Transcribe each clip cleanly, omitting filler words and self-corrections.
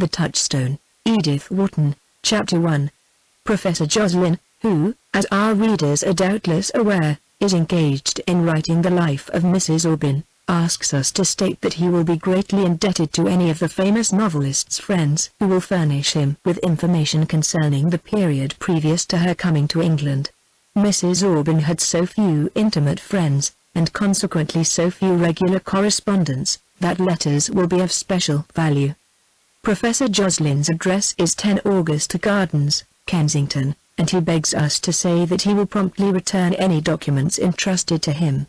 The Touchstone, Edith Wharton, Chapter 1. Professor Joslin, who, as our readers are doubtless aware, is engaged in writing the life of Mrs. Aubyn, asks us to state that he will be greatly indebted to any of the famous novelist's friends who will furnish him with information concerning the period previous to her coming to England. Mrs. Aubyn had so few intimate friends, and consequently so few regular correspondents, that letters will be of special value. Professor Joslin's address is 10 August Gardens, Kensington, and he begs us to say that he will promptly return any documents entrusted to him.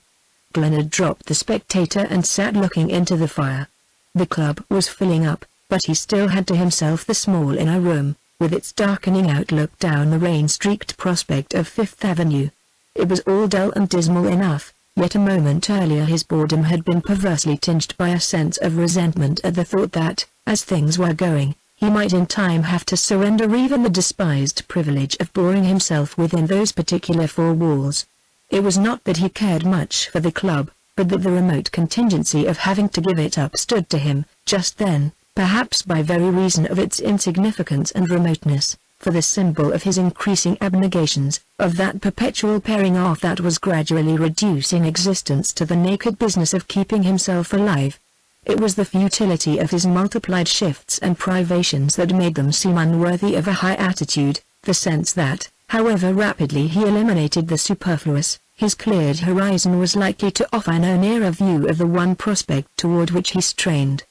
Glenard dropped the Spectator and sat looking into the fire. The club was filling up, but he still had to himself the small inner room, with its darkening outlook down the rain-streaked prospect of Fifth Avenue. It was all dull and dismal enough, yet a moment earlier his boredom had been perversely tinged by a sense of resentment at the thought that, as things were going, he might in time have to surrender even the despised privilege of boring himself within those particular four walls. It was not that he cared much for the club, but that the remote contingency of having to give it up stood to him, just then, perhaps by very reason of its insignificance and remoteness, for the symbol of his increasing abnegations, of that perpetual paring off that was gradually reducing existence to the naked business of keeping himself alive. It was the futility of his multiplied shifts and privations that made them seem unworthy of a high attitude, the sense that, however rapidly he eliminated the superfluous, his cleared horizon was likely to offer no nearer view of the one prospect toward which he strained.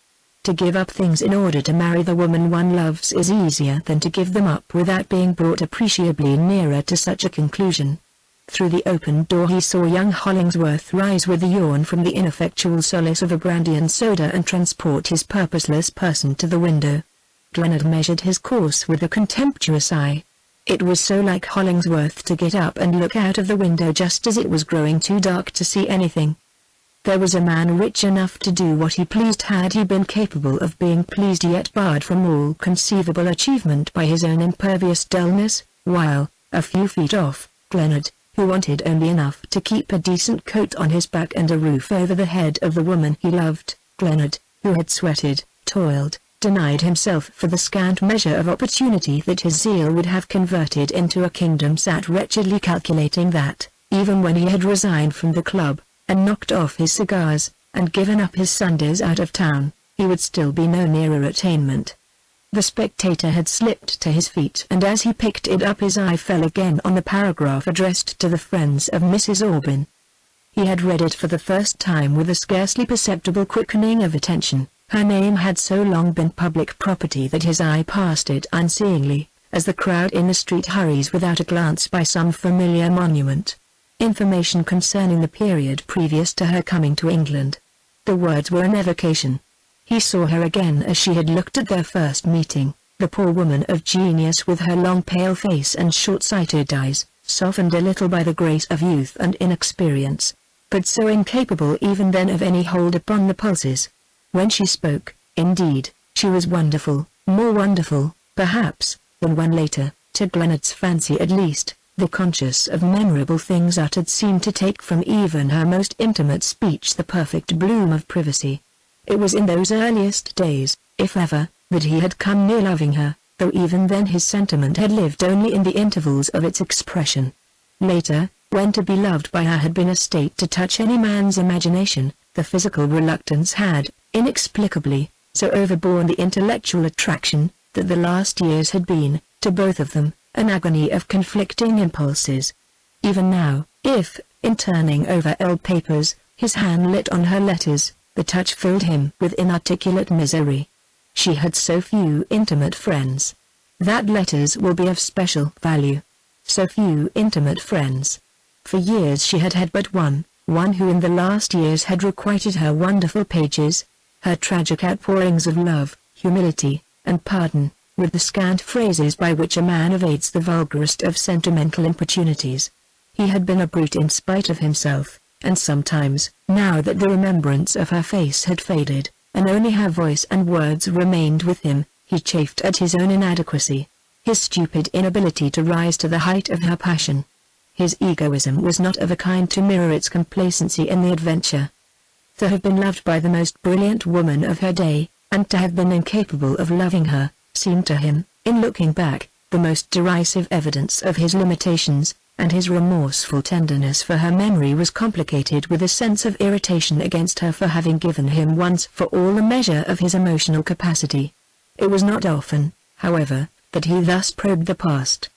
To give up things in order to marry the woman one loves is easier than to give them up without being brought appreciably nearer to such a conclusion. Through the open door he saw young Hollingsworth rise with a yawn from the ineffectual solace of a brandy and soda and transport his purposeless person to the window. Glenard measured his course with a contemptuous eye. It was so like Hollingsworth to get up and look out of the window just as it was growing too dark to see anything. There was a man rich enough to do what he pleased had he been capable of being pleased, yet barred from all conceivable achievement by his own impervious dullness, while, a few feet off, Glenard, who wanted only enough to keep a decent coat on his back and a roof over the head of the woman he loved, Glenard, who had sweated, toiled, denied himself for the scant measure of opportunity that his zeal would have converted into a kingdom, sat wretchedly calculating that, even when he had resigned from the club, and knocked off his cigars, and given up his Sundays out of town, he would still be no nearer attainment. The Spectator had slipped to his feet, and as he picked it up his eye fell again on the paragraph addressed to the friends of Mrs. Aubyn. He had read it for the first time with a scarcely perceptible quickening of attention. Her name had so long been public property that his eye passed it unseeingly, as the crowd in the street hurries without a glance by some familiar monument. Information concerning the period previous to her coming to England. The words were an evocation. He saw her again as she had looked at their first meeting, the poor woman of genius with her long pale face and short-sighted eyes, softened a little by the grace of youth and inexperience, but so incapable even then of any hold upon the pulses. When she spoke, indeed, she was wonderful, more wonderful, perhaps, than when later, to Glenard's fancy at least, the conscious of memorable things uttered seemed to take from even her most intimate speech the perfect bloom of privacy. It was in those earliest days, if ever, that he had come near loving her, though even then his sentiment had lived only in the intervals of its expression. Later, when to be loved by her had been a state to touch any man's imagination, the physical reluctance had, inexplicably, so overborne the intellectual attraction, that the last years had been, to both of them, an agony of conflicting impulses. Even now, if, in turning over old papers, his hand lit on her letters, the touch filled him with inarticulate misery. She had so few intimate friends. That letters will be of special value. So few intimate friends. For years she had had but one who in the last years had requited her wonderful pages, her tragic outpourings of love, humility, and pardon, with the scant phrases by which a man evades the vulgarest of sentimental importunities. He had been a brute in spite of himself, and sometimes, now that the remembrance of her face had faded, and only her voice and words remained with him, he chafed at his own inadequacy, his stupid inability to rise to the height of her passion. His egoism was not of a kind to mirror its complacency in the adventure. To have been loved by the most brilliant woman of her day, and to have been incapable of loving her, seemed to him, in looking back, the most derisive evidence of his limitations, and his remorseful tenderness for her memory was complicated with a sense of irritation against her for having given him once for all a measure of his emotional capacity. It was not often, however, that he thus probed the past.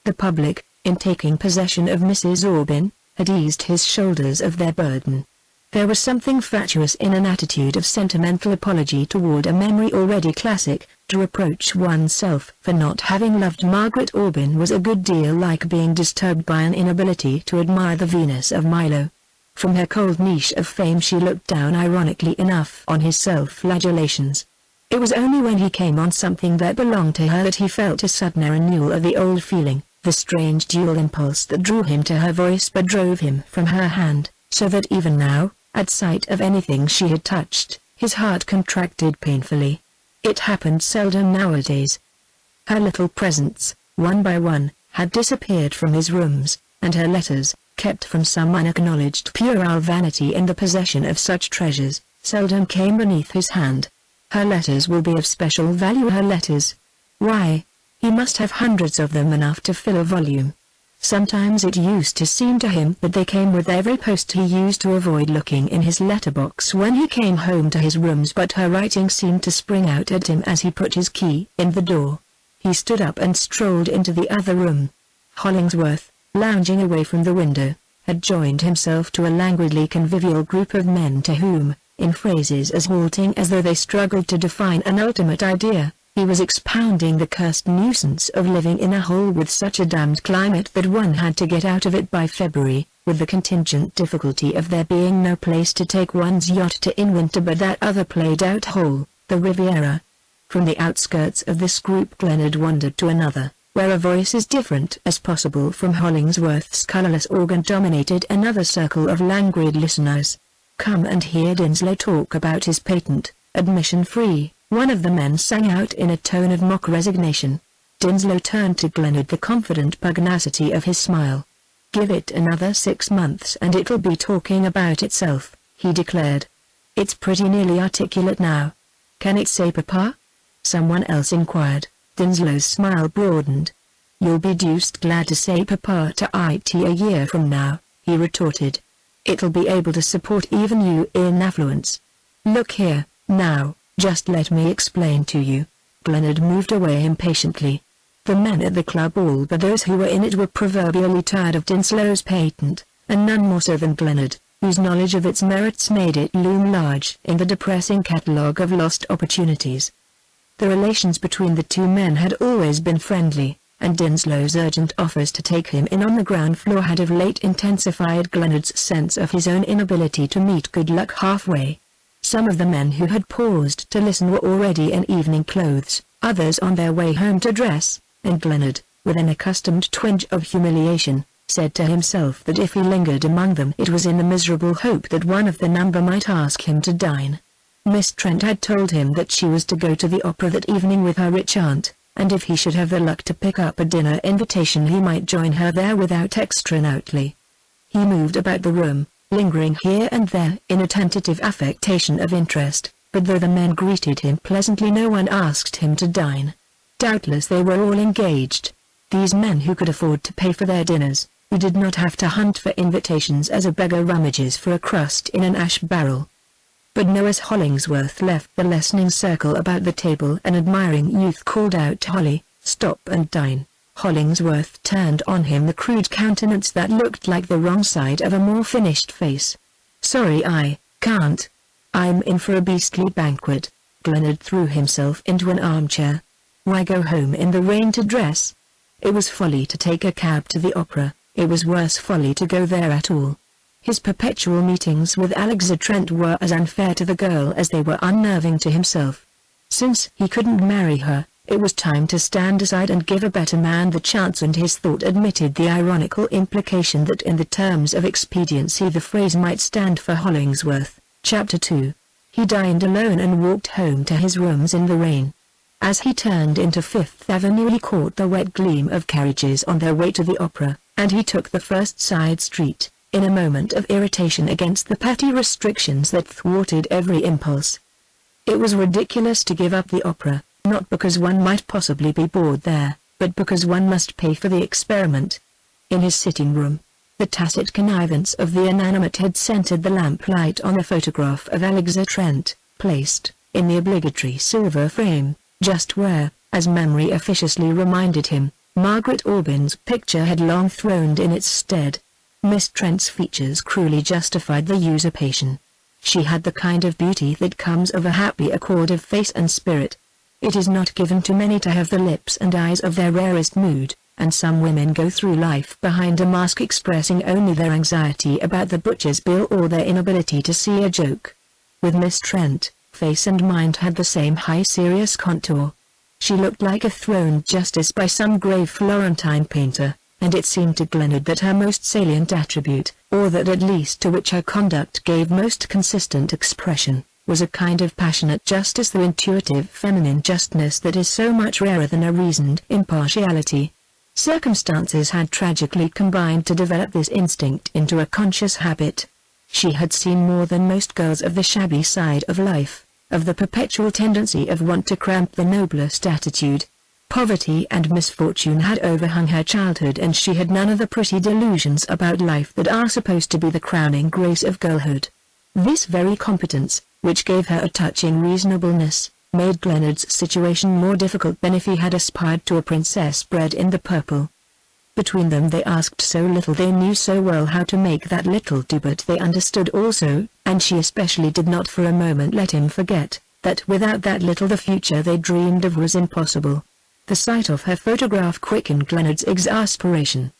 The public, in taking possession of Mrs. Aubyn, had eased his shoulders of their burden. There was something fatuous in an attitude of sentimental apology toward a memory already classic. To reproach oneself for not having loved Margaret Aubyn was a good deal like being disturbed by an inability to admire the Venus of Milo. From her cold niche of fame she looked down ironically enough on his self-flagellations. It was only when he came on something that belonged to her that he felt a sudden renewal of the old feeling, the strange dual impulse that drew him to her voice but drove him from her hand, so that even now, at sight of anything she had touched, his heart contracted painfully. It happened seldom nowadays. Her little presents, one by one, had disappeared from his rooms, and her letters, kept from some unacknowledged puerile vanity in the possession of such treasures, seldom came beneath his hand. Her letters will be of special value. Her letters. Why, he must have hundreds of them, enough to fill a volume. Sometimes it used to seem to him that they came with every post. He used to avoid looking in his letterbox when he came home to his rooms, but her writing seemed to spring out at him as he put his key in the door. He stood up and strolled into the other room. Hollingsworth, lounging away from the window, had joined himself to a languidly convivial group of men to whom, in phrases as halting as though they struggled to define an ultimate idea, he was expounding the cursed nuisance of living in a hole with such a damned climate that one had to get out of it by February, with the contingent difficulty of there being no place to take one's yacht to in winter but that other played-out hole, the Riviera. From the outskirts of this group Gleannad wandered to another, where a voice as different as possible from Hollingsworth's colourless organ dominated another circle of languid listeners. "Come and hear Dinslow talk about his patent, admission-free," one of the men sang out in a tone of mock resignation. Dinslow turned to Gleannad the confident pugnacity of his smile. "Give it another 6 months and it'll be talking about itself," he declared. "It's pretty nearly articulate now. Can it say Papa?" someone else inquired. Dinslow's smile broadened. "You'll be deuced glad to say Papa to it a year from now," he retorted. "It'll be able to support even you in affluence. Look here, now, just let me explain to you." Gleannad moved away impatiently. The men at the club, all but those who were in it, were proverbially tired of Dinslow's patent, and none more so than Gleannad, whose knowledge of its merits made it loom large in the depressing catalogue of lost opportunities. The relations between the two men had always been friendly, and Dinslow's urgent offers to take him in on the ground floor had of late intensified Glennard's sense of his own inability to meet good luck halfway. Some of the men who had paused to listen were already in evening clothes, others on their way home to dress, and Gleannad, with an accustomed twinge of humiliation, said to himself that if he lingered among them it was in the miserable hope that one of the number might ask him to dine. Miss Trent had told him that she was to go to the opera that evening with her rich aunt, and if he should have the luck to pick up a dinner invitation he might join her there without extra outlay. He moved about the room, lingering here and there in a tentative affectation of interest, but though the men greeted him pleasantly no one asked him to dine. Doubtless they were all engaged. These men who could afford to pay for their dinners, who did not have to hunt for invitations as a beggar rummages for a crust in an ash barrel. But no, as Hollingsworth left the lessening circle about the table an admiring youth called out to Holly, "Stop and dine." Hollingsworth turned on him the crude countenance that looked like the wrong side of a more finished face. "Sorry, I can't. I'm in for a beastly banquet." Gleannad threw himself into an armchair. Why go home in the rain to dress? It was folly to take a cab to the opera, it was worse folly to go there at all. His perpetual meetings with Alexa Trent were as unfair to the girl as they were unnerving to himself. Since he couldn't marry her, it was time to stand aside and give a better man the chance, and his thought admitted the ironical implication that in the terms of expediency the phrase might stand for Hollingsworth. Chapter 2. He dined alone and walked home to his rooms in the rain. As he turned into Fifth Avenue he caught the wet gleam of carriages on their way to the opera, and he took the first side street, in a moment of irritation against the petty restrictions that thwarted every impulse. It was ridiculous to give up the opera, not because one might possibly be bored there, but because one must pay for the experiment. In his sitting room, the tacit connivance of the inanimate had centered the lamplight on a photograph of Alexa Trent, placed, in the obligatory silver frame, just where, as memory officiously reminded him, Margaret Aubyn's picture had long throned in its stead. Miss Trent's features cruelly justified the usurpation. She had the kind of beauty that comes of a happy accord of face and spirit. It is not given to many to have the lips and eyes of their rarest mood, and some women go through life behind a mask expressing only their anxiety about the butcher's bill or their inability to see a joke. With Miss Trent, face and mind had the same high serious contour. She looked like a throned justice by some grave Florentine painter, and it seemed to Glenard that her most salient attribute, or that at least to which her conduct gave most consistent expression, was a kind of passionate justice, the intuitive feminine justness that is so much rarer than a reasoned impartiality. Circumstances had tragically combined to develop this instinct into a conscious habit. She had seen more than most girls of the shabby side of life, of the perpetual tendency of want to cramp the noblest attitude. Poverty and misfortune had overhung her childhood, and she had none of the pretty delusions about life that are supposed to be the crowning grace of girlhood. This very competence, which gave her a touching reasonableness, made Glenard's situation more difficult than if he had aspired to a princess bred in the purple. Between them they asked so little, they knew so well how to make that little do, but they understood also, and she especially did not for a moment let him forget, that without that little the future they dreamed of was impossible. The sight of her photograph quickened Glenard's exasperation.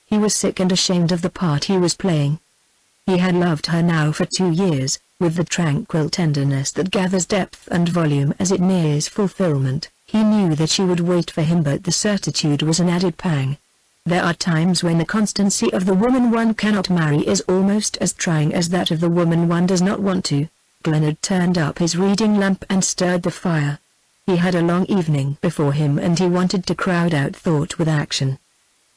He was sick and ashamed of the part he was playing. He had loved her now for 2 years, with the tranquil tenderness that gathers depth and volume as it nears fulfillment. He knew that she would wait for him, but the certitude was an added pang. There are times when the constancy of the woman one cannot marry is almost as trying as that of the woman one does not want to. Glenard turned up his reading lamp and stirred the fire. He had a long evening before him, and he wanted to crowd out thought with action.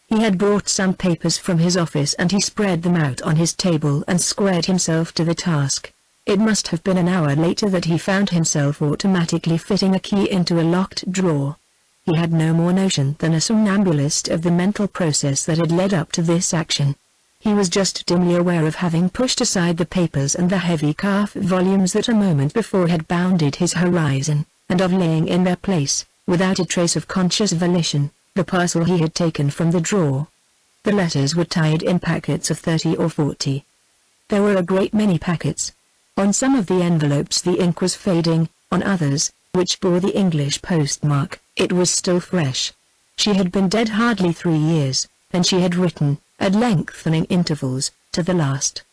He had brought some papers from his office, and he spread them out on his table and squared himself to the task. It must have been an hour later that he found himself automatically fitting a key into a locked drawer. He had no more notion than a somnambulist of the mental process that had led up to this action. He was just dimly aware of having pushed aside the papers and the heavy calf volumes that a moment before had bounded his horizon, and of laying in their place, without a trace of conscious volition, the parcel he had taken from the drawer. The letters were tied in packets of 30 or 40. There were a great many packets. On some of the envelopes the ink was fading, on others, which bore the English postmark, it was still fresh. She had been dead hardly 3 years, and she had written, at lengthening intervals, to the last.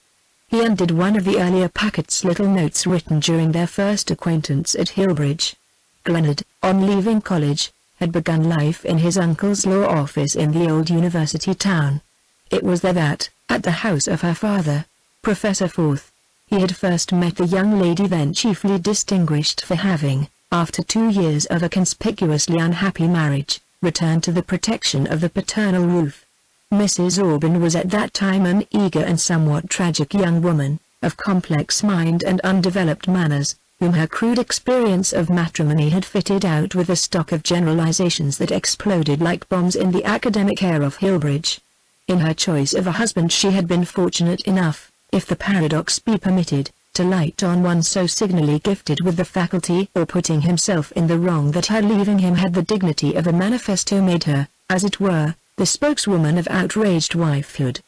He undid one of the earlier packets, little notes written during their first acquaintance at Hillbridge. Glenard, on leaving college, had begun life in his uncle's law office in the old university town. It was there that, at the house of her father, Professor Forth, he had first met the young lady then chiefly distinguished for having, after 2 years of a conspicuously unhappy marriage, returned to the protection of the paternal roof. Mrs. Aubyn was at that time an eager and somewhat tragic young woman, of complex mind and undeveloped manners, whom her crude experience of matrimony had fitted out with a stock of generalizations that exploded like bombs in the academic air of Hillbridge. In her choice of a husband she had been fortunate enough, if the paradox be permitted, to light on one so signally gifted with the faculty of putting himself in the wrong that her leaving him had the dignity of a manifesto, made her, as it were, the spokeswoman of outraged wifehood.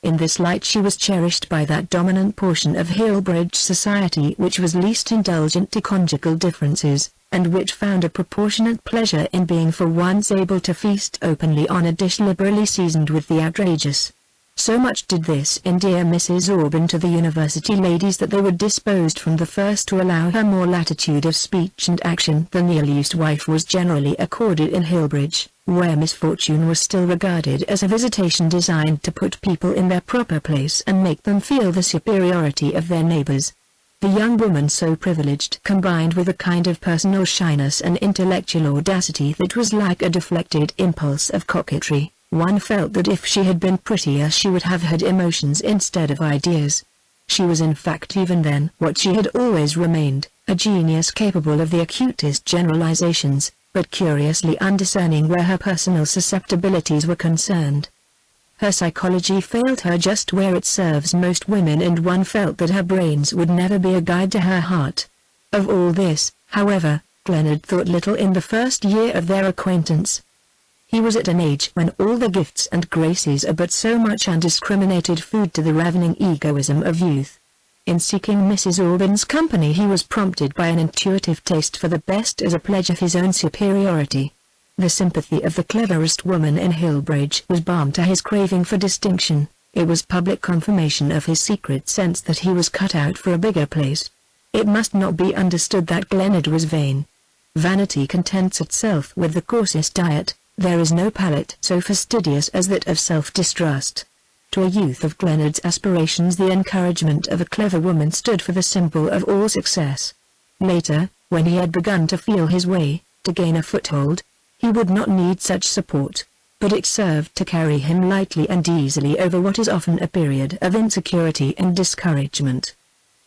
In this light she was cherished by that dominant portion of Hillbridge society which was least indulgent to conjugal differences, and which found a proportionate pleasure in being for once able to feast openly on a dish liberally seasoned with the outrageous. So much did this endear Mrs. Aubyn to the university ladies that they were disposed from the first to allow her more latitude of speech and action than the ill-used wife was generally accorded in Hillbridge, where misfortune was still regarded as a visitation designed to put people in their proper place and make them feel the superiority of their neighbors. The young woman so privileged combined with a kind of personal shyness and intellectual audacity that was like a deflected impulse of coquetry. One felt that if she had been prettier she would have had emotions instead of ideas. She was in fact even then what she had always remained, a genius capable of the acutest generalizations, but curiously undiscerning where her personal susceptibilities were concerned. Her psychology failed her just where it serves most women, and one felt that her brains would never be a guide to her heart. Of all this, however, Glenard thought little in the first year of their acquaintance. He was at an age when all the gifts and graces are but so much undiscriminated food to the ravening egoism of youth. In seeking Mrs. Aubyn's company he was prompted by an intuitive taste for the best as a pledge of his own superiority. The sympathy of the cleverest woman in Hillbridge was balm to his craving for distinction. It was public confirmation of his secret sense that he was cut out for a bigger place. It must not be understood that Glenard was vain. Vanity contents itself with the coarsest diet. There is no palate so fastidious as that of self-distrust. To a youth of Glenard's aspirations the encouragement of a clever woman stood for the symbol of all success. Later, when he had begun to feel his way, to gain a foothold, he would not need such support, but it served to carry him lightly and easily over what is often a period of insecurity and discouragement.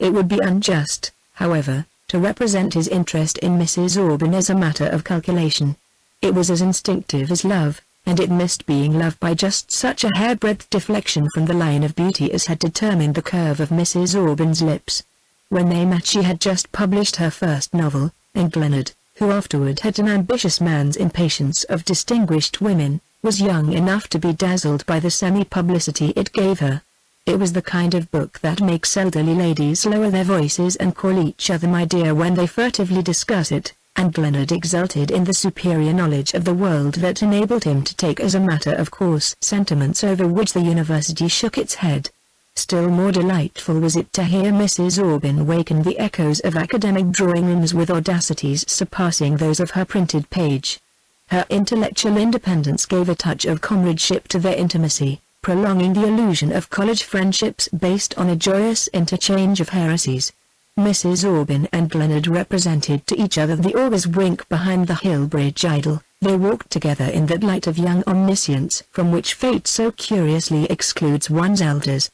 It would be unjust, however, to represent his interest in Mrs. Aubyn as a matter of calculation. It was as instinctive as love, and it missed being loved by just such a hairbreadth deflection from the line of beauty as had determined the curve of Mrs. Aubyn's lips. When they met she had just published her first novel, and Glenard, who afterward had an ambitious man's impatience of distinguished women, was young enough to be dazzled by the semi-publicity it gave her. It was the kind of book that makes elderly ladies lower their voices and call each other my dear when they furtively discuss it, and Glenard exulted in the superior knowledge of the world that enabled him to take as a matter of course sentiments over which the university shook its head. Still more delightful was it to hear Mrs. Aubyn waken the echoes of academic drawing-rooms with audacities surpassing those of her printed page. Her intellectual independence gave a touch of comradeship to their intimacy, prolonging the illusion of college friendships based on a joyous interchange of heresies. Mrs. Aubyn and Glenard represented to each other the always wink behind the Hillbridge idol. They walked together in that light of young omniscience from which fate so curiously excludes one's elders.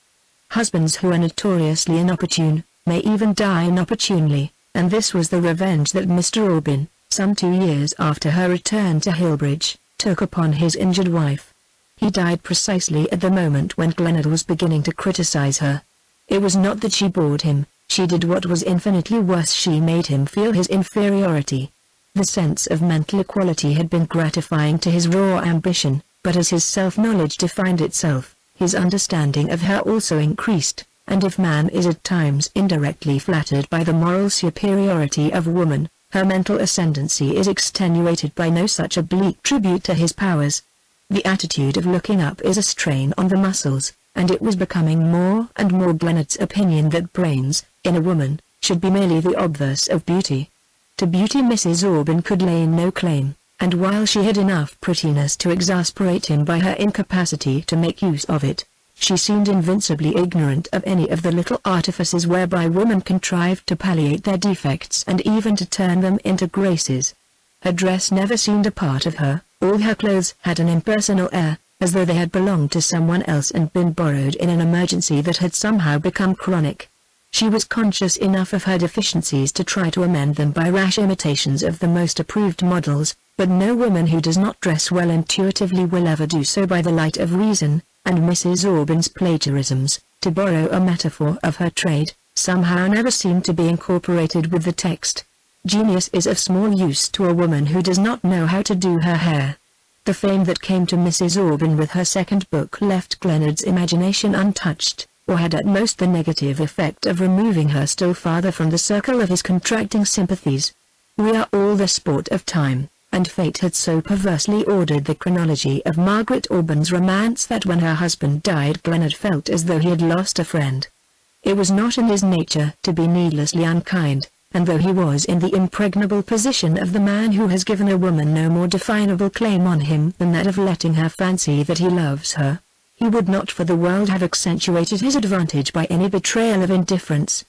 Husbands who are notoriously inopportune, may even die inopportunely, and this was the revenge that Mr. Aubyn, some 2 years after her return to Hillbridge, took upon his injured wife. He died precisely at the moment when Glenard was beginning to criticize her. It was not that she bored him, she did what was infinitely worse, she made him feel his inferiority. The sense of mental equality had been gratifying to his raw ambition, but as his self-knowledge defined itself, his understanding of her also increased, and if man is at times indirectly flattered by the moral superiority of woman, her mental ascendancy is extenuated by no such oblique tribute to his powers. The attitude of looking up is a strain on the muscles, and it was becoming more and more Glenard's opinion that brains, in a woman, should be merely the obverse of beauty. To beauty Mrs. Aubyn could lay no claim, and while she had enough prettiness to exasperate him by her incapacity to make use of it, she seemed invincibly ignorant of any of the little artifices whereby women contrive to palliate their defects and even to turn them into graces. Her dress never seemed a part of her, all her clothes had an impersonal air, as though they had belonged to someone else and been borrowed in an emergency that had somehow become chronic. She was conscious enough of her deficiencies to try to amend them by rash imitations of the most approved models, but no woman who does not dress well intuitively will ever do so by the light of reason, and Mrs. Aubyn's plagiarisms, to borrow a metaphor of her trade, somehow never seemed to be incorporated with the text. Genius is of small use to a woman who does not know how to do her hair. The fame that came to Mrs. Aubyn with her second book left Glenard's imagination untouched, or had at most the negative effect of removing her still farther from the circle of his contracting sympathies. We are all the sport of time, and fate had so perversely ordered the chronology of Margaret Aubyn's romance that when her husband died Glenard felt as though he had lost a friend. It was not in his nature to be needlessly unkind, and though he was in the impregnable position of the man who has given a woman no more definable claim on him than that of letting her fancy that he loves her, he would not for the world have accentuated his advantage by any betrayal of indifference.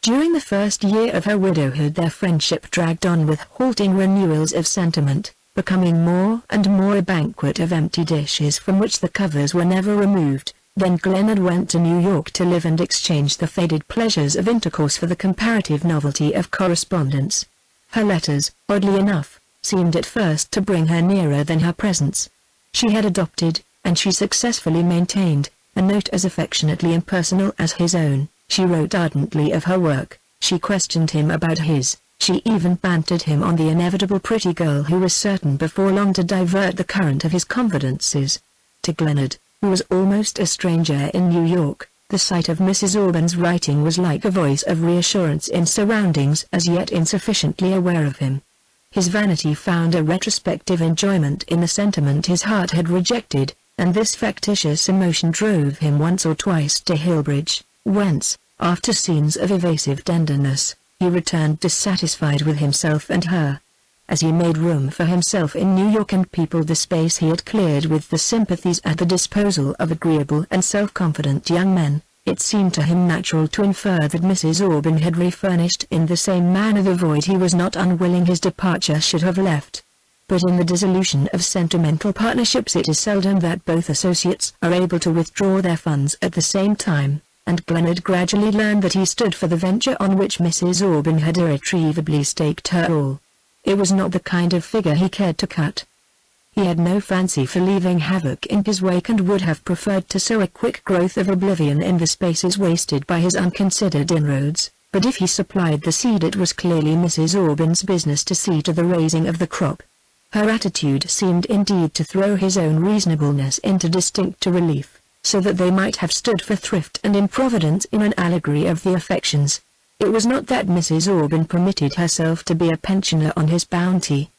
During the first year of her widowhood their friendship dragged on with halting renewals of sentiment, becoming more and more a banquet of empty dishes from which the covers were never removed, Then Glenard went to New York to live and exchange the faded pleasures of intercourse for the comparative novelty of correspondence. Her letters, oddly enough, seemed at first to bring her nearer than her presence. She had adopted, and she successfully maintained, a note as affectionately impersonal as his own. She wrote ardently of her work, she questioned him about his, she even bantered him on the inevitable pretty girl who was certain before long to divert the current of his confidences. To Glenard, who was almost a stranger in New York, the sight of Mrs. Aubyn's writing was like a voice of reassurance in surroundings as yet insufficiently aware of him. His vanity found a retrospective enjoyment in the sentiment his heart had rejected, and this factitious emotion drove him once or twice to Hillbridge, whence, after scenes of evasive tenderness, he returned dissatisfied with himself and her. As he made room for himself in New York and peopled the space he had cleared with the sympathies at the disposal of agreeable and self-confident young men, it seemed to him natural to infer that Mrs. Aubyn had refurnished in the same manner the void he was not unwilling his departure should have left. But in the dissolution of sentimental partnerships it is seldom that both associates are able to withdraw their funds at the same time, and Glenard gradually learned that he stood for the venture on which Mrs. Aubyn had irretrievably staked her all. It was not the kind of figure he cared to cut. He had no fancy for leaving havoc in his wake and would have preferred to sow a quick growth of oblivion in the spaces wasted by his unconsidered inroads, but if he supplied the seed it was clearly Mrs. Aubyn's business to see to the raising of the crop. Her attitude seemed indeed to throw his own reasonableness into distinct relief, so that they might have stood for thrift and improvidence in an allegory of the affections. It was not that Mrs. Aubyn permitted herself to be a pensioner on his bounty.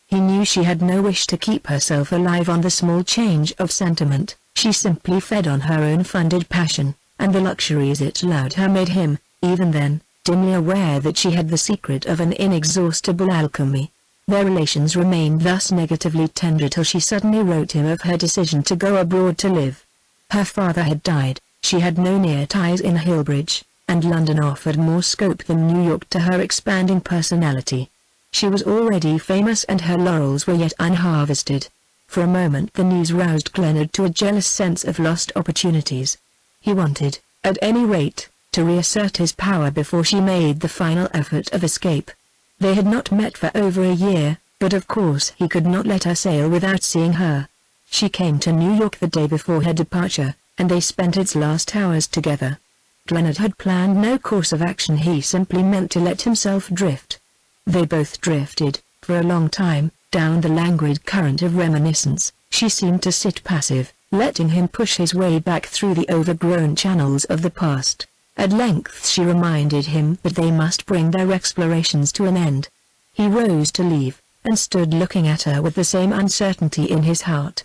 He knew she had no wish to keep herself alive on the small change of sentiment, she simply fed on her own funded passion, and the luxuries it allowed her made him, even then, dimly aware that she had the secret of an inexhaustible alchemy. Their relations remained thus negatively tender till she suddenly wrote him of her decision to go abroad to live. Her father had died, she had no near ties in Hillbridge, and London offered more scope than New York to her expanding personality. She was already famous and her laurels were yet unharvested. For a moment the news roused Glenard to a jealous sense of lost opportunities. He wanted, at any rate, to reassert his power before she made the final effort of escape. They had not met for over a year, but of course he could not let her sail without seeing her. She came to New York the day before her departure, and they spent its last hours together. Glenard had planned no course of action, he simply meant to let himself drift. They both drifted, for a long time, down the languid current of reminiscence. She seemed to sit passive, letting him push his way back through the overgrown channels of the past. At length she reminded him that they must bring their explorations to an end. He rose to leave, and stood looking at her with the same uncertainty in his heart.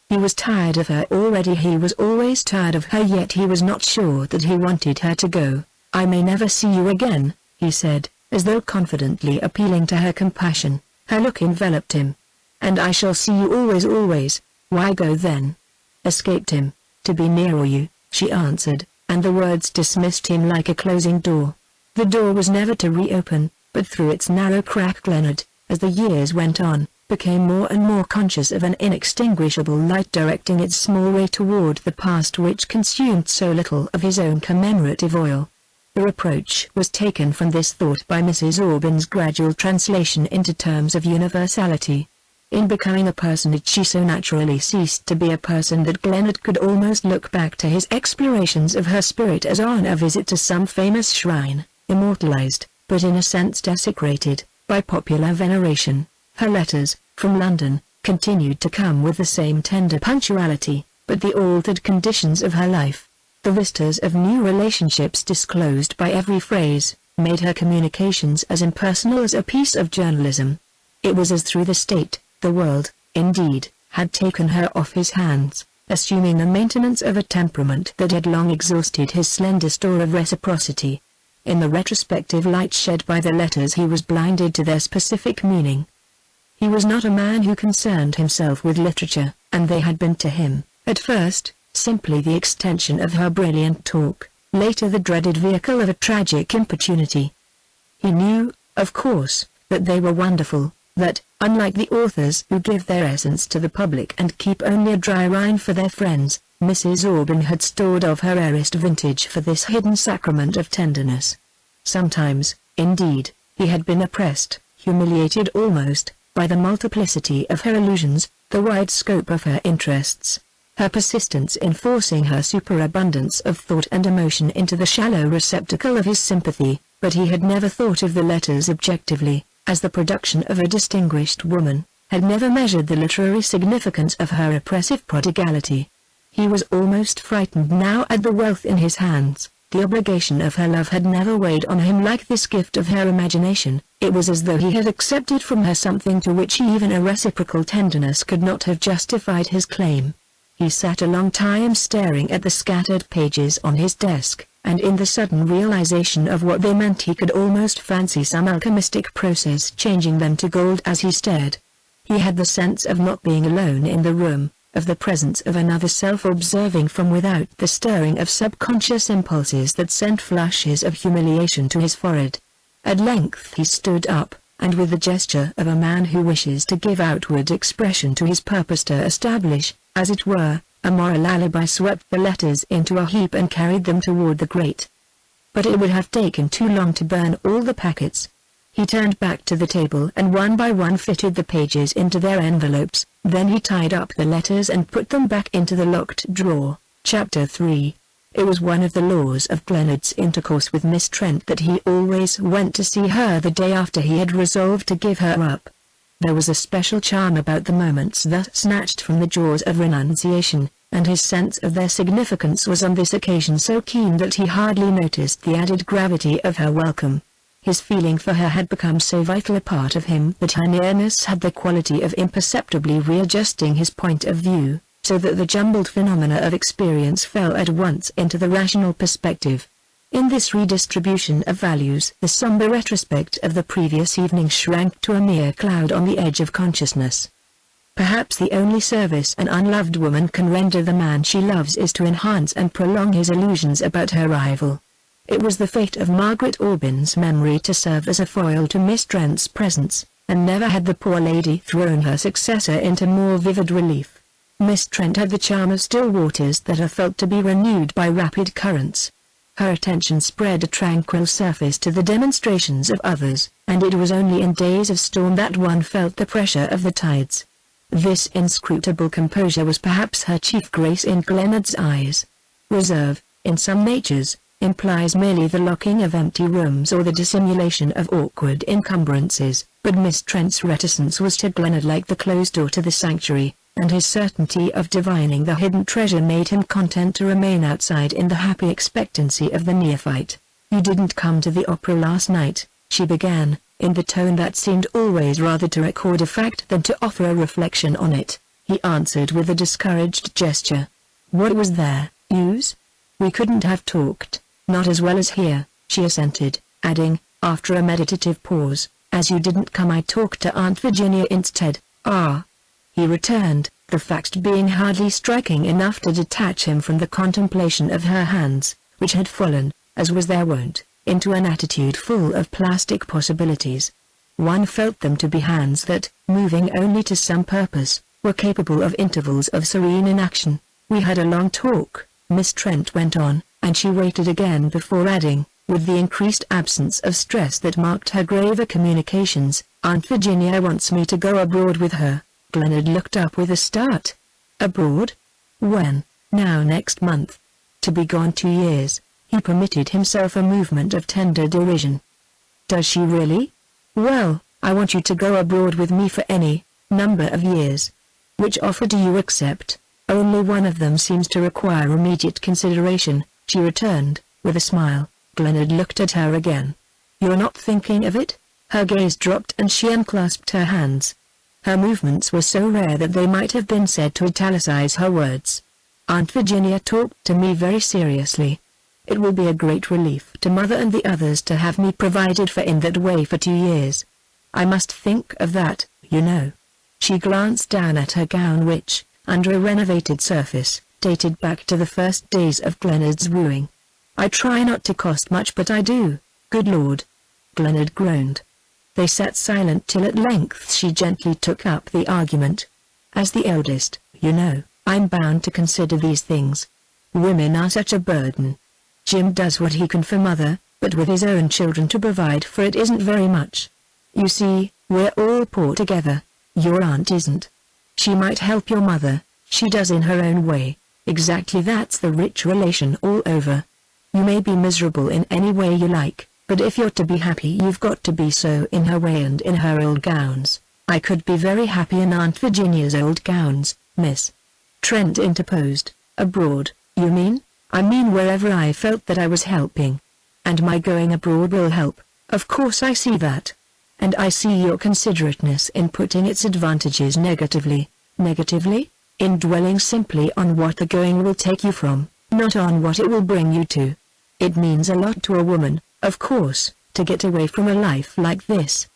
He was tired of her already, he was always tired of her, yet he was not sure that he wanted her to go. "I may never see you again," he said, as though confidently appealing to her compassion. Her look enveloped him. "And I shall see you always, always. Why go then?" Escaped him. "To be nearer you," she answered, and the words dismissed him like a closing door. The door was never to reopen, but through its narrow crack Glenard, as the years went on, became more and more conscious of an inextinguishable light directing its small ray toward the past which consumed so little of his own commemorative oil. The reproach was taken from this thought by Mrs. Aubyn's gradual translation into terms of universality. In becoming a personage she so naturally ceased to be a person that Glenard could almost look back to his explorations of her spirit as on a visit to some famous shrine, immortalized, but in a sense desecrated, by popular veneration. Her letters, from London, continued to come with the same tender punctuality, but the altered conditions of her life, the vistas of new relationships disclosed by every phrase, made her communications as impersonal as a piece of journalism. It was as through the state, the world, indeed, had taken her off his hands, assuming the maintenance of a temperament that had long exhausted his slender store of reciprocity. In the retrospective light shed by the letters he was blinded to their specific meaning. He was not a man who concerned himself with literature, and they had been to him, at first, simply the extension of her brilliant talk, later the dreaded vehicle of a tragic importunity. He knew, of course, that they were wonderful, that, unlike the authors who give their essence to the public and keep only a dry rind for their friends, Mrs. Aubyn had stored of her rarest vintage for this hidden sacrament of tenderness. Sometimes, indeed, he had been oppressed, humiliated almost, by the multiplicity of her illusions, the wide scope of her interests, her persistence in forcing her superabundance of thought and emotion into the shallow receptacle of his sympathy, but he had never thought of the letters objectively, as the production of a distinguished woman, had never measured the literary significance of her oppressive prodigality. He was almost frightened now at the wealth in his hands. The obligation of her love had never weighed on him like this gift of her imagination. It was as though he had accepted from her something to which even a reciprocal tenderness could not have justified his claim. He sat a long time staring at the scattered pages on his desk, and in the sudden realization of what they meant he could almost fancy some alchemistic process changing them to gold as he stared. He had the sense of not being alone in the room, of the presence of another self observing from without the stirring of subconscious impulses that sent flushes of humiliation to his forehead. At length he stood up, and with the gesture of a man who wishes to give outward expression to his purpose to establish, as it were, a moral alibi, swept the letters into a heap and carried them toward the grate. But it would have taken too long to burn all the packets. He turned back to the table and one by one fitted the pages into their envelopes, then he tied up the letters and put them back into the locked drawer. Chapter 3. It was one of the laws of Glenard's intercourse with Miss Trent that he always went to see her the day after he had resolved to give her up. There was a special charm about the moments thus snatched from the jaws of renunciation, and his sense of their significance was on this occasion so keen that he hardly noticed the added gravity of her welcome. His feeling for her had become so vital a part of him that her nearness had the quality of imperceptibly readjusting his point of view, so that the jumbled phenomena of experience fell at once into the rational perspective. In this redistribution of values the somber retrospect of the previous evening shrank to a mere cloud on the edge of consciousness. Perhaps the only service an unloved woman can render the man she loves is to enhance and prolong his illusions about her rival. It was the fate of Margaret Aubyn's memory to serve as a foil to Miss Trent's presence, and never had the poor lady thrown her successor into more vivid relief. Miss Trent had the charm of still waters that are felt to be renewed by rapid currents. Her attention spread a tranquil surface to the demonstrations of others, and it was only in days of storm that one felt the pressure of the tides. This inscrutable composure was perhaps her chief grace in Glenard's eyes. Reserve, in some natures, implies merely the locking of empty rooms or the dissimulation of awkward encumbrances, but Miss Trent's reticence was to Glenard like the closed door to the sanctuary, and his certainty of divining the hidden treasure made him content to remain outside in the happy expectancy of the neophyte. "You didn't come to the opera last night," she began, in the tone that seemed always rather to record a fact than to offer a reflection on it. He answered with a discouraged gesture. "What was there, news? We couldn't have talked." "Not as well as here," she assented, adding, after a meditative pause, "as you didn't come I talked to Aunt Virginia instead." "Ah," he returned, the fact being hardly striking enough to detach him from the contemplation of her hands, which had fallen, as was their wont, into an attitude full of plastic possibilities. One felt them to be hands that, moving only to some purpose, were capable of intervals of serene inaction. "We had a long talk," Miss Trent went on, and she waited again before adding, with the increased absence of stress that marked her graver communications, "Aunt Virginia wants me to go abroad with her." Glenard looked up with a start. "Abroad? When?" "Now next month. To be gone 2 years." He permitted himself a movement of tender derision. "Does she really? Well, I want you to go abroad with me for any number of years. Which offer do you accept?" "Only one of them seems to require immediate consideration," she returned, with a smile. Glenard looked at her again. "You're not thinking of it?" Her gaze dropped and she unclasped her hands. Her movements were so rare that they might have been said to italicize her words. "Aunt Virginia talked to me very seriously. It will be a great relief to Mother and the others to have me provided for in that way for 2 years. I must think of that, you know." She glanced down at her gown which, under a renovated surface, dated back to the first days of Glenard's wooing. "I try not to cost much but I do, good Lord." Glenard groaned. They sat silent till at length she gently took up the argument. "As the eldest, you know, I'm bound to consider these things. Women are such a burden. Jim does what he can for Mother, but with his own children to provide for it isn't very much. You see, we're all poor together. Your aunt isn't. She might help your mother, she does in her own way. Exactly, that's the rich relation all over. You may be miserable in any way you like, but if you're to be happy you've got to be so in her way and in her old gowns. I could be very happy in Aunt Virginia's old gowns, Miss. Trent interposed. Abroad, you mean? I mean wherever I felt that I was helping. And my going abroad will help. Of course I see that. And I see your considerateness in putting its advantages negatively. Negatively? In dwelling simply on what the going will take you from, not on what it will bring you to. It means a lot to a woman, of course, to get away from a life like this.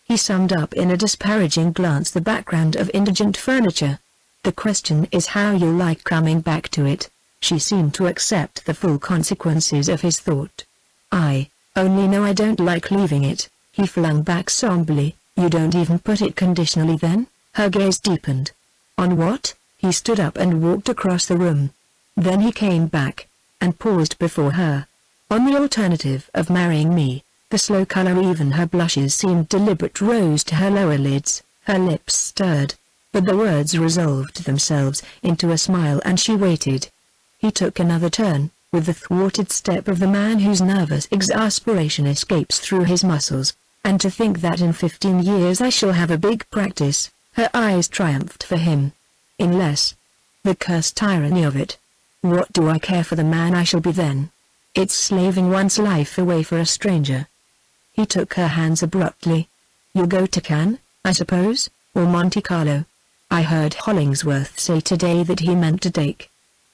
He summed up in a disparaging glance the background of indigent furniture. The question is how you'll like coming back to it. She seemed to accept the full consequences of his thought. I only know I don't like leaving it, he flung back somberly. You don't even put it conditionally then? Her gaze deepened. On what? He stood up and walked across the room. Then he came back, and paused before her. On the alternative of marrying me. The slow color, even her blushes seemed deliberate, rose to her lower lids, her lips stirred. But the words resolved themselves into a smile and she waited. He took another turn, with the thwarted step of the man whose nervous exasperation escapes through his muscles. And to think that in 15 years I shall have a big practice. Her eyes triumphed for him. In less. The cursed irony of it. What do I care for the man I shall be then? It's slaving one's life away for a stranger. He took her hands abruptly. You'll go to Cannes, I suppose, or Monte Carlo? I heard Hollingsworth say today that he meant to take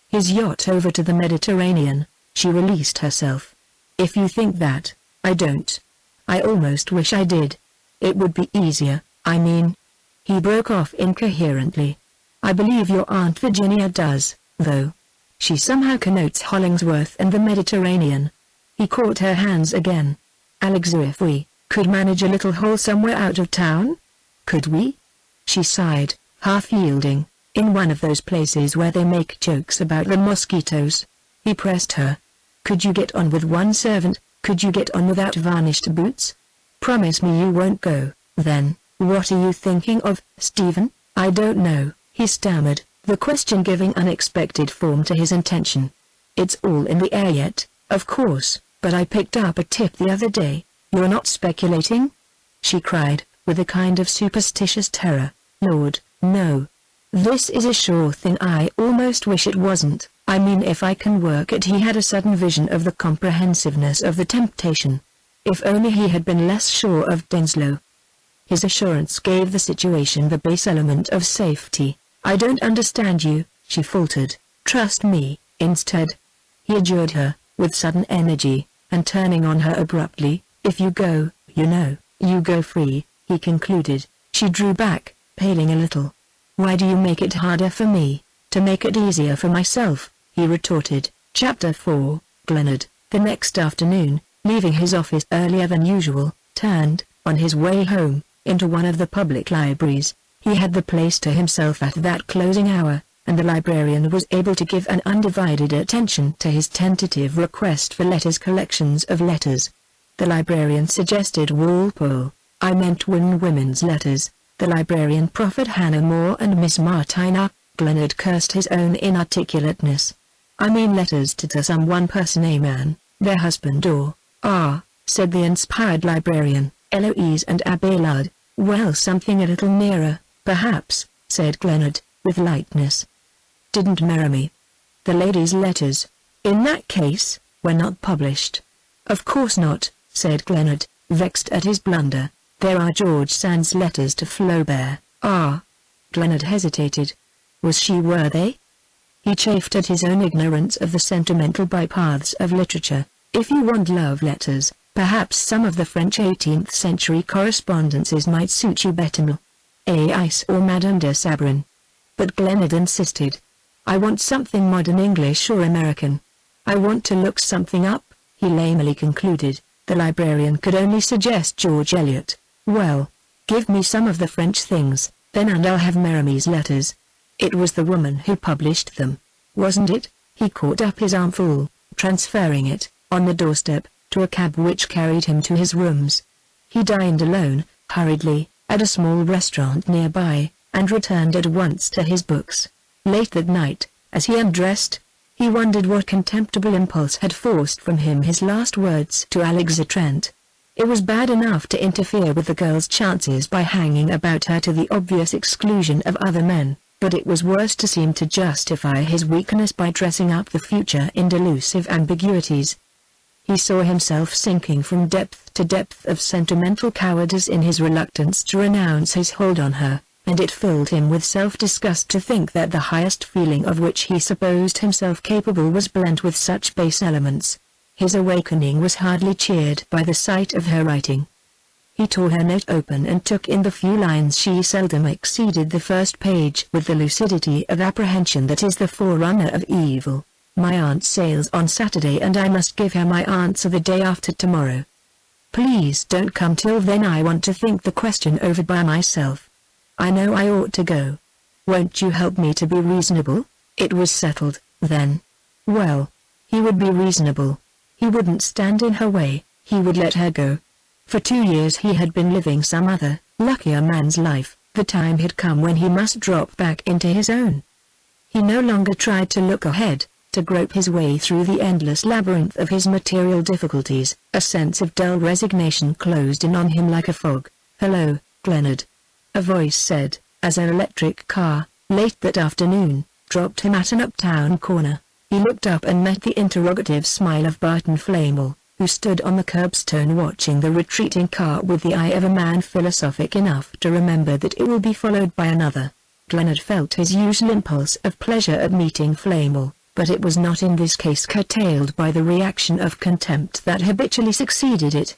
his yacht over to the Mediterranean. She released herself. If you think that, I don't. I almost wish I did. It would be easier, I mean. He broke off incoherently. I believe your Aunt Virginia does, though. She somehow connotes Hollingsworth and the Mediterranean. He caught her hands again. Alex, if we could manage a little hole somewhere out of town? Could we? She sighed, half yielding, in one of those places where they make jokes about the mosquitoes. He pressed her. Could you get on with one servant? Could you get on without varnished boots? Promise me you won't go, then. What are you thinking of, Stephen? I don't know, he stammered, the question giving unexpected form to his intention. It's all in the air yet, of course, but I picked up a tip the other day. You're not speculating? She cried, with a kind of superstitious terror. Lord, no. This is a sure thing. I almost wish it wasn't. I mean, if I can work it. He had a sudden vision of the comprehensiveness of the temptation. If only he had been less sure of Denslow. His assurance gave the situation the base element of safety. I don't understand you, she faltered. Trust me, instead. He adjured her, with sudden energy, and turning on her abruptly. If you go, you know, you go free, he concluded. She drew back, paling a little. Why do you make it harder for me? To make it easier for myself, he retorted. Chapter 4. Glenard, the next afternoon, leaving his office earlier than usual, turned, on his way home, into one of the public libraries. He had the place to himself at that closing hour, and the librarian was able to give an undivided attention to his tentative request for letters, collections of letters. The librarian suggested Walpole. I meant women's letters. The librarian proffered Hannah More and Miss Martina. Glenard cursed his own inarticulateness. I mean letters to some one person, a man, their husband or, said the inspired librarian, Eloise and Abelard. Well, something a little nearer, perhaps, said Glenard, with lightness. Didn't marry me. The lady's letters, in that case, were not published. Of course not, said Glenard, vexed at his blunder. There are George Sand's letters to Flaubert. Glenard hesitated. Were they? He chafed at his own ignorance of the sentimental bypaths of literature. If you want love letters, perhaps some of the French 18th century correspondences might suit you better. Ais or Madame de Sabrin. But Glenard insisted. I want something modern, English or American. I want to look something up, he lamely concluded. The librarian could only suggest George Eliot. Well, give me some of the French things, then, and I'll have Merimie's letters. It was the woman who published them. Wasn't it? He caught up his armful, transferring it, on the doorstep, to a cab which carried him to his rooms. He dined alone, hurriedly, at a small restaurant nearby, and returned at once to his books. Late that night, as he undressed, he wondered what contemptible impulse had forced from him his last words to Alexa Trent. It was bad enough to interfere with the girl's chances by hanging about her to the obvious exclusion of other men, but it was worse to seem to justify his weakness by dressing up the future in delusive ambiguities. He saw himself sinking from depth to depth of sentimental cowardice in his reluctance to renounce his hold on her, and it filled him with self-disgust to think that the highest feeling of which he supposed himself capable was blent with such base elements. His awakening was hardly cheered by the sight of her writing. He tore her note open and took in the few lines. She seldom exceeded the first page with the lucidity of apprehension that is the forerunner of evil. My aunt sails on Saturday and I must give her my answer the day after tomorrow. Please don't come till then. I want to think the question over by myself. I know I ought to go. Won't you help me to be reasonable? It was settled, then. Well, he would be reasonable. He wouldn't stand in her way, he would let her go. For 2 years he had been living some other, luckier man's life. The time had come when he must drop back into his own. He no longer tried to look ahead, to grope his way through the endless labyrinth of his material difficulties. A sense of dull resignation closed in on him like a fog. "Hello, Glenard," a voice said, as an electric car, late that afternoon, dropped him at an uptown corner. He looked up and met the interrogative smile of Barton Flamel, who stood on the curbstone watching the retreating car with the eye of a man philosophic enough to remember that it will be followed by another. Glenard felt his usual impulse of pleasure at meeting Flamel, but it was not in this case curtailed by the reaction of contempt that habitually succeeded it.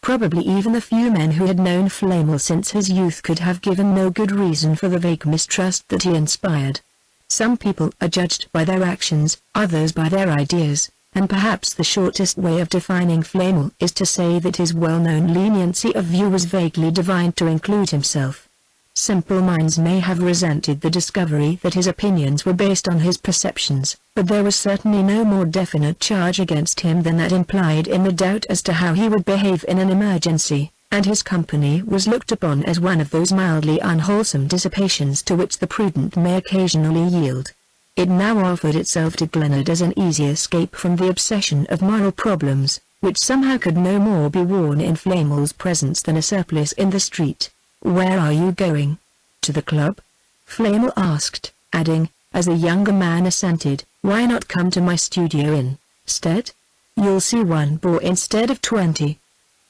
Probably even the few men who had known Flamel since his youth could have given no good reason for the vague mistrust that he inspired. Some people are judged by their actions, others by their ideas, and perhaps the shortest way of defining Flamel is to say that his well-known leniency of view was vaguely divined to include himself. Simple minds may have resented the discovery that his opinions were based on his perceptions, but there was certainly no more definite charge against him than that implied in the doubt as to how he would behave in an emergency, and his company was looked upon as one of those mildly unwholesome dissipations to which the prudent may occasionally yield. It now offered itself to Glenard as an easy escape from the obsession of moral problems, which somehow could no more be worn in Flamel's presence than a surplice in the street. "Where are you going? To the club?" Flamel asked, adding, as the younger man assented, "Why not come to my studio instead? You'll see one bore instead of 20.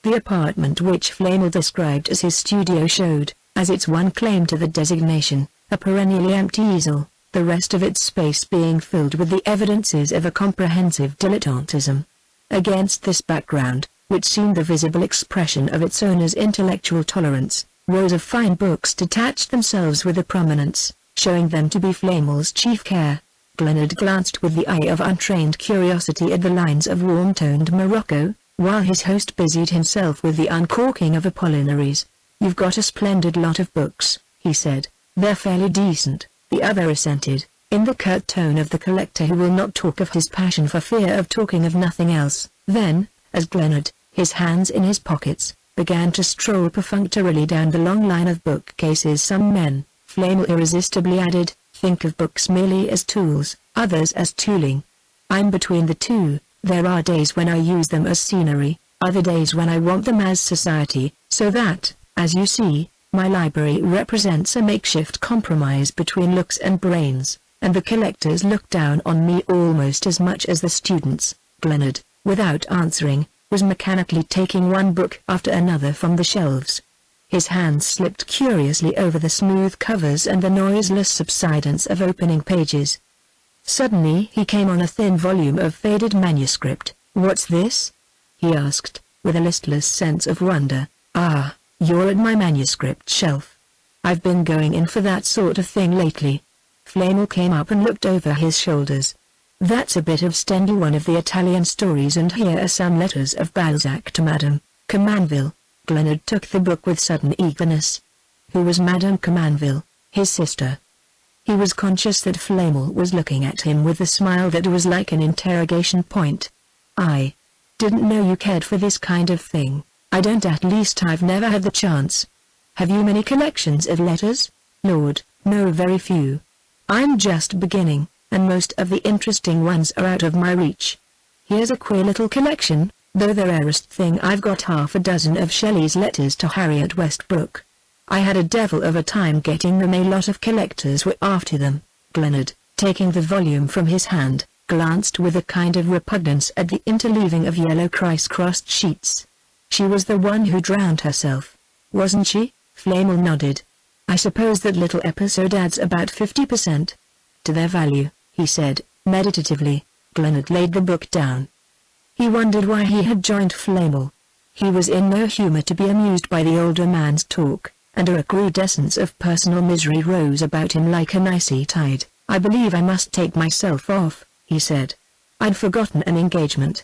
The apartment which Flamel described as his studio showed, as its one claim to the designation, a perennially empty easel, the rest of its space being filled with the evidences of a comprehensive dilettantism. Against this background, which seemed the visible expression of its owner's intellectual tolerance, rows of fine books detached themselves with a prominence, showing them to be Flamel's chief care. Glenard glanced with the eye of untrained curiosity at the lines of warm-toned Morocco, while his host busied himself with the uncorking of Apollinaries. "You've got a splendid lot of books," he said. "They're fairly decent," the other assented, in the curt tone of the collector who will not talk of his passion for fear of talking of nothing else. Then, as Glenard, his hands in his pockets, began to stroll perfunctorily down the long line of bookcases, some men, Flamel irresistibly added, think of books merely as tools, others as tooling. I'm between the two. There are days when I use them as scenery, other days when I want them as society, so that, as you see, my library represents a makeshift compromise between looks and brains, and the collectors look down on me almost as much as the students." Glenard, without answering, was mechanically taking one book after another from the shelves. His hands slipped curiously over the smooth covers and the noiseless subsidence of opening pages. Suddenly he came on a thin volume of faded manuscript. "What's this?" he asked, with a listless sense of wonder. "Ah, you're at my manuscript shelf. I've been going in for that sort of thing lately." Flamel came up and looked over his shoulders. "That's a bit of Stendhal, one of the Italian stories, and here are some letters of Balzac to Madame Comanville." Glenard took the book with sudden eagerness. Who was Madame Comanville? His sister. He was conscious that Flamel was looking at him with a smile that was like an interrogation point. "I didn't know you cared for this kind of thing. I don't, at least I've never had the chance." "Have you many collections of letters?" "Lord, no, very few. I'm just beginning, and most of the interesting ones are out of my reach. Here's a queer little collection, though the rarest thing. I've got half a dozen of Shelley's letters to Harriet Westbrook. I had a devil of a time getting them. A lot of collectors were after them." Glenard, taking the volume from his hand, glanced with a kind of repugnance at the interleaving of yellow criss-crossed sheets. "She was the one who drowned herself, wasn't she?" Flamel nodded. "I suppose that little episode adds about 50% to their value," he said, meditatively. Glenard laid the book down. He wondered why he had joined Flamel. He was in no humor to be amused by the older man's talk, and a recrudescence of personal misery rose about him like an icy tide. "I believe I must take myself off," he said. "I'd forgotten an engagement."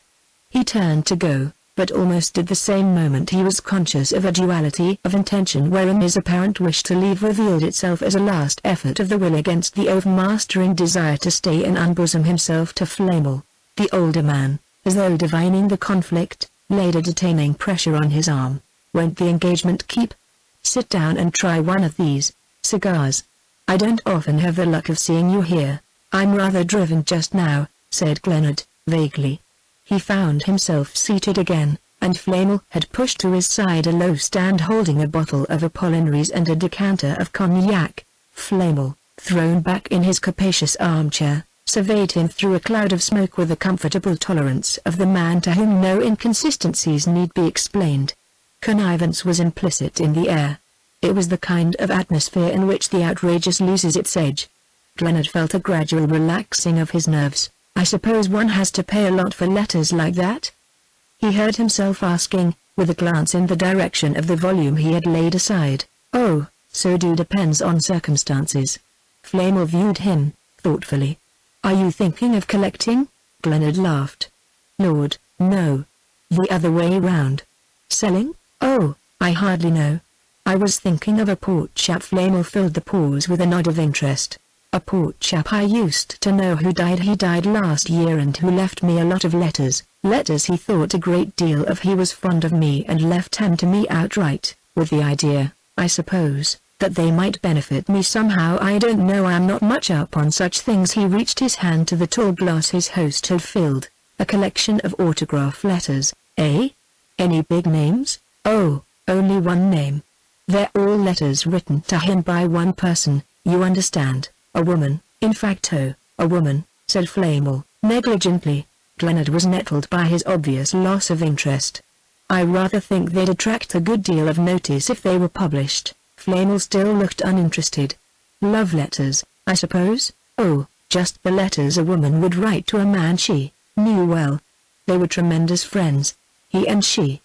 He turned to go, but almost at the same moment he was conscious of a duality of intention wherein his apparent wish to leave revealed itself as a last effort of the will against the overmastering desire to stay and unbosom himself to Flamel. The older man, as though divining the conflict, laid a detaining pressure on his arm. "Won't the engagement keep? Sit down and try one of these cigars. I don't often have the luck of seeing you here." "I'm rather driven just now," said Glenard, vaguely. He found himself seated again, and Flamel had pushed to his side a low stand holding a bottle of Apollinaris and a decanter of cognac. Flamel, thrown back in his capacious armchair, surveyed him through a cloud of smoke with the comfortable tolerance of the man to whom no inconsistencies need be explained. Connivance was implicit in the air. It was the kind of atmosphere in which the outrageous loses its edge. Glenard felt a gradual relaxing of his nerves. "I suppose one has to pay a lot for letters like that?" he heard himself asking, with a glance in the direction of the volume he had laid aside. "Oh, so do depends on circumstances." Flamel viewed him, thoughtfully. "Are you thinking of collecting?" Glenard laughed. "Lord, no. The other way round." "Selling? Oh, I hardly know. I was thinking of a poor chap." Flamel filled the pause with a nod of interest. "A poor chap I used to know who died. He died last year and who left me a lot of letters. Letters he thought a great deal of. He was fond of me and left them to me outright, with the idea, I suppose, that they might benefit me somehow. I don't know, I'm not much up on such things." He reached his hand to the tall glass his host had filled. "A collection of autograph letters, eh? Any big names?" "Oh, only one name. They're all letters written to him by one person, you understand. A woman, in fact." "Oh, a woman," said Flamel, negligently. Glenard was nettled by his obvious loss of interest. "I rather think they'd attract a good deal of notice if they were published." Flamel still looked uninterested. "Love letters, I suppose?" "Oh, just the letters a woman would write to a man she knew well. They were tremendous friends, he and she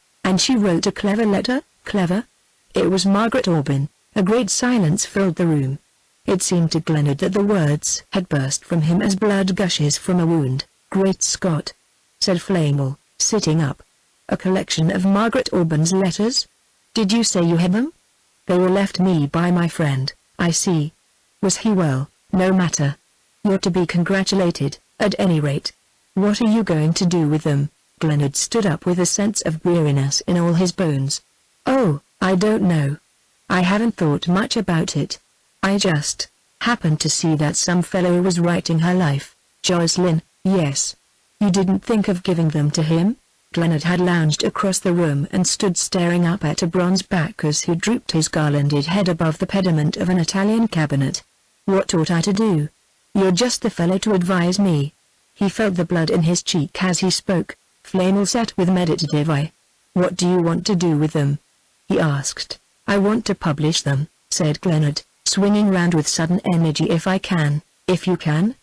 wrote a clever letter." "Clever?" It was Margaret Aubyn. A great silence filled the room. It seemed to Glenard that the words had burst from him as blood gushes from a wound. "Great Scott!" said Flamel, sitting up. "A collection of Margaret Aubyn's letters? Did you say you had them?" "They were left me by my friend." "I see. Was he well?" "No matter. You're to be congratulated, at any rate. What are you going to do with them?" Glenard stood up with a sense of weariness in all his bones. "Oh, I don't know. I haven't thought much about it. I just happened to see that some fellow was writing her life." "Jocelyn, yes. You didn't think of giving them to him?" Glenard had lounged across the room and stood staring up at a bronze Bacchus who drooped his garlanded head above the pediment of an Italian cabinet. "What ought I to do?" "You're just the fellow to advise me." He felt the blood in his cheek as he spoke. Flamel sat with meditative eye. "What do you want to do with them?" he asked. "I want to publish them," said Glenard, swinging round with sudden energy. "If I can." "If you can?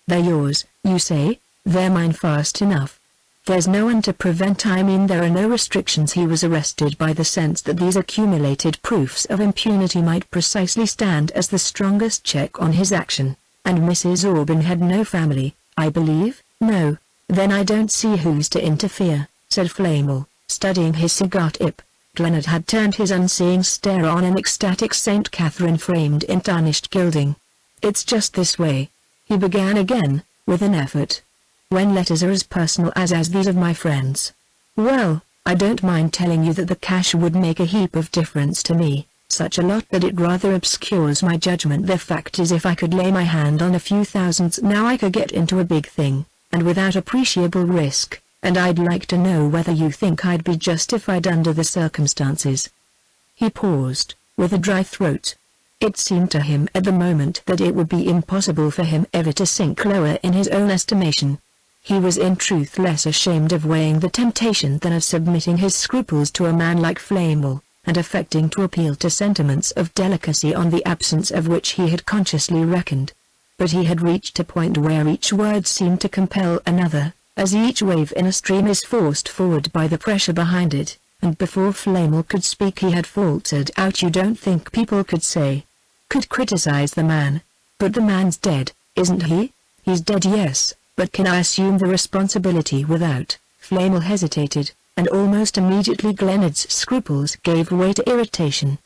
They're yours, you say?" "They're mine fast enough. There's no one to prevent. I mean there are no restrictions." He was arrested by the sense that these accumulated proofs of impunity might precisely stand as the strongest check on his action. "And Mrs. Aubyn had no family, I believe?" "No." "Then I don't see who's to interfere," said Flamel, studying his cigar tip. Glenard had turned his unseeing stare on an ecstatic St. Catherine framed in tarnished gilding. It's just this way. He began again, with an effort. When letters are as personal as these of my friends. Well, I don't mind telling you that the cash would make a heap of difference to me, such a lot that it rather obscures my judgment. The fact is, if I could lay my hand on a few thousands now, I could get into a big thing, and without appreciable risk, and I'd like to know whether you think I'd be justified under the circumstances. He paused, with a dry throat. It seemed to him at the moment that it would be impossible for him ever to sink lower in his own estimation. He was in truth less ashamed of weighing the temptation than of submitting his scruples to a man like Flamel, and affecting to appeal to sentiments of delicacy on the absence of which he had consciously reckoned. But he had reached a point where each word seemed to compel another, as each wave in a stream is forced forward by the pressure behind it, and before Flamel could speak he had faltered out, "You don't think people could criticize the man? But the man's dead, isn't he?" "He's dead, yes, but can I assume the responsibility without?" Flamel hesitated, and almost immediately Glenard's scruples gave way to irritation.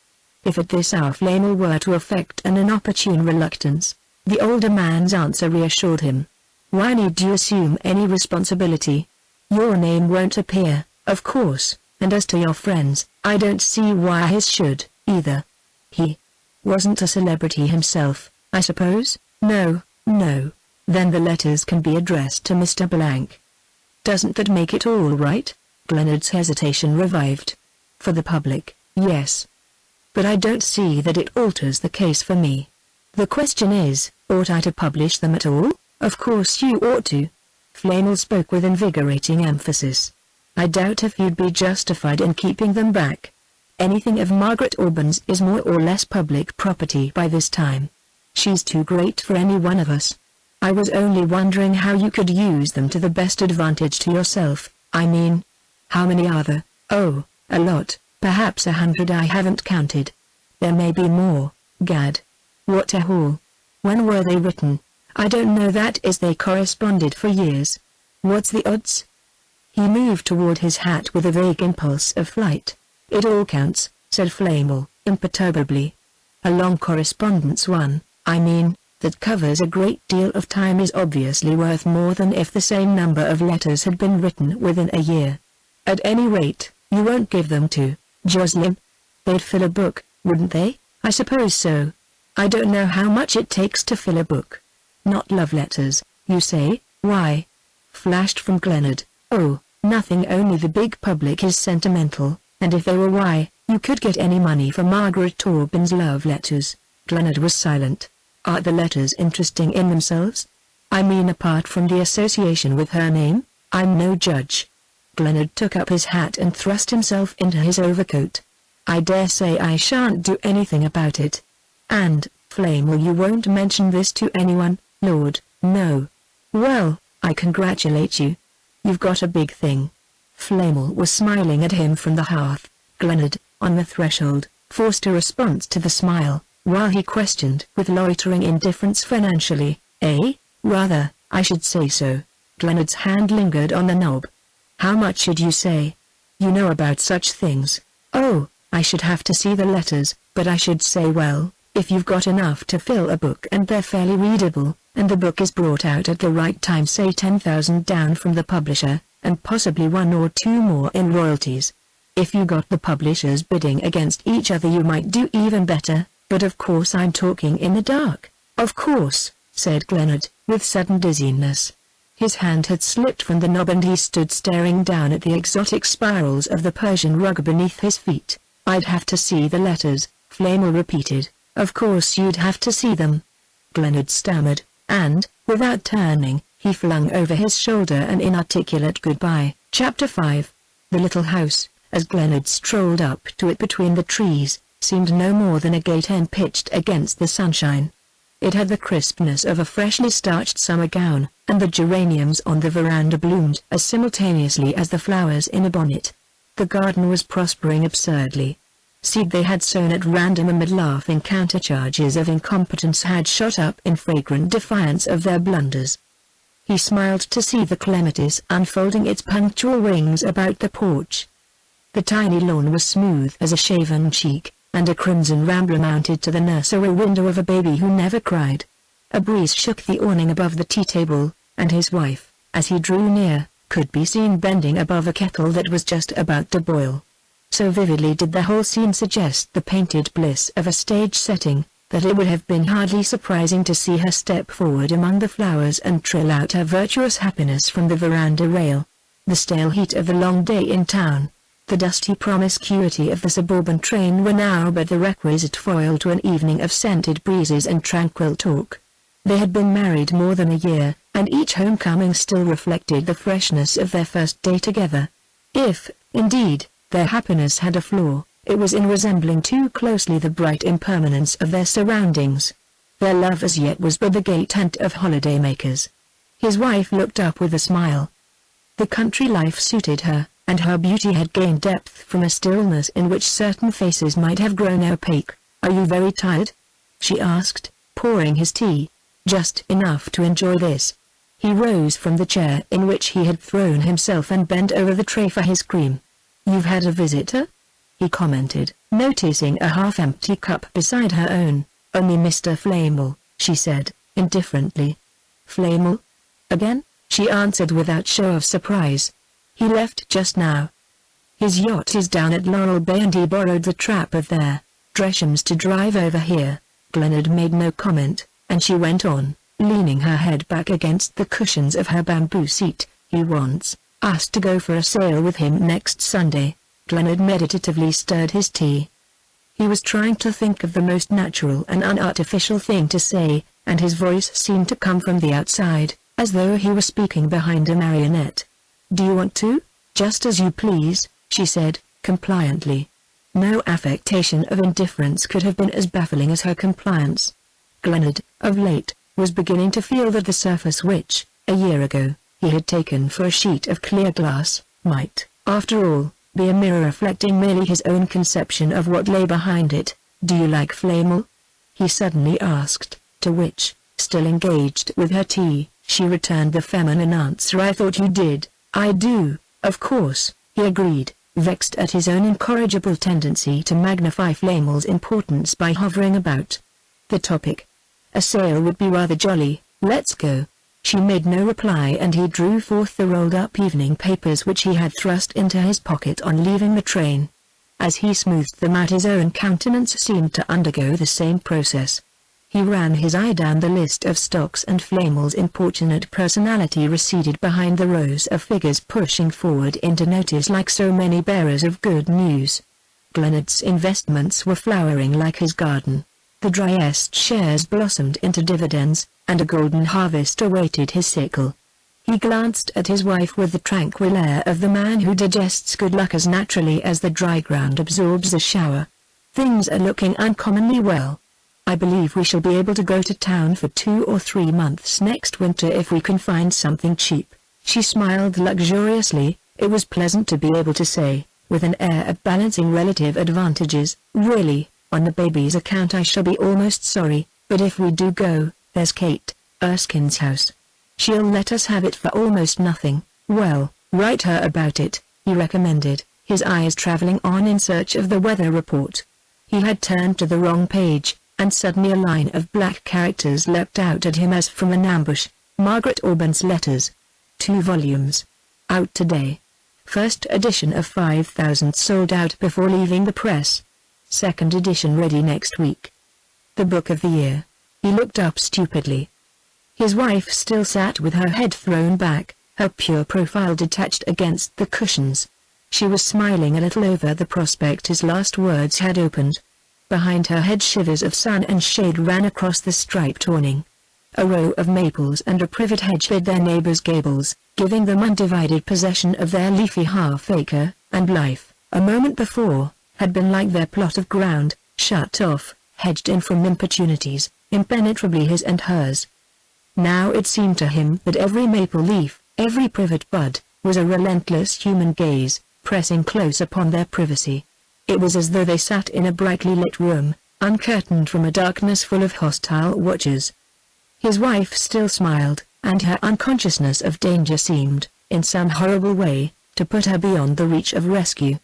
If at this hour Flamel were to affect an inopportune reluctance, the older man's answer reassured him. "Why need you assume any responsibility? Your name won't appear, of course, and as to your friends, I don't see why his should, either. He wasn't a celebrity himself, I suppose?" "No, no. Then the letters can be addressed to Mr. Blank." "Doesn't that make it all right?" Glenard's hesitation revived. "For the public, yes. But I don't see that it alters the case for me. The question is, ought I to publish them at all?" "Of course you ought to." Flamel spoke with invigorating emphasis. "I doubt if you'd be justified in keeping them back. Anything of Margaret Auburn's is more or less public property by this time. She's too great for any one of us. I was only wondering how you could use them to the best advantage to yourself. I mean, how many are there?" "Oh, a lot, perhaps 100. I haven't counted. There may be more." "Gad. What a haul. When were they written?" "I don't know that. Is they corresponded for years." "What's the odds?" He moved toward his hat with a vague impulse of flight. "It all counts," said Flamel, imperturbably. "A long correspondence one, I mean, that covers a great deal of time is obviously worth more than if the same number of letters had been written within a year. At any rate, you won't give them to Jocelyn? They'd fill a book, wouldn't they?" "I suppose so. I don't know how much it takes to fill a book." "Not love letters, you say? Why?" flashed from Glenard. "Oh, nothing, only the big public is sentimental, and if they were, why, you could get any money for Margaret Auburn's love letters." Glenard was silent. "Are the letters interesting in themselves? I mean apart from the association with her name? I'm no judge." Glenard took up his hat and thrust himself into his overcoat. "I dare say I shan't do anything about it. And, Flamel, you won't mention this to anyone?" "Lord, no." "Well, I congratulate you. You've got a big thing." Flamel was smiling at him from the hearth. Glenard, on the threshold, forced a response to the smile, while he questioned with loitering indifference, "Financially, eh?" "Rather, I should say so." Glenard's hand lingered on the knob. "How much should you say? You know about such things." "Oh, I should have to see the letters, but I should say, well, if you've got enough to fill a book and they're fairly readable, and the book is brought out at the right time, say 10,000 down from the publisher, and possibly 1 or 2 more in royalties. If you got the publishers bidding against each other you might do even better, but of course I'm talking in the dark." "Of course," said Glenard, with sudden dizziness. His hand had slipped from the knob and he stood staring down at the exotic spirals of the Persian rug beneath his feet. "I'd have to see the letters," Flamel repeated. "Of course you'd have to see them." Glenard stammered, and, without turning, he flung over his shoulder an inarticulate goodbye. Chapter 5. The little house, as Glenard strolled up to it between the trees, seemed no more than a gate hen pitched against the sunshine. It had the crispness of a freshly starched summer gown, and the geraniums on the veranda bloomed as simultaneously as the flowers in a bonnet. The garden was prospering absurdly. Seed they had sown at random amid laughing countercharges of incompetence had shot up in fragrant defiance of their blunders. He smiled to see the clematis unfolding its punctual wings about the porch. The tiny lawn was smooth as a shaven cheek, and a crimson rambler mounted to the nursery window of a baby who never cried. A breeze shook the awning above the tea table, and his wife, as he drew near, could be seen bending above a kettle that was just about to boil. So vividly did the whole scene suggest the painted bliss of a stage setting, that it would have been hardly surprising to see her step forward among the flowers and trill out her virtuous happiness from the veranda rail. The stale heat of the long day in town, the dusty promiscuity of the suburban train were now but the requisite foil to an evening of scented breezes and tranquil talk. They had been married more than a year, and each homecoming still reflected the freshness of their first day together. If, indeed, their happiness had a flaw, it was in resembling too closely the bright impermanence of their surroundings. Their love as yet was but the gay tent of holiday-makers. His wife looked up with a smile. The country life suited her, and her beauty had gained depth from a stillness in which certain faces might have grown opaque. "Are you very tired?" she asked, pouring his tea. "Just enough to enjoy this." He rose from the chair in which he had thrown himself and bent over the tray for his cream. "You've had a visitor?" he commented, noticing a half-empty cup beside her own. "Only Mr. Flamel," she said, indifferently. "Flamel? Again?" she answered without show of surprise. "He left just now. His yacht is down at Laurel Bay and he borrowed the trap of their Dreshams to drive over here." Glenard made no comment, and she went on, leaning her head back against the cushions of her bamboo seat. "He wants us to go for a sail with him next Sunday." Glenard meditatively stirred his tea. He was trying to think of the most natural and unartificial thing to say, and his voice seemed to come from the outside, as though he were speaking behind a marionette. "Do you want to?" "Just as you please," she said, compliantly. No affectation of indifference could have been as baffling as her compliance. Glenard, of late, was beginning to feel that the surface which, a year ago, he had taken for a sheet of clear glass, might, after all, be a mirror reflecting merely his own conception of what lay behind it. "Do you like Flamel?" he suddenly asked, to which, still engaged with her tea, she returned the feminine answer, "I thought you did." "I do, of course," he agreed, vexed at his own incorrigible tendency to magnify Flamel's importance by hovering about the topic. "A sail would be rather jolly. Let's go." She made no reply, and he drew forth the rolled-up evening papers which he had thrust into his pocket on leaving the train. As he smoothed them out, his own countenance seemed to undergo the same process. He ran his eye down the list of stocks, and Flamel's importunate personality receded behind the rows of figures pushing forward into notice like so many bearers of good news. Glenard's investments were flowering like his garden. The driest shares blossomed into dividends, and a golden harvest awaited his sickle. He glanced at his wife with the tranquil air of the man who digests good luck as naturally as the dry ground absorbs a shower. "Things are looking uncommonly well. I believe we shall be able to go to town for 2 or 3 months next winter if we can find something cheap." She smiled luxuriously. It was pleasant to be able to say, with an air of balancing relative advantages, "Really, on the baby's account I shall be almost sorry, but if we do go, there's Kate Erskine's house. She'll let us have it for almost nothing." "Well, write her about it," he recommended, his eyes traveling on in search of the weather report. He had turned to the wrong page, and suddenly a line of black characters leapt out at him as from an ambush. "Margaret Auburn's letters. 2 volumes. Out today. First edition of 5,000 sold out before leaving the press. Second edition ready next week. The book of the year." He looked up stupidly. His wife still sat with her head thrown back, her pure profile detached against the cushions. She was smiling a little over the prospect his last words had opened. Behind her head shivers of sun and shade ran across the striped awning. A row of maples and a privet hedge hid their neighbors' gables, giving them undivided possession of their leafy half-acre, and life, a moment before, had been like their plot of ground, shut off, hedged in from importunities, impenetrably his and hers. Now it seemed to him that every maple leaf, every privet bud, was a relentless human gaze, pressing close upon their privacy. It was as though they sat in a brightly lit room, uncurtained from a darkness full of hostile watchers. His wife still smiled, and her unconsciousness of danger seemed, in some horrible way, to put her beyond the reach of rescue.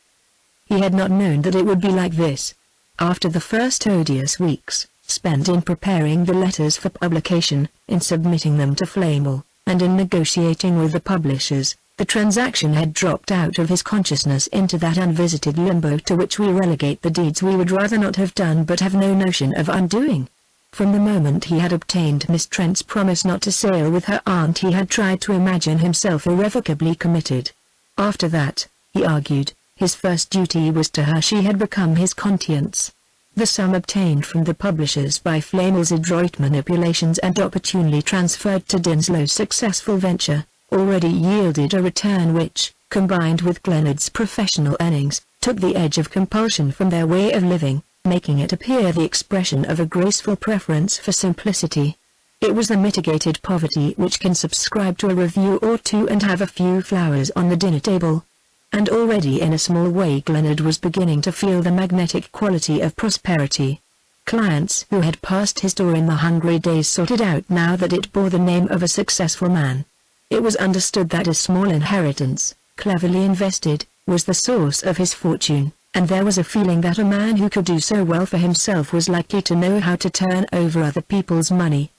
He had not known that it would be like this. After the first odious weeks, spent in preparing the letters for publication, in submitting them to Flamel, and in negotiating with the publishers, the transaction had dropped out of his consciousness into that unvisited limbo to which we relegate the deeds we would rather not have done but have no notion of undoing. From the moment he had obtained Miss Trent's promise not to sail with her aunt, he had tried to imagine himself irrevocably committed. After that, he argued, his first duty was to her. She had become his conscience. The sum obtained from the publishers by Flamel's adroit manipulations and opportunely transferred to Dinslow's successful venture, already yielded a return which, combined with Glenard's professional earnings, took the edge of compulsion from their way of living, making it appear the expression of a graceful preference for simplicity. It was the mitigated poverty which can subscribe to a review or two and have a few flowers on the dinner table. And already in a small way Glenard was beginning to feel the magnetic quality of prosperity. Clients who had passed his door in the hungry days sought it out now that it bore the name of a successful man. It was understood that a small inheritance, cleverly invested, was the source of his fortune, and there was a feeling that a man who could do so well for himself was likely to know how to turn over other people's money.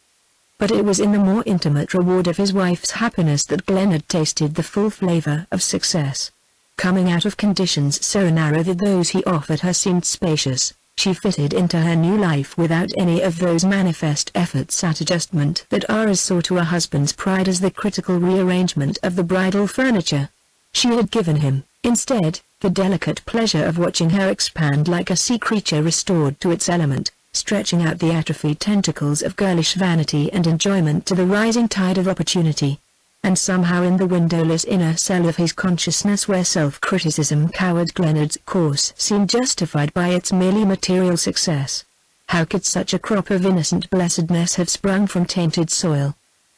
But it was in the more intimate reward of his wife's happiness that Glenard tasted the full flavor of success. Coming out of conditions so narrow that those he offered her seemed spacious, she fitted into her new life without any of those manifest efforts at adjustment that are as sore to a husband's pride as the critical rearrangement of the bridal furniture. She had given him, instead, the delicate pleasure of watching her expand like a sea creature restored to its element, stretching out the atrophied tentacles of girlish vanity and enjoyment to the rising tide of opportunity. And somehow in the windowless inner cell of his consciousness where self-criticism cowered, Glenard's course seemed justified by its merely material success. How could such a crop of innocent blessedness have sprung from tainted soil?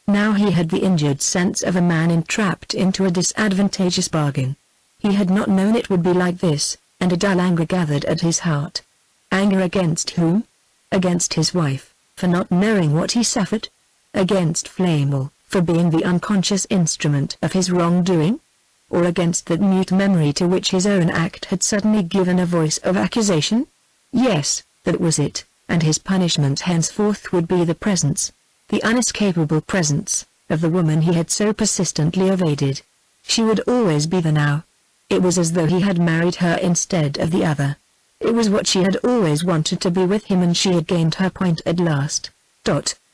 Now he had the injured sense of a man entrapped into a disadvantageous bargain. He had not known it would be like this, and a dull anger gathered at his heart. Anger against whom? Against his wife, for not knowing what he suffered? Against Flamel, for being the unconscious instrument of his wrongdoing? Or against that mute memory to which his own act had suddenly given a voice of accusation? Yes, that was it, and his punishment henceforth would be the presence, the unescapable presence, of the woman he had so persistently evaded. She would always be there now. It was as though he had married her instead of the other. It was what she had always wanted to be with him, and she had gained her point at last.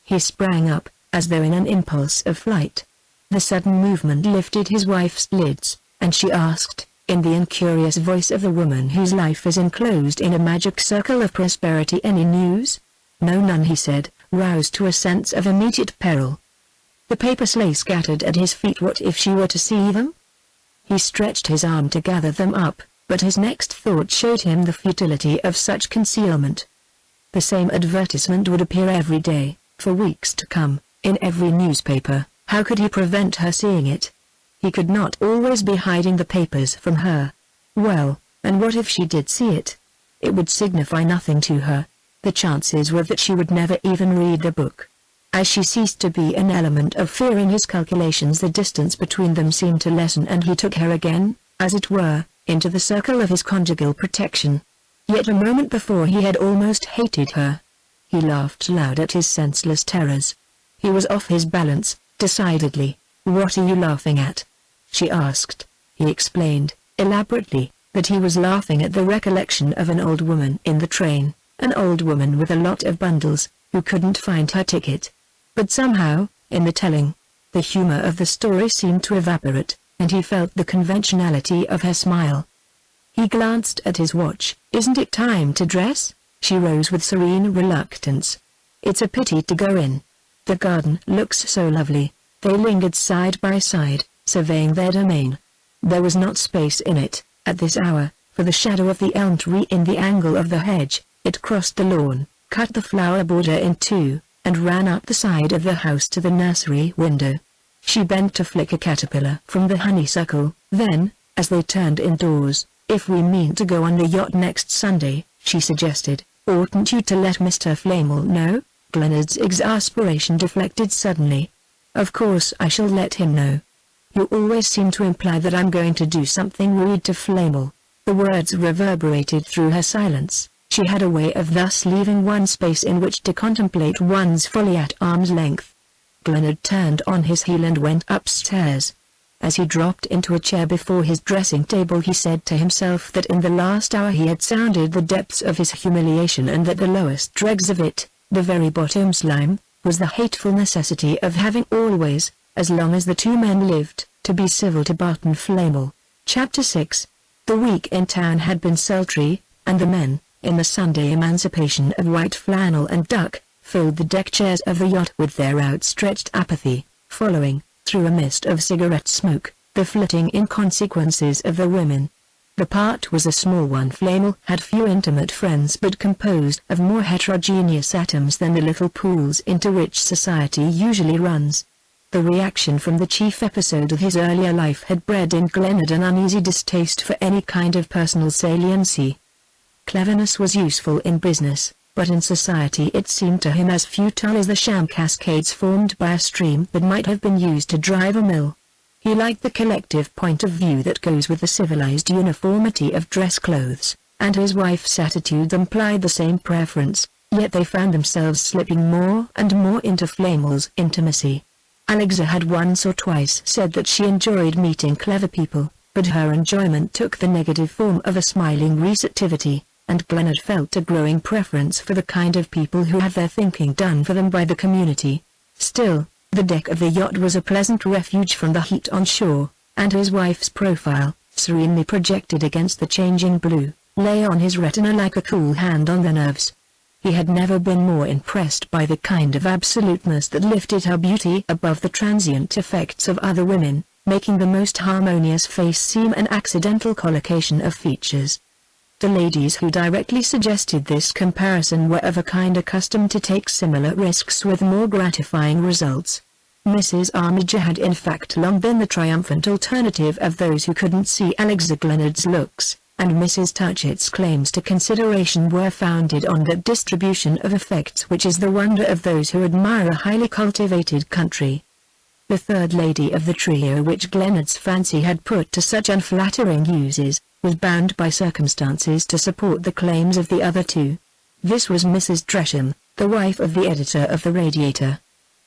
He sprang up, as though in an impulse of flight. The sudden movement lifted his wife's lids, and she asked, in the incurious voice of the woman whose life is enclosed in a magic circle of prosperity, "Any news?" "No, none," he said, roused to a sense of immediate peril. The papers lay scattered at his feet. What if she were to see them? He stretched his arm to gather them up, but his next thought showed him the futility of such concealment. The same advertisement would appear every day, for weeks to come, in every newspaper. How could he prevent her seeing it? He could not always be hiding the papers from her. Well, and what if she did see it? It would signify nothing to her. The chances were that she would never even read the book. As she ceased to be an element of fear in his calculations, the distance between them seemed to lessen, and he took her again, as it were, into the circle of his conjugal protection. Yet a moment before he had almost hated her. He laughed aloud at his senseless terrors. He was off his balance, decidedly. "What are you laughing at?" she asked. He explained, elaborately, that he was laughing at the recollection of an old woman in the train, an old woman with a lot of bundles, who couldn't find her ticket. But somehow, in the telling, the humor of the story seemed to evaporate, and he felt the conventionality of her smile. He glanced at his watch. "Isn't it time to dress?" She rose with serene reluctance. "It's a pity to go in. The garden looks so lovely." They lingered side by side, surveying their domain. There was not space in it, at this hour, for the shadow of the elm tree in the angle of the hedge. It crossed the lawn, cut the flower border in two, and ran up the side of the house to the nursery window. She bent to flick a caterpillar from the honeysuckle. Then, as they turned indoors, "If we mean to go on the yacht next Sunday," she suggested, "oughtn't you to let Mr. Flamel know?" Glenard's exasperation deflected suddenly. "Of course I shall let him know. You always seem to imply that I'm going to do something rude to Flamel." The words reverberated through her silence. She had a way of thus leaving one space in which to contemplate one's folly at arm's length. Glenard turned on his heel and went upstairs. As he dropped into a chair before his dressing table, he said to himself that in the last hour he had sounded the depths of his humiliation, and that the lowest dregs of it, the very bottom slime, was the hateful necessity of having always, as long as the two men lived, to be civil to Barton Flamel. Chapter 6. The week in town had been sultry, and the men, in the Sunday emancipation of white flannel and duck, filled the deck chairs of the yacht with their outstretched apathy, following, through a mist of cigarette smoke, the flitting inconsequences of the women. The part was a small one. Flamel had few intimate friends, but composed of more heterogeneous atoms than the little pools into which society usually runs. The reaction from the chief episode of his earlier life had bred in Glenard an uneasy distaste for any kind of personal saliency. Cleverness was useful in business, but in society it seemed to him as futile as the sham cascades formed by a stream that might have been used to drive a mill. He liked the collective point of view that goes with the civilized uniformity of dress clothes, and his wife's attitude implied the same preference, yet they found themselves slipping more and more into Flamel's intimacy. Alexa had once or twice said that she enjoyed meeting clever people, but her enjoyment took the negative form of a smiling receptivity, and Glenard felt a growing preference for the kind of people who have their thinking done for them by the community. Still, the deck of the yacht was a pleasant refuge from the heat on shore, and his wife's profile, serenely projected against the changing blue, lay on his retina like a cool hand on the nerves. He had never been more impressed by the kind of absoluteness that lifted her beauty above the transient effects of other women, making the most harmonious face seem an accidental collocation of features. The ladies who directly suggested this comparison were of a kind accustomed to take similar risks with more gratifying results. Mrs. Armiger had in fact long been the triumphant alternative of those who couldn't see Alexa Glenard's looks, and Mrs. Touchett's claims to consideration were founded on that distribution of effects which is the wonder of those who admire a highly cultivated country. The third lady of the trio, which Glenard's fancy had put to such unflattering uses, was bound by circumstances to support the claims of the other two. This was Mrs. Dresham, the wife of the editor of the Radiator.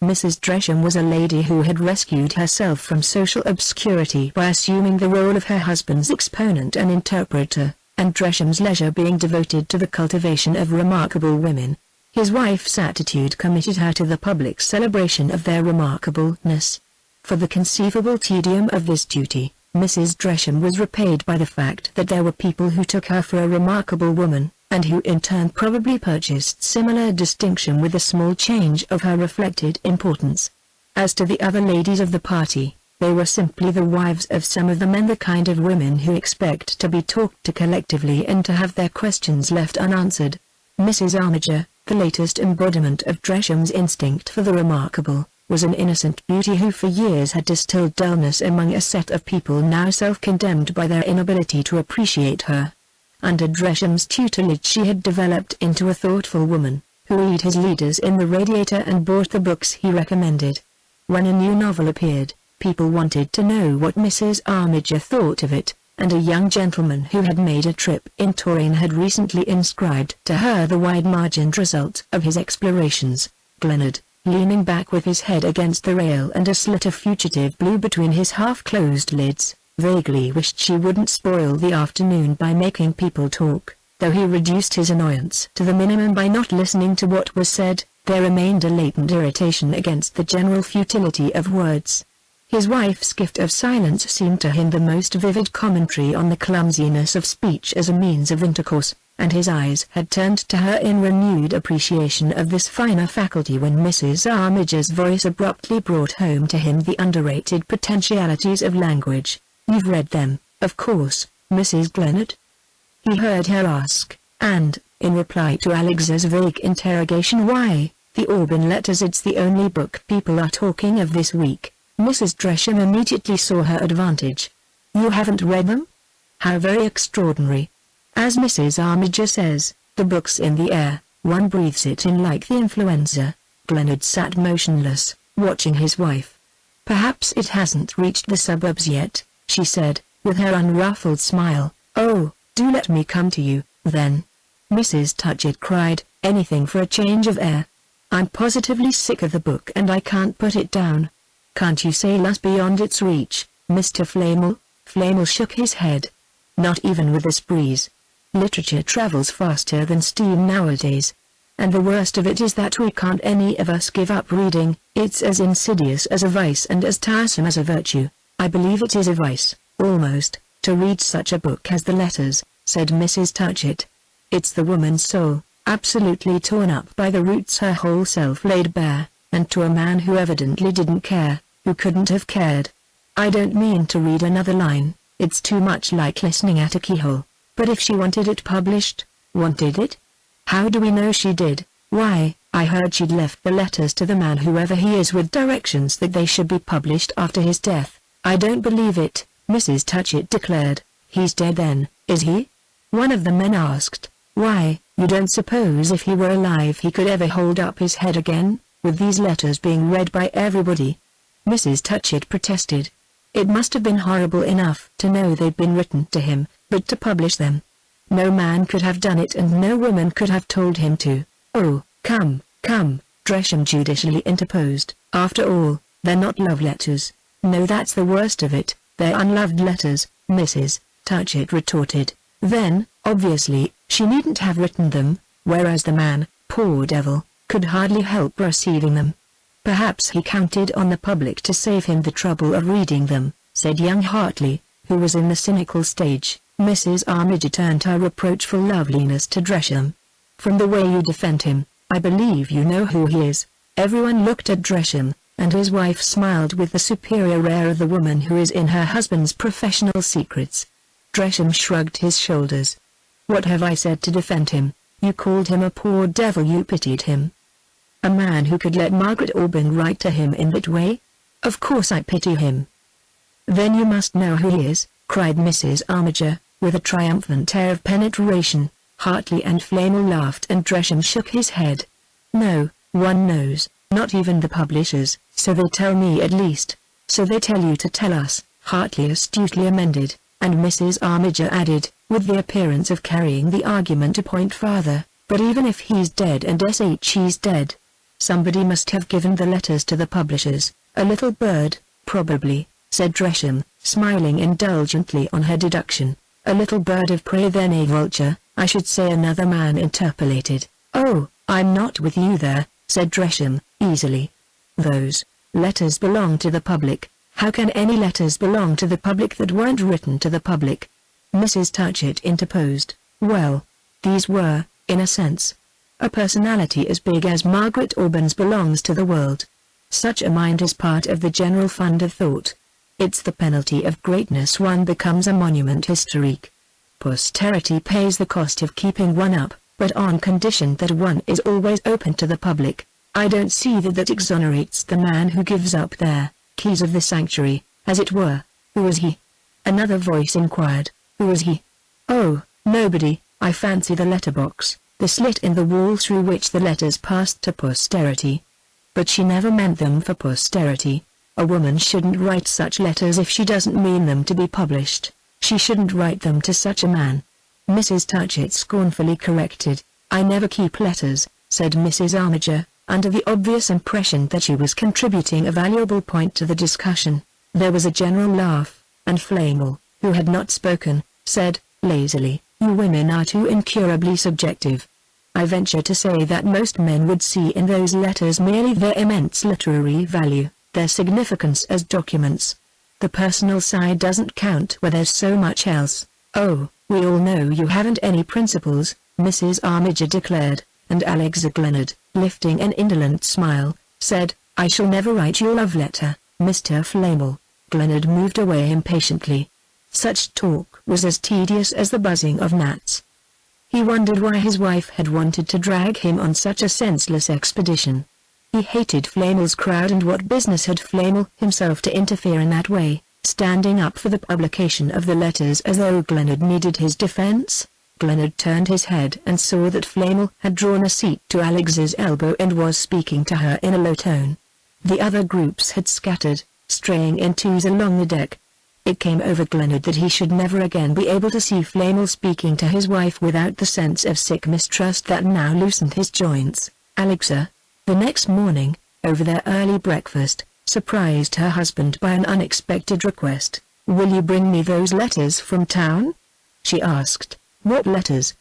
Mrs. Dresham was a lady who had rescued herself from social obscurity by assuming the role of her husband's exponent and interpreter, and Dresham's leisure being devoted to the cultivation of remarkable women. His wife's attitude committed her to the public celebration of their remarkableness. For the conceivable tedium of this duty, Mrs. Dresham was repaid by the fact that there were people who took her for a remarkable woman, and who in turn probably purchased similar distinction with a small change of her reflected importance. As to the other ladies of the party, they were simply the wives of some of the men, the kind of women who expect to be talked to collectively and to have their questions left unanswered. Mrs. Armiger, the latest embodiment of Dresham's instinct for the remarkable, was an innocent beauty who for years had distilled dullness among a set of people now self-condemned by their inability to appreciate her. Under Dresham's tutelage she had developed into a thoughtful woman, who led his leaders in the Radiator and bought the books he recommended. When a new novel appeared, people wanted to know what Mrs. Armiger thought of it, and a young gentleman who had made a trip in Touraine had recently inscribed to her the wide-margined result of his explorations. Glenard, leaning back with his head against the rail and a slit of fugitive blue between his half-closed lids, vaguely wished she wouldn't spoil the afternoon by making people talk. Though he reduced his annoyance to the minimum by not listening to what was said, there remained a latent irritation against the general futility of words. His wife's gift of silence seemed to him the most vivid commentary on the clumsiness of speech as a means of intercourse, and his eyes had turned to her in renewed appreciation of this finer faculty when Mrs. Armiger's voice abruptly brought home to him the underrated potentialities of language. "You've read them, of course, Mrs. Glenard?" he heard her ask, and, in reply to Alexa's vague interrogation, "Why, the Auburn letters, it's the only book people are talking of this week." Mrs. Dresham immediately saw her advantage. "You haven't read them? How very extraordinary. As Mrs. Armiger says, the book's in the air, one breathes it in like the influenza." Glenard sat motionless, watching his wife. "Perhaps it hasn't reached the suburbs yet," she said, with her unruffled smile. "Oh, do let me come to you, then." Mrs. Touchett cried, anything for a change of air. I'm positively sick of the book and I can't put it down. Can't you sail us beyond its reach, Mr. Flamel? Flamel shook his head. Not even with this breeze. Literature travels faster than steam nowadays. And the worst of it is that we can't any of us give up reading. It's as insidious as a vice and as tiresome as a virtue. I believe it is a vice, almost, to read such a book as The Letters, said Mrs. Touchett. It's the woman's soul, absolutely torn up by the roots, her whole self laid bare, and to a man who evidently didn't care, who couldn't have cared. I don't mean to read another line, it's too much like listening at a keyhole. But if she wanted it published, wanted it? How do we know she did? Why, I heard she'd left the letters to the man whoever he is with directions that they should be published after his death. I don't believe it, Mrs. Touchett declared. He's dead then, is he? One of the men asked. Why, you don't suppose if he were alive he could ever hold up his head again, with these letters being read by everybody? Mrs. Touchett protested. It must have been horrible enough to know they'd been written to him, but to publish them. No man could have done it and no woman could have told him to. Oh, come, Dresham judicially interposed. After all, they're not love letters. No, that's the worst of it, they're unloved letters, Mrs. Touchett retorted. Then, obviously, she needn't have written them, whereas the man, poor devil, could hardly help receiving them. Perhaps he counted on the public to save him the trouble of reading them, said young Hartley, who was in the cynical stage. Mrs. Armiger turned her reproachful loveliness to Dresham. From the way you defend him, I believe you know who he is. Everyone looked at Dresham, and his wife smiled with the superior air of the woman who is in her husband's professional secrets. Dresham shrugged his shoulders. What have I said to defend him? You called him a poor devil, you pitied him. A man who could let Margaret Auburn write to him in that way? Of course I pity him. Then you must know who he is, cried Mrs. Armiger, with a triumphant air of penetration. Hartley and Flamel laughed and Dresham shook his head. No, one knows, not even the publishers, so they tell me at least. So they tell you to tell us, Hartley astutely amended, and Mrs. Armiger added, with the appearance of carrying the argument a point farther, but even if he's dead and he's dead, somebody must have given the letters to the publishers. A little bird, probably, said Dresham, smiling indulgently on her deduction. A little bird of prey then, a vulture, I should say, another man interpolated. Oh, I'm not with you there, said Dresham, easily. Those letters belong to the public. How can any letters belong to the public that weren't written to the public? Mrs. Touchett interposed. Well, these were, in a sense. A personality as big as Margaret Auburn's belongs to the world. Such a mind is part of the general fund of thought. It's the penalty of greatness one becomes a monument historique. Posterity pays the cost of keeping one up, but on condition that one is always open to the public. I don't see that exonerates the man who gives up their keys of the sanctuary, as it were. Who was he? Another voice inquired. Who was he? Oh, nobody. I fancy the letterbox, the slit in the wall through which the letters passed to posterity. But she never meant them for posterity. A woman shouldn't write such letters if she doesn't mean them to be published. She shouldn't write them to such a man. Mrs. Touchett scornfully corrected. I never keep letters, said Mrs. Armiger, under the obvious impression that she was contributing a valuable point to the discussion. There was a general laugh, and Flamel, who had not spoken, said, lazily, you women are too incurably subjective. I venture to say that most men would see in those letters merely their immense literary value, their significance as documents. The personal side doesn't count where there's so much else. Oh, we all know you haven't any principles, Mrs. Armiger declared, and Alexa Gleannad, lifting an indolent smile, said, I shall never write your love letter, Mr. Flamel. Gleannad moved away impatiently. Such talk was as tedious as the buzzing of gnats. He wondered why his wife had wanted to drag him on such a senseless expedition. He hated Flamel's crowd, and what business had Flamel himself to interfere in that way, standing up for the publication of the letters as though Gleannad needed his defense? Gleannad turned his head and saw that Flamel had drawn a seat to Alex's elbow and was speaking to her in a low tone. The other groups had scattered, straying in twos along the deck. It came over Glenard that he should never again be able to see Flamel speaking to his wife without the sense of sick mistrust that now loosened his joints. Alexa, the next morning, over their early breakfast, surprised her husband by an unexpected request. "Will you bring me those letters from town?" she asked. "What letters?"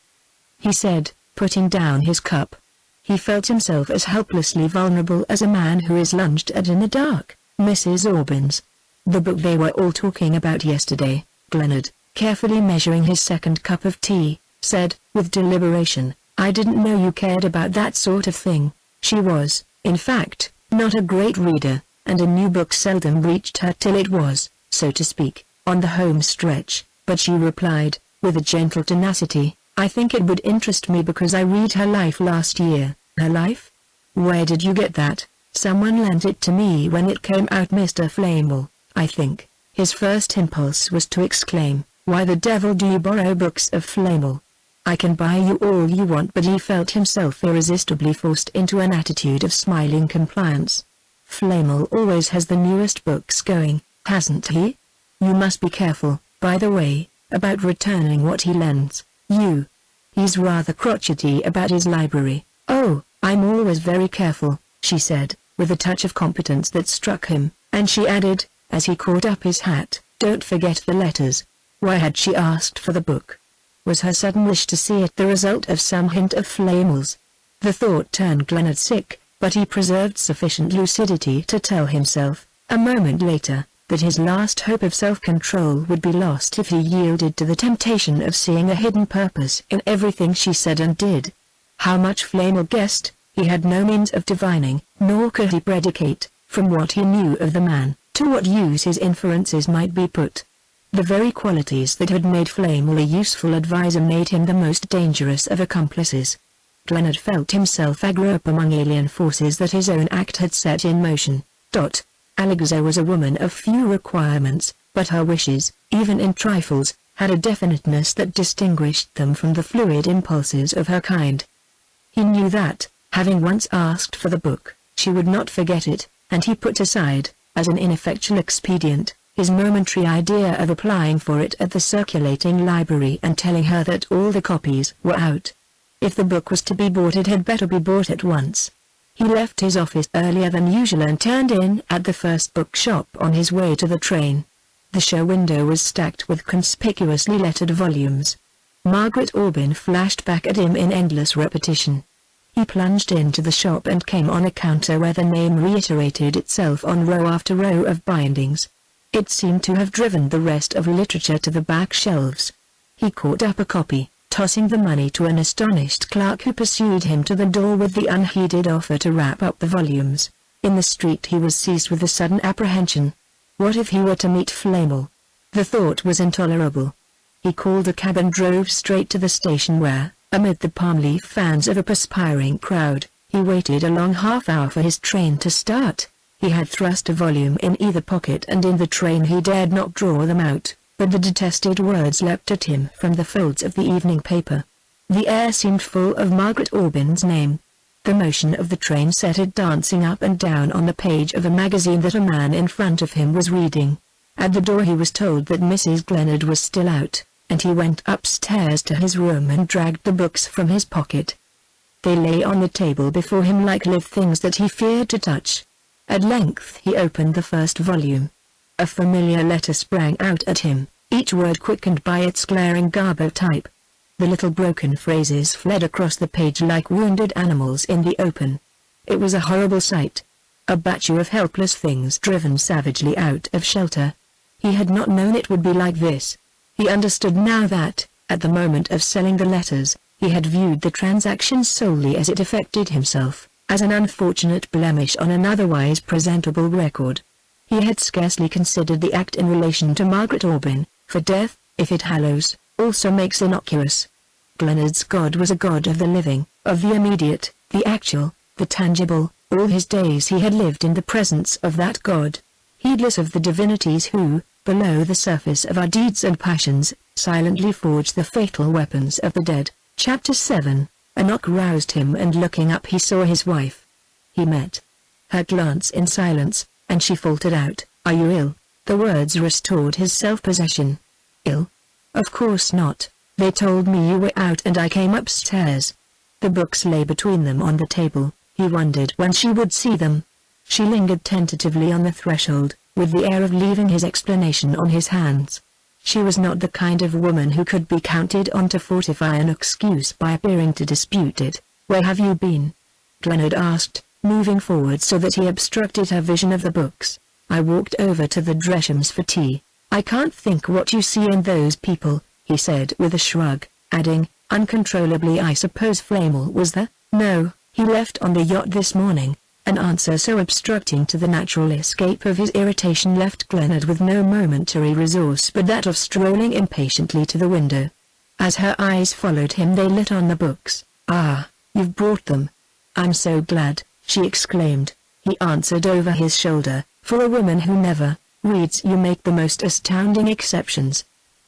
he said, putting down his cup. He felt himself as helplessly vulnerable as a man who is lunged at in the dark. "Mrs. Aubyn's. The book they were all talking about yesterday," Glenard, carefully measuring his second cup of tea, said, with deliberation. "I didn't know you cared about that sort of thing." She was, in fact, not a great reader, and a new book seldom reached her till it was, so to speak, on the home stretch, but she replied, with a gentle tenacity, "I think it would interest me because I read her life last year." "Her life? Where did you get that?" "Someone lent it to me when it came out, Mr. Flamel, I think." His first impulse was to exclaim, "Why the devil do you borrow books of Flamel? I can buy you all you want," but he felt himself irresistibly forced into an attitude of smiling compliance. "Flamel always has the newest books going, hasn't he? You must be careful, by the way, about returning what he lends you. He's rather crotchety about his library." "Oh, I'm always very careful," she said, with a touch of competence that struck him, and she added, as he caught up his hat, "Don't forget the letters." Why had she asked for the book? Was her sudden wish to see it the result of some hint of Flamel's? The thought turned Glenard sick, but he preserved sufficient lucidity to tell himself, a moment later, that his last hope of self-control would be lost if he yielded to the temptation of seeing a hidden purpose in everything she said and did. How much Flamel guessed, he had no means of divining, nor could he predicate, from what he knew of the man, to what use his inferences might be put. The very qualities that had made Flamel a useful adviser made him the most dangerous of accomplices. Glenard felt himself a grope among alien forces that his own act had set in motion. Alexa was a woman of few requirements, but her wishes, even in trifles, had a definiteness that distinguished them from the fluid impulses of her kind. He knew that, having once asked for the book, she would not forget it, and he put aside, as an ineffectual expedient, his momentary idea of applying for it at the circulating library and telling her that all the copies were out. If the book was to be bought, it had better be bought at once. He left his office earlier than usual and turned in at the first bookshop on his way to the train. The show window was stacked with conspicuously lettered volumes. Margaret Aubyn flashed back at him in endless repetition. He plunged into the shop and came on a counter where the name reiterated itself on row after row of bindings. It seemed to have driven the rest of literature to the back shelves. He caught up a copy, tossing the money to an astonished clerk who pursued him to the door with the unheeded offer to wrap up the volumes. In the street he was seized with a sudden apprehension. What if he were to meet Flamel? The thought was intolerable. He called a cab and drove straight to the station where, amid the palm leaf fans of a perspiring crowd, he waited a long half-hour for his train to start. He had thrust a volume in either pocket and in the train he dared not draw them out, but the detested words leapt at him from the folds of the evening paper. The air seemed full of Margaret Aubyn's name. The motion of the train set it dancing up and down on the page of a magazine that a man in front of him was reading. At the door he was told that Mrs. Glenard was still out, and he went upstairs to his room and dragged the books from his pocket. They lay on the table before him like live things that he feared to touch. At length he opened the first volume. A familiar letter sprang out at him, each word quickened by its glaring garb of type. The little broken phrases fled across the page like wounded animals in the open. It was a horrible sight. A batch of helpless things driven savagely out of shelter. He had not known it would be like this. He understood now that, at the moment of selling the letters, he had viewed the transaction solely as it affected himself, as an unfortunate blemish on an otherwise presentable record. He had scarcely considered the act in relation to Margaret Aubyn, for death, if it hallows, also makes innocuous. Glenard's God was a God of the living, of the immediate, the actual, the tangible. All his days he had lived in the presence of that God, heedless of the divinities who, below the surface of our deeds and passions, silently forge the fatal weapons of the dead. Chapter 7. A knock roused him, and looking up he saw his wife. He met her glance in silence, and she faltered out, "Are you ill?" The words restored his self-possession. Ill? Of course not. They told me you were out and I came upstairs. The books lay between them on the table. He wondered when she would see them. She lingered tentatively on the threshold, with the air of leaving his explanation on his hands. She was not the kind of woman who could be counted on to fortify an excuse by appearing to dispute it. Where have you been? Glennard asked, moving forward so that he obstructed her vision of the books. I walked over to the Dreshams for tea. I can't think what you see in those people, he said with a shrug, adding, uncontrollably I suppose Flamel was there? No, he left on the yacht this morning. An answer so obstructing to the natural escape of his irritation left Glennard with no momentary resource but that of strolling impatiently to the window. As her eyes followed him they lit on the books. Ah, you've brought them. I'm so glad, she exclaimed. He answered over his shoulder, for a woman who never reads you make the most astounding exceptions.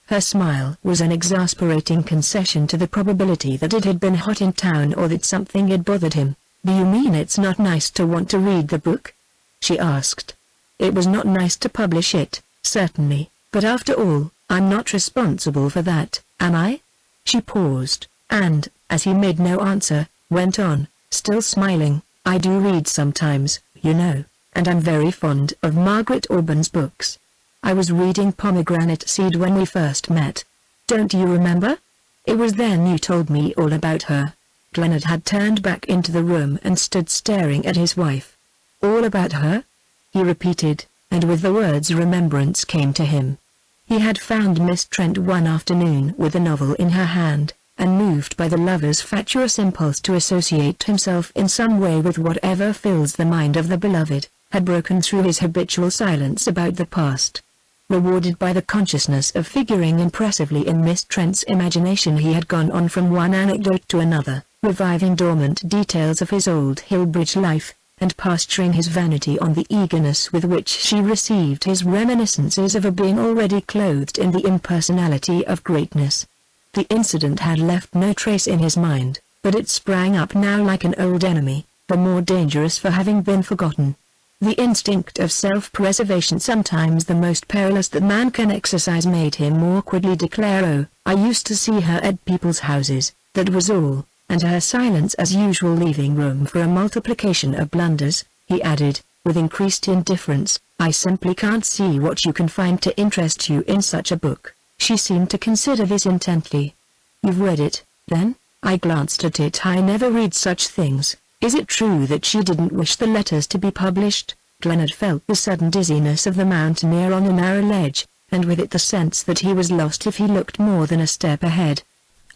Her smile was an exasperating concession to the probability that it had been hot in town or that something had bothered him. Do you mean it's not nice to want to read the book? She asked. It was not nice to publish it, certainly, but after all, I'm not responsible for that, am I? She paused, and, as he made no answer, went on, still smiling, I do read sometimes, you know, and I'm very fond of Margaret Auburn's books. I was reading Pomegranate Seed when we first met. Don't you remember? It was then you told me all about her. Glennard had turned back into the room and stood staring at his wife. All about her? He repeated, and with the words remembrance came to him. He had found Miss Trent one afternoon with a novel in her hand, and moved by the lover's fatuous impulse to associate himself in some way with whatever fills the mind of the beloved, had broken through his habitual silence about the past. Rewarded by the consciousness of figuring impressively in Miss Trent's imagination, he had gone on from one anecdote to another, reviving dormant details of his old Hillbridge life, and pasturing his vanity on the eagerness with which she received his reminiscences of a being already clothed in the impersonality of greatness. The incident had left no trace in his mind, but it sprang up now like an old enemy, the more dangerous for having been forgotten. The instinct of self-preservation, sometimes the most perilous that man can exercise, made him awkwardly declare, "Oh, I used to see her at people's houses, that was all," and her silence as usual leaving room for a multiplication of blunders. He added, with increased indifference, "I simply can't see what you can find to interest you in such a book." She seemed to consider this intently. "You've read it, then?" I glanced at it. "I never read such things." Is it true that she didn't wish the letters to be published? Glennard felt the sudden dizziness of the mountaineer on a narrow ledge, and with it the sense that he was lost if he looked more than a step ahead.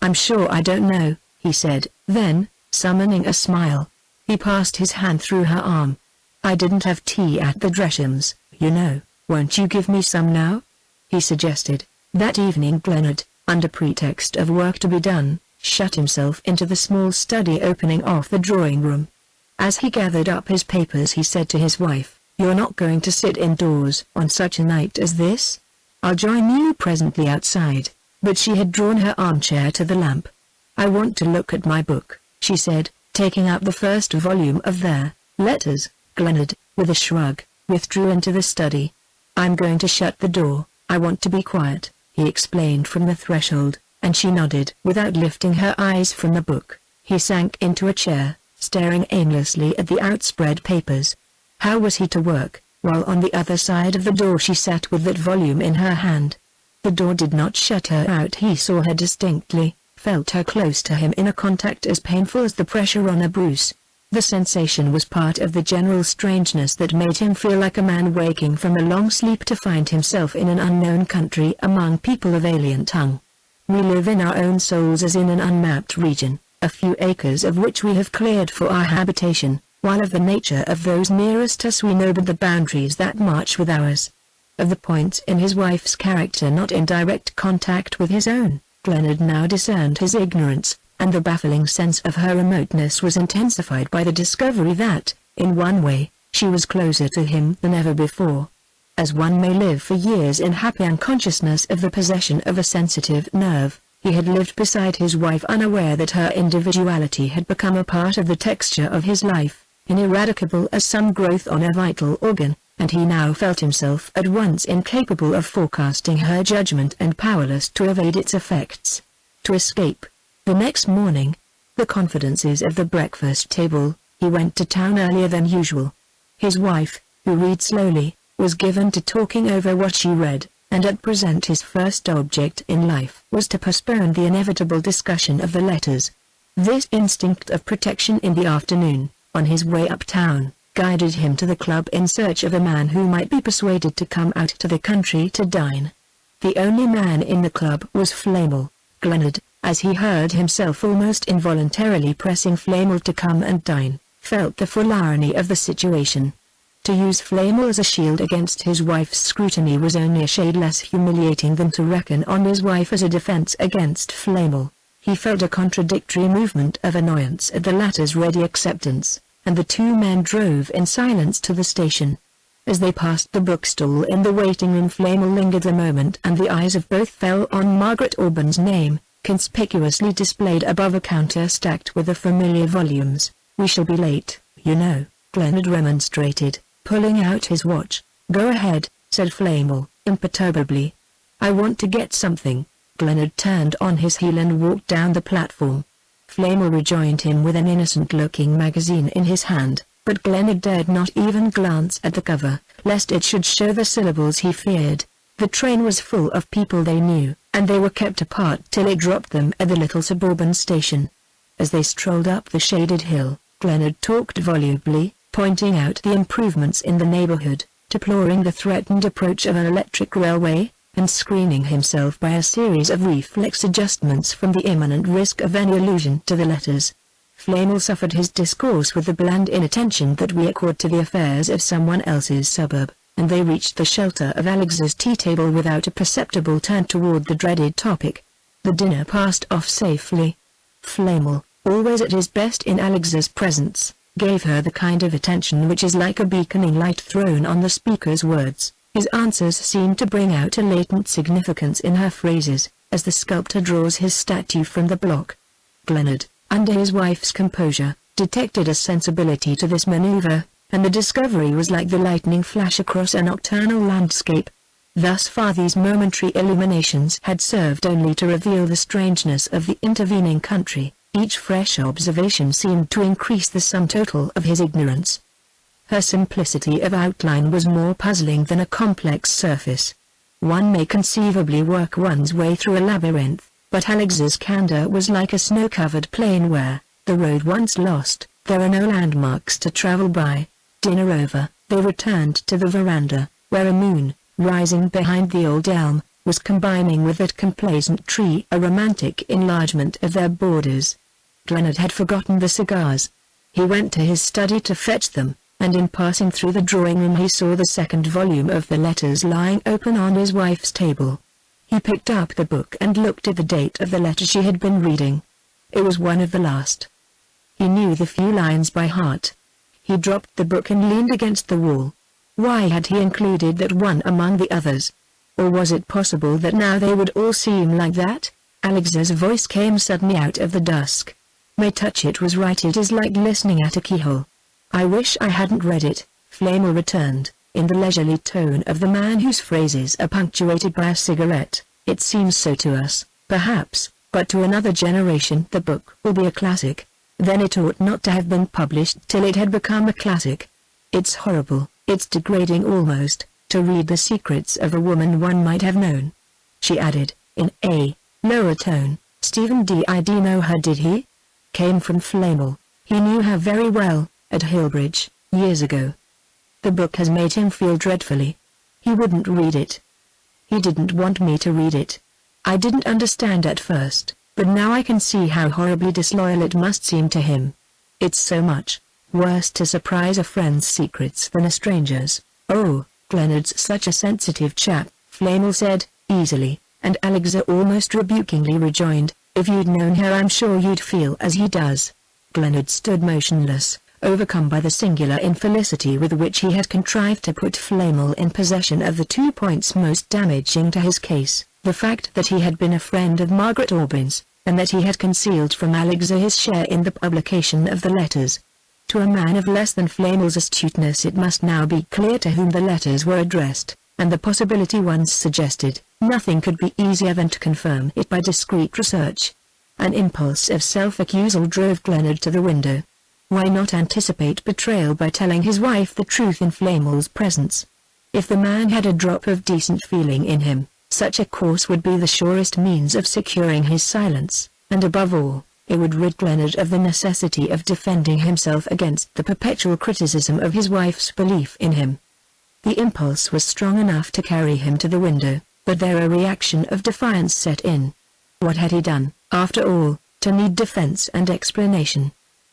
"I'm sure I don't know," he said, then, summoning a smile, he passed his hand through her arm. "I didn't have tea at the Dreshams, you know. Won't you give me some now?" he suggested. That evening Glennard, under pretext of work to be done, shut himself into the small study opening off the drawing room. As he gathered up his papers he said to his wife, "You're not going to sit indoors on such a night as this? I'll join you presently outside." But she had drawn her armchair to the lamp. "I want to look at my book," she said, taking up the first volume of their letters. Glennard, with a shrug, withdrew into the study. "I'm going to shut the door, I want to be quiet," he explained from the threshold. And she nodded without lifting her eyes from the book. He sank into a chair, staring aimlessly at the outspread papers. How was he to work, while on the other side of the door she sat with that volume in her hand? The door did not shut her out. He saw her distinctly, felt her close to him in a contact as painful as the pressure on a bruise. The sensation was part of the general strangeness that made him feel like a man waking from a long sleep to find himself in an unknown country among people of alien tongue. We live in our own souls as in an unmapped region, a few acres of which we have cleared for our habitation, while of the nature of those nearest us we know but the boundaries that march with ours. Of the points in his wife's character not in direct contact with his own, Glennard now discerned his ignorance, and the baffling sense of her remoteness was intensified by the discovery that, in one way, she was closer to him than ever before. As one may live for years in happy unconsciousness of the possession of a sensitive nerve, he had lived beside his wife unaware that her individuality had become a part of the texture of his life, ineradicable as some growth on a vital organ, and he now felt himself at once incapable of forecasting her judgment and powerless to evade its effects. To escape. The next morning, the confidences of the breakfast table, he went to town earlier than usual. His wife, who read slowly, was given to talking over what she read, and at present his first object in life was to postpone the inevitable discussion of the letters. This instinct of protection in the afternoon, on his way uptown, guided him to the club in search of a man who might be persuaded to come out to the country to dine. The only man in the club was Flamel. Glenard, as he heard himself almost involuntarily pressing Flamel to come and dine, felt the full irony of the situation. To use Flamel as a shield against his wife's scrutiny was only a shade less humiliating than to reckon on his wife as a defense against Flamel. He felt a contradictory movement of annoyance at the latter's ready acceptance, and the two men drove in silence to the station. As they passed the bookstall in the waiting room, Flamel lingered a moment, and the eyes of both fell on Margaret Auburn's name, conspicuously displayed above a counter stacked with the familiar volumes. "We shall be late, you know," Glenard remonstrated, pulling out his watch. "Go ahead," said Flamel, imperturbably. "I want to get something." Glenard turned on his heel and walked down the platform. Flamel rejoined him with an innocent-looking magazine in his hand, but Glenard dared not even glance at the cover, lest it should show the syllables he feared. The train was full of people they knew, and they were kept apart till it dropped them at the little suburban station. As they strolled up the shaded hill, Glenard talked volubly, pointing out the improvements in the neighborhood, deploring the threatened approach of an electric railway, and screening himself by a series of reflex adjustments from the imminent risk of any allusion to the letters. Flamel suffered his discourse with the bland inattention that we accord to the affairs of someone else's suburb, and they reached the shelter of Alex's tea table without a perceptible turn toward the dreaded topic. The dinner passed off safely. Flamel, always at his best in Alex's presence, gave her the kind of attention which is like a beaconing light thrown on the speaker's words. His answers seemed to bring out a latent significance in her phrases, as the sculptor draws his statue from the block. Glenard, under his wife's composure, detected a sensibility to this maneuver, and the discovery was like the lightning flash across a nocturnal landscape. Thus far these momentary illuminations had served only to reveal the strangeness of the intervening country. Each fresh observation seemed to increase the sum total of his ignorance. Her simplicity of outline was more puzzling than a complex surface. One may conceivably work one's way through a labyrinth, but Alex's candor was like a snow-covered plain where, the road once lost, there are no landmarks to travel by. Dinner over, they returned to the veranda, where a moon, rising behind the old elm, was combining with that complacent tree a romantic enlargement of their borders. Glenard had forgotten the cigars. He went to his study to fetch them, and in passing through the drawing-room he saw the second volume of the letters lying open on his wife's table. He picked up the book and looked at the date of the letter she had been reading. It was one of the last. He knew the few lines by heart. He dropped the book and leaned against the wall. Why had he included that one among the others? Or was it possible that now they would all seem like that? Alex's voice came suddenly out of the dusk. "May touch it was right, it is like listening at a keyhole." "I wish I hadn't read it," Flamel returned, in the leisurely tone of the man whose phrases are punctuated by a cigarette. "It seems so to us, perhaps, but to another generation the book will be a classic. Then it ought not to have been published till it had become a classic. It's horrible, it's degrading almost, to read the secrets of a woman one might have known." She added, in a lower tone, "Stephen did know her, did he?" Came from Flamel. He knew her very well, at Hillbridge, years ago. The book has made him feel dreadfully. He wouldn't read it. He didn't want me to read it. I didn't understand at first, but now I can see how horribly disloyal it must seem to him. It's so much worse to surprise a friend's secrets than a stranger's. "Oh, Glenard's such a sensitive chap," Flamel said, easily, and Alexa almost rebukingly rejoined, "If you'd known her I'm sure you'd feel as he does." Glenard stood motionless, overcome by the singular infelicity with which he had contrived to put Flamel in possession of the 2 points most damaging to his case, the fact that he had been a friend of Margaret Auburn's, and that he had concealed from Alexa his share in the publication of the letters. To a man of less than Flamel's astuteness it must now be clear to whom the letters were addressed, and the possibility once suggested, nothing could be easier than to confirm it by discreet research. An impulse of self-accusal drove Glenard to the window. Why not anticipate betrayal by telling his wife the truth in Flamel's presence? If the man had a drop of decent feeling in him, such a course would be the surest means of securing his silence, and above all, it would rid Glenard of the necessity of defending himself against the perpetual criticism of his wife's belief in him. The impulse was strong enough to carry him to the window, but there a reaction of defiance set in. What had he done, after all, to need defense and explanation?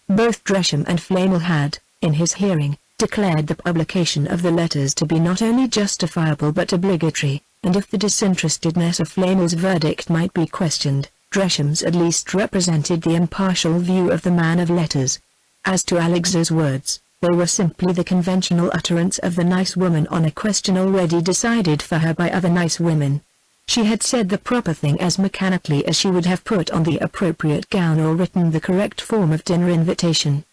Both Dresham and Flamel had, in his hearing, declared the publication of the letters to be not only justifiable but obligatory, and if the disinterestedness of Flamel's verdict might be questioned, Dresham's at least represented the impartial view of the man of letters. As to Alexa's words, they were simply the conventional utterance of the nice woman on a question already decided for her by other nice women. She had said the proper thing as mechanically as she would have put on the appropriate gown or written the correct form of dinner invitation.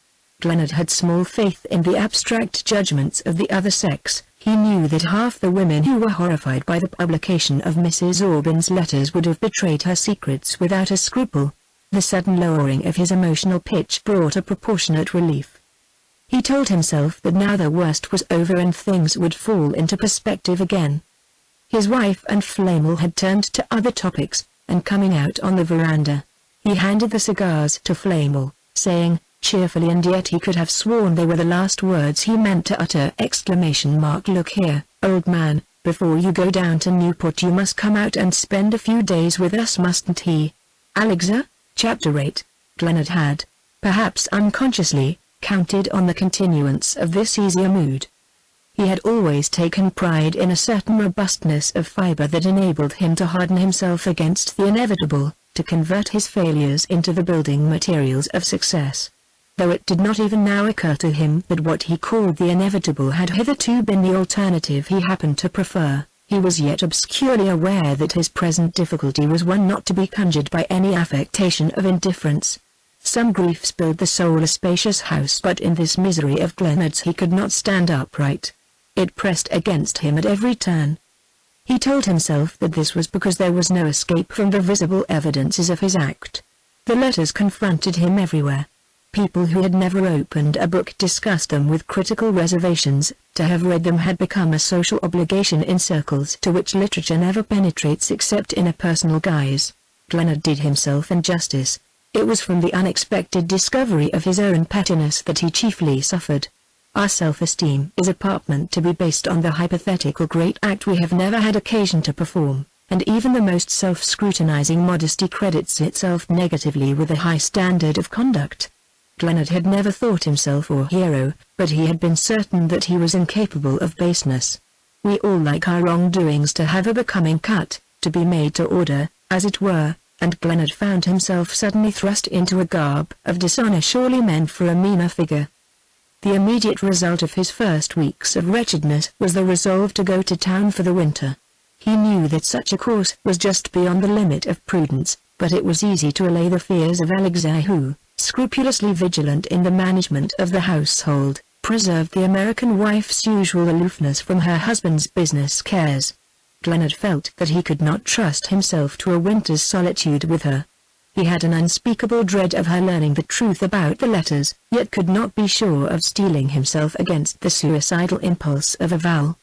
Glenard had small faith in the abstract judgments of the other sex. He knew that half the women who were horrified by the publication of Mrs. Aubyn's letters would have betrayed her secrets without a scruple. The sudden lowering of his emotional pitch brought a proportionate relief. He told himself that now the worst was over and things would fall into perspective again. His wife and Flamel had turned to other topics, and coming out on the veranda, he handed the cigars to Flamel, saying, cheerfully, and yet he could have sworn they were the last words he meant to utter, "Look here, old man, before you go down to Newport you must come out and spend a few days with us, mustn't he?" Alexa, Chapter 8. Glenard had, perhaps unconsciously, counted on the continuance of this easier mood. He had always taken pride in a certain robustness of fiber that enabled him to harden himself against the inevitable, to convert his failures into the building materials of success. Though it did not even now occur to him that what he called the inevitable had hitherto been the alternative he happened to prefer, he was yet obscurely aware that his present difficulty was one not to be conjured by any affectation of indifference. Some griefs build the soul a spacious house, but in this misery of Glenard's he could not stand upright. It pressed against him at every turn. He told himself that this was because there was no escape from the visible evidences of his act. The letters confronted him everywhere. People who had never opened a book discussed them with critical reservations. To have read them had become a social obligation in circles to which literature never penetrates except in a personal guise. Glenard did himself injustice. It was from the unexpected discovery of his own pettiness that he chiefly suffered. Our self-esteem is a parchment to be based on the hypothetical great act we have never had occasion to perform, and even the most self-scrutinizing modesty credits itself negatively with a high standard of conduct. Glenard had never thought himself a hero, but he had been certain that he was incapable of baseness. We all like our wrongdoings to have a becoming cut, to be made to order, as it were, and Glenard found himself suddenly thrust into a garb of dishonor surely meant for a meaner figure. The immediate result of his first weeks of wretchedness was the resolve to go to town for the winter. He knew that such a course was just beyond the limit of prudence, but it was easy to allay the fears of Alexa who, scrupulously vigilant in the management of the household, preserved the American wife's usual aloofness from her husband's business cares. Glenard felt that he could not trust himself to a winter's solitude with her. He had an unspeakable dread of her learning the truth about the letters, yet could not be sure of steeling himself against the suicidal impulse of avowal.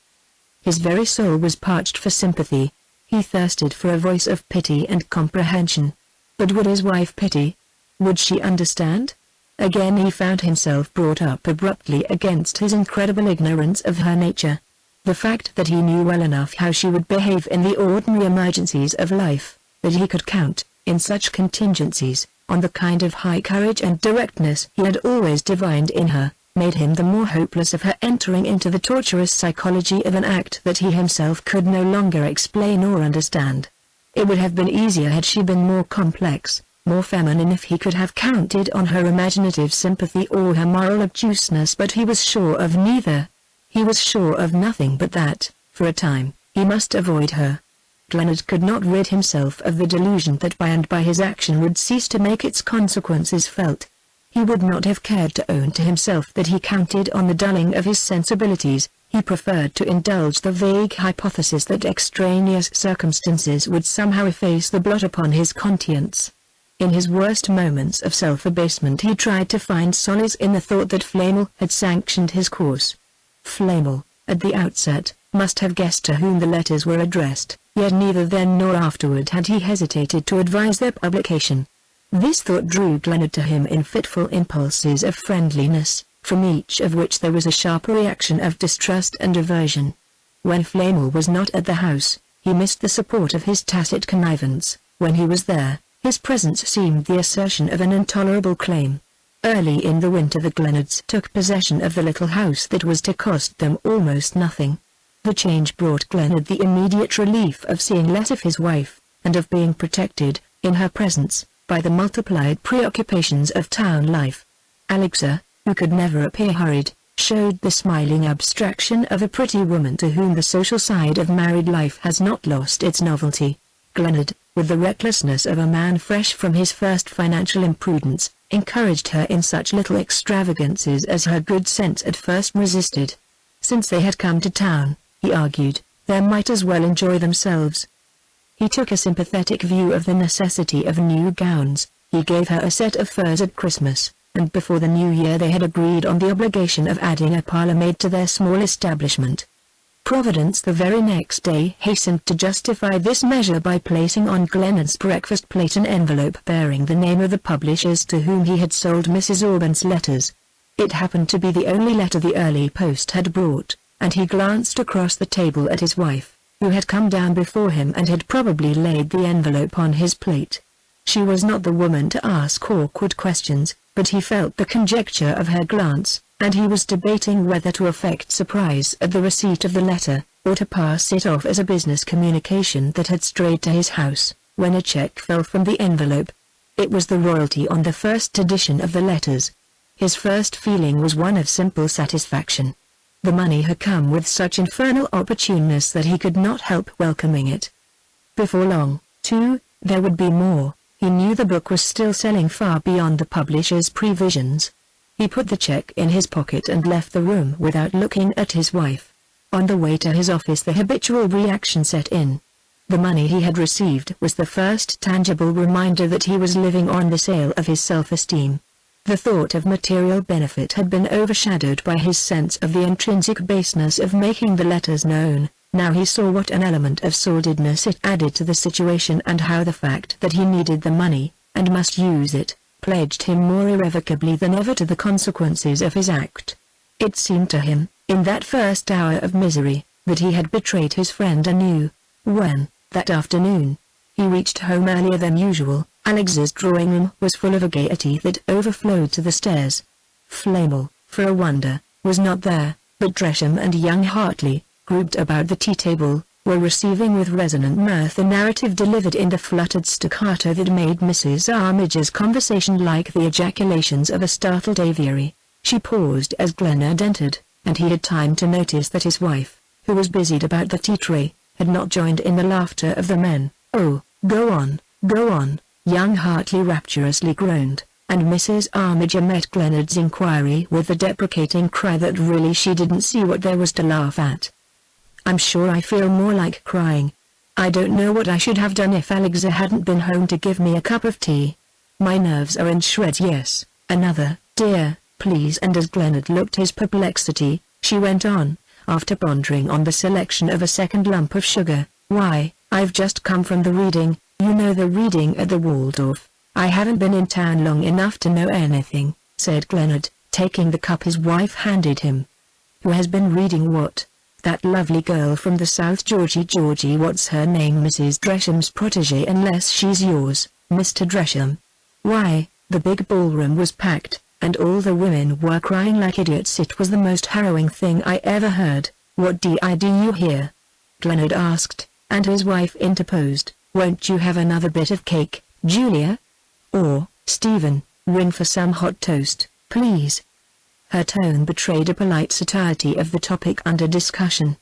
His very soul was parched for sympathy. He thirsted for a voice of pity and comprehension. But would his wife pity? Would she understand? Again he found himself brought up abruptly against his incredible ignorance of her nature. The fact that he knew well enough how she would behave in the ordinary emergencies of life, that he could count, in such contingencies, on the kind of high courage and directness he had always divined in her, made him the more hopeless of her entering into the tortuous psychology of an act that he himself could no longer explain or understand. It would have been easier had she been more complex, more feminine, if he could have counted on her imaginative sympathy or her moral obtuseness, but he was sure of neither. He was sure of nothing but that, for a time, he must avoid her. Glenard could not rid himself of the delusion that by and by his action would cease to make its consequences felt. He would not have cared to own to himself that he counted on the dulling of his sensibilities. He preferred to indulge the vague hypothesis that extraneous circumstances would somehow efface the blot upon his conscience. In his worst moments of self-abasement he tried to find solace in the thought that Flamel had sanctioned his course. Flamel, at the outset, must have guessed to whom the letters were addressed, yet neither then nor afterward had he hesitated to advise their publication. This thought drew Glenard to him in fitful impulses of friendliness, from each of which there was a sharp reaction of distrust and aversion. When Flamel was not at the house, he missed the support of his tacit connivance. When he was there, his presence seemed the assertion of an intolerable claim. Early in the winter the Glenards took possession of the little house that was to cost them almost nothing. The change brought Glenard the immediate relief of seeing less of his wife, and of being protected, in her presence, by the multiplied preoccupations of town life. Alexa, who could never appear hurried, showed the smiling abstraction of a pretty woman to whom the social side of married life has not lost its novelty. Glenard, with the recklessness of a man fresh from his first financial imprudence, encouraged her in such little extravagances as her good sense at first resisted. Since they had come to town, he argued, they might as well enjoy themselves. He took a sympathetic view of the necessity of new gowns. He gave her a set of furs at Christmas, and before the new year they had agreed on the obligation of adding a parlour-maid to their small establishment. Providence the very next day hastened to justify this measure by placing on Glenard's breakfast plate an envelope bearing the name of the publishers to whom he had sold Mrs. Auburn's letters. It happened to be the only letter the early post had brought, and he glanced across the table at his wife, who had come down before him and had probably laid the envelope on his plate. She was not the woman to ask awkward questions, but he felt the conjecture of her glance, and he was debating whether to affect surprise at the receipt of the letter, or to pass it off as a business communication that had strayed to his house, when a check fell from the envelope. It was the royalty on the first edition of the letters. His first feeling was one of simple satisfaction. The money had come with such infernal opportuneness that he could not help welcoming it. Before long, too, there would be more. He knew the book was still selling far beyond the publisher's previsions. He put the check in his pocket and left the room without looking at his wife. On the way to his office the habitual reaction set in. The money he had received was the first tangible reminder that he was living on the sale of his self-esteem. The thought of material benefit had been overshadowed by his sense of the intrinsic baseness of making the letters known. Now he saw what an element of sordidness it added to the situation and how the fact that he needed the money, and must use it, pledged him more irrevocably than ever to the consequences of his act. It seemed to him, in that first hour of misery, that he had betrayed his friend anew. When, that afternoon, he reached home earlier than usual, Alex's drawing-room was full of a gaiety that overflowed to the stairs. Flamel, for a wonder, was not there, but Dresham and young Hartley, grouped about the tea-table, were receiving with resonant mirth a narrative delivered in the fluttered staccato that made Mrs. Armiger's conversation like the ejaculations of a startled aviary. She paused as Glenard entered, and he had time to notice that his wife, who was busied about the tea-tray, had not joined in the laughter of the men. "Oh, go on, young Hartley rapturously groaned, and Mrs. Armiger met Glenard's inquiry with the deprecating cry that really she didn't see what there was to laugh at. "I'm sure I feel more like crying. I don't know what I should have done if Alexa hadn't been home to give me a cup of tea. My nerves are in shreds." "Yes, another, dear, please." And as Glenard looked his perplexity, she went on, after pondering on the selection of a second lump of sugar, "Why, I've just come from the reading, you know, the reading at the Waldorf." "I haven't been in town long enough to know anything," said Glenard, taking the cup his wife handed him. "Who has been reading what?" "That lovely girl from the South, Georgie. What's her name?" "Mrs. Dresham's protégée, unless she's yours, Mr. Dresham." "Why, the big ballroom was packed, and all the women were crying like idiots. It was the most harrowing thing I ever heard." "What do you hear?" Glenard asked, and his wife interposed, "Won't you have another bit of cake, Julia? Or, Stephen, ring for some hot toast, please." Her tone betrayed a polite satiety of the topic under discussion.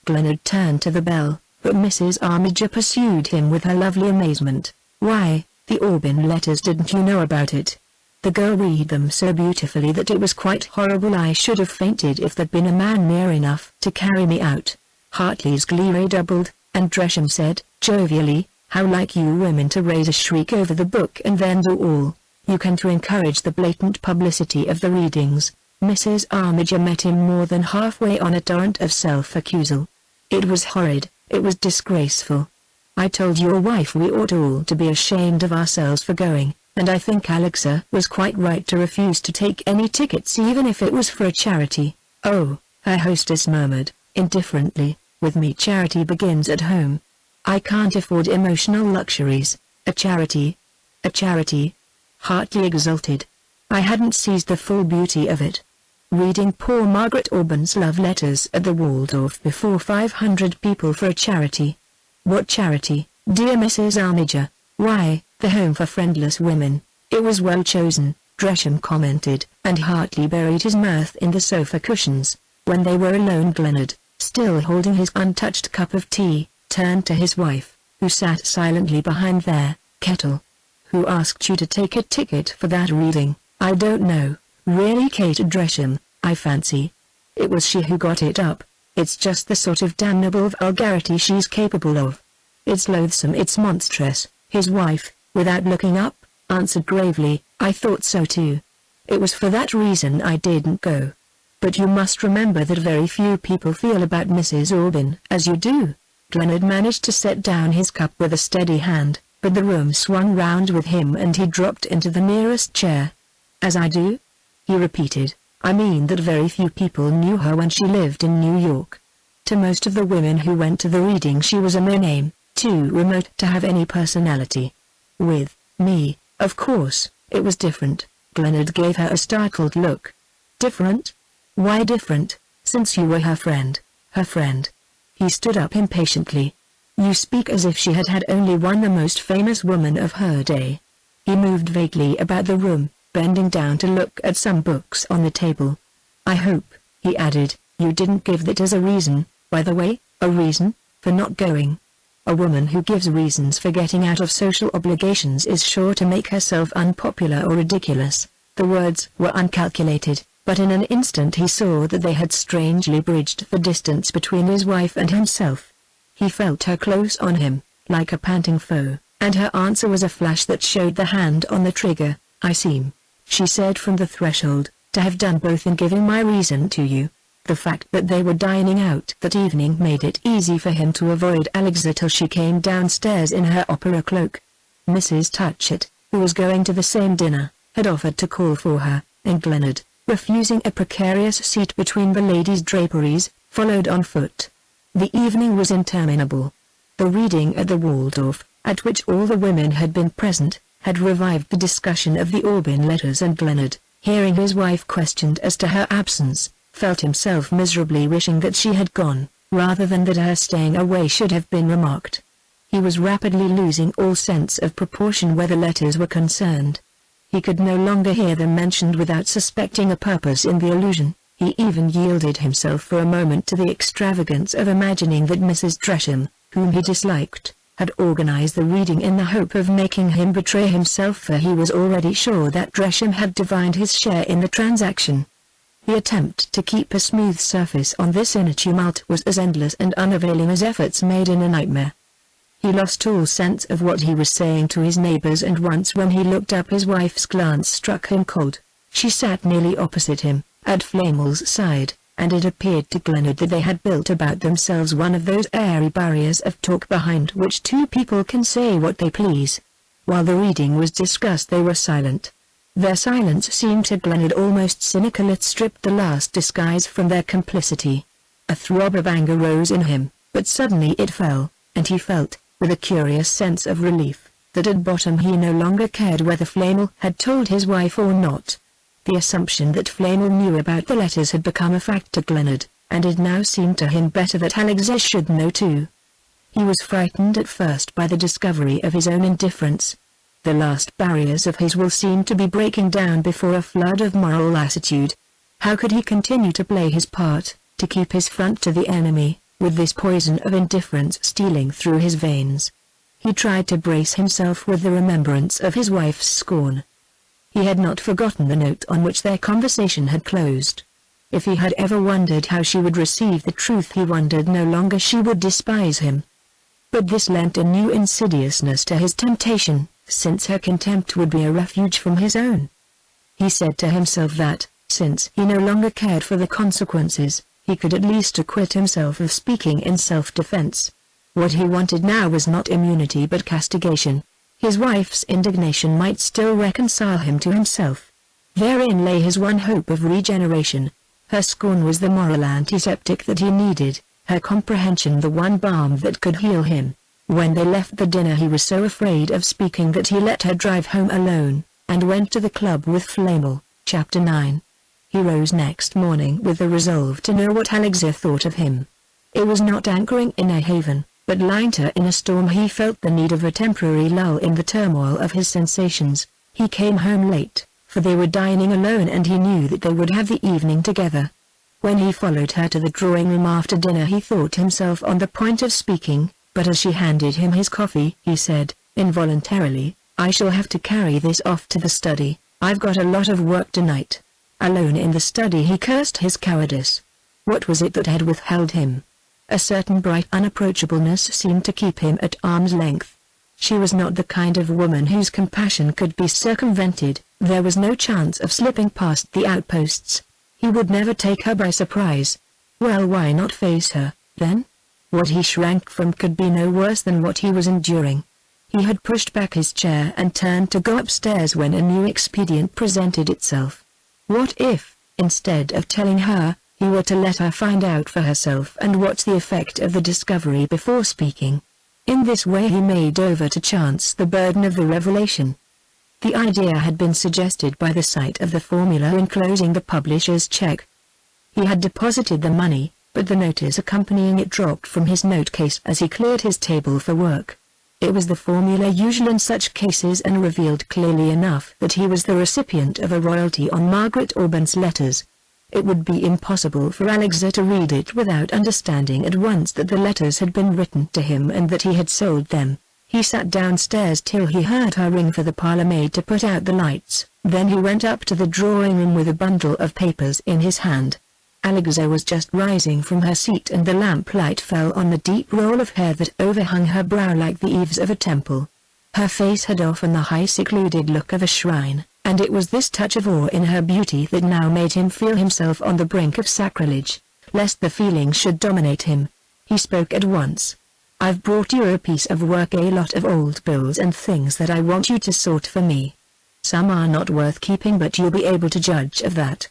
Glenard turned to the bell, but Mrs. Armiger pursued him with her lovely amazement. "Why, the Aubyn letters, didn't you know about it?" The girl read them so beautifully that it was quite horrible. I should have fainted if there'd been a man near enough to carry me out. Hartley's glee redoubled, and Dresham said, jovially, how like you women to raise a shriek over the book and then do all you can to encourage the blatant publicity of the readings. Mrs. Armiger met him more than halfway on a torrent of self-accusal. It was horrid, it was disgraceful. I told your wife we ought all to be ashamed of ourselves for going, and I think Alexa was quite right to refuse to take any tickets even if it was for a charity. Oh, her hostess murmured, indifferently, with me charity begins at home. I can't afford emotional luxuries. A charity? A charity? Hartley exulted. I hadn't seized the full beauty of it. Reading poor Margaret Auburn's love letters at the Waldorf before 500 people for a charity. What charity, dear Mrs. Armiger? Why, the Home for Friendless Women. It was well chosen, Dresham commented, and Hartley buried his mirth in the sofa cushions. When they were alone, Glenard, still holding his untouched cup of tea, turned to his wife, who sat silently behind their kettle. Who asked you to take a ticket for that reading? I don't know, really, Kate Dresham, I fancy. It was she who got it up. It's just the sort of damnable vulgarity she's capable of. It's loathsome, it's monstrous, his wife, without looking up, answered gravely. I thought so too. It was for that reason I didn't go. But you must remember that very few people feel about Mrs. Aubyn as you do. Glenard managed to set down his cup with a steady hand, but the room swung round with him and he dropped into the nearest chair. As I do? He repeated. I mean that very few people knew her when she lived in New York. To most of the women who went to the reading she was a mere name, too remote to have any personality. With me, of course, it was different. Glenard gave her a startled look. Different? Why different, since you were her friend, her friend? He stood up impatiently. You speak as if she had had only one, the most famous woman of her day. He moved vaguely about the room, bending down to look at some books on the table. I hope, he added, you didn't give that as a reason, by the way, a reason, for not going. A woman who gives reasons for getting out of social obligations is sure to make herself unpopular or ridiculous. The words were uncalculated, but in an instant he saw that they had strangely bridged the distance between his wife and himself. He felt her close on him, like a panting foe, and her answer was a flash that showed the hand on the trigger. I seem, she said from the threshold, to have done both in giving my reason to you. The fact that they were dining out that evening made it easy for him to avoid Alexa till she came downstairs in her opera cloak. Mrs. Touchett, who was going to the same dinner, had offered to call for her, and Glenard, refusing a precarious seat between the ladies' draperies, followed on foot. The evening was interminable. The reading at the Waldorf, at which all the women had been present, had revived the discussion of the Aubyn letters, and Glenard, hearing his wife questioned as to her absence, felt himself miserably wishing that she had gone, rather than that her staying away should have been remarked. He was rapidly losing all sense of proportion where the letters were concerned. He could no longer hear them mentioned without suspecting a purpose in the allusion. He even yielded himself for a moment to the extravagance of imagining that Mrs. Dresham, whom he disliked, had organized the reading in the hope of making him betray himself, for he was already sure that Dresham had divined his share in the transaction. The attempt to keep a smooth surface on this inner tumult was as endless and unavailing as efforts made in a nightmare. He lost all sense of what he was saying to his neighbors, and once when he looked up his wife's glance struck him cold. She sat nearly opposite him, at Flamel's side, and it appeared to Glenard that they had built about themselves one of those airy barriers of talk behind which two people can say what they please. While the reading was discussed they were silent. Their silence seemed to Glenard almost cynical. It stripped the last disguise from their complicity. A throb of anger rose in him, but suddenly it fell, and he felt, with a curious sense of relief, that at bottom he no longer cared whether Flamel had told his wife or not. The assumption that Flamel knew about the letters had become a fact to Glenard, and it now seemed to him better that Alexa should know too. He was frightened at first by the discovery of his own indifference. The last barriers of his will seemed to be breaking down before a flood of moral lassitude. How could he continue to play his part, to keep his front to the enemy, with this poison of indifference stealing through his veins? He tried to brace himself with the remembrance of his wife's scorn. He had not forgotten the note on which their conversation had closed. If he had ever wondered how she would receive the truth, he wondered no longer she would despise him. But this lent a new insidiousness to his temptation, since her contempt would be a refuge from his own. He said to himself that, since he no longer cared for the consequences, he could at least acquit himself of speaking in self-defense. What he wanted now was not immunity but castigation. His wife's indignation might still reconcile him to himself. Therein lay his one hope of regeneration. Her scorn was the moral antiseptic that he needed, her comprehension the one balm that could heal him. When they left the dinner he was so afraid of speaking that he let her drive home alone, and went to the club with Flamel. Chapter 9. He rose next morning with the resolve to know what Alexa thought of him. It was not anchoring in a haven, but lighter in a storm. He felt the need of a temporary lull in the turmoil of his sensations. He came home late, for they were dining alone and he knew that they would have the evening together. When he followed her to the drawing-room after dinner he thought himself on the point of speaking, but as she handed him his coffee he said, involuntarily, "I shall have to carry this off to the study. I've got a lot of work tonight." Alone in the study he cursed his cowardice. What was it that had withheld him? A certain bright unapproachableness seemed to keep him at arm's length. She was not the kind of woman whose compassion could be circumvented. There was no chance of slipping past the outposts. He would never take her by surprise. Well, why not face her, then? What he shrank from could be no worse than what he was enduring. He had pushed back his chair and turned to go upstairs when a new expedient presented itself. What if, instead of telling her, he were to let her find out for herself and watch the effect of the discovery before speaking? In this way he made over to chance the burden of the revelation. The idea had been suggested by the sight of the formula enclosing the publisher's check. He had deposited the money, but the notice accompanying it dropped from his note-case as he cleared his table for work. It was the formula usual in such cases and revealed clearly enough that he was the recipient of a royalty on Margaret Auburn's letters. It would be impossible for Alexa to read it without understanding at once that the letters had been written to him and that he had sold them. He sat downstairs till he heard her ring for the parlour maid to put out the lights, then he went up to the drawing-room with a bundle of papers in his hand. Alexa was just rising from her seat and the lamplight fell on the deep roll of hair that overhung her brow like the eaves of a temple. Her face had often the high secluded look of a shrine, and it was this touch of awe in her beauty that now made him feel himself on the brink of sacrilege. Lest the feeling should dominate him, he spoke at once. "I've brought you a piece of work, a lot of old bills and things that I want you to sort for me. Some are not worth keeping, but you'll be able to judge of that.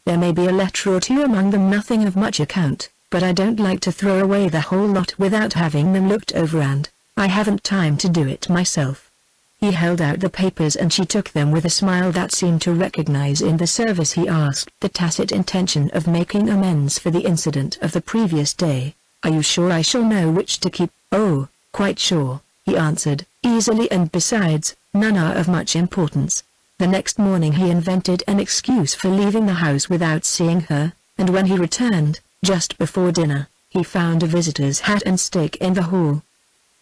There may be a letter or two among them, nothing of much account, but I don't like to throw away the whole lot without having them looked over, and I haven't time to do it myself." He held out the papers and she took them with a smile that seemed to recognize in the service he asked the tacit intention of making amends for the incident of the previous day. "Are you sure I shall know which to keep?" "Oh, quite sure," he answered, easily, "and besides, none are of much importance." The next morning he invented an excuse for leaving the house without seeing her, and when he returned, just before dinner, he found a visitor's hat and stick in the hall.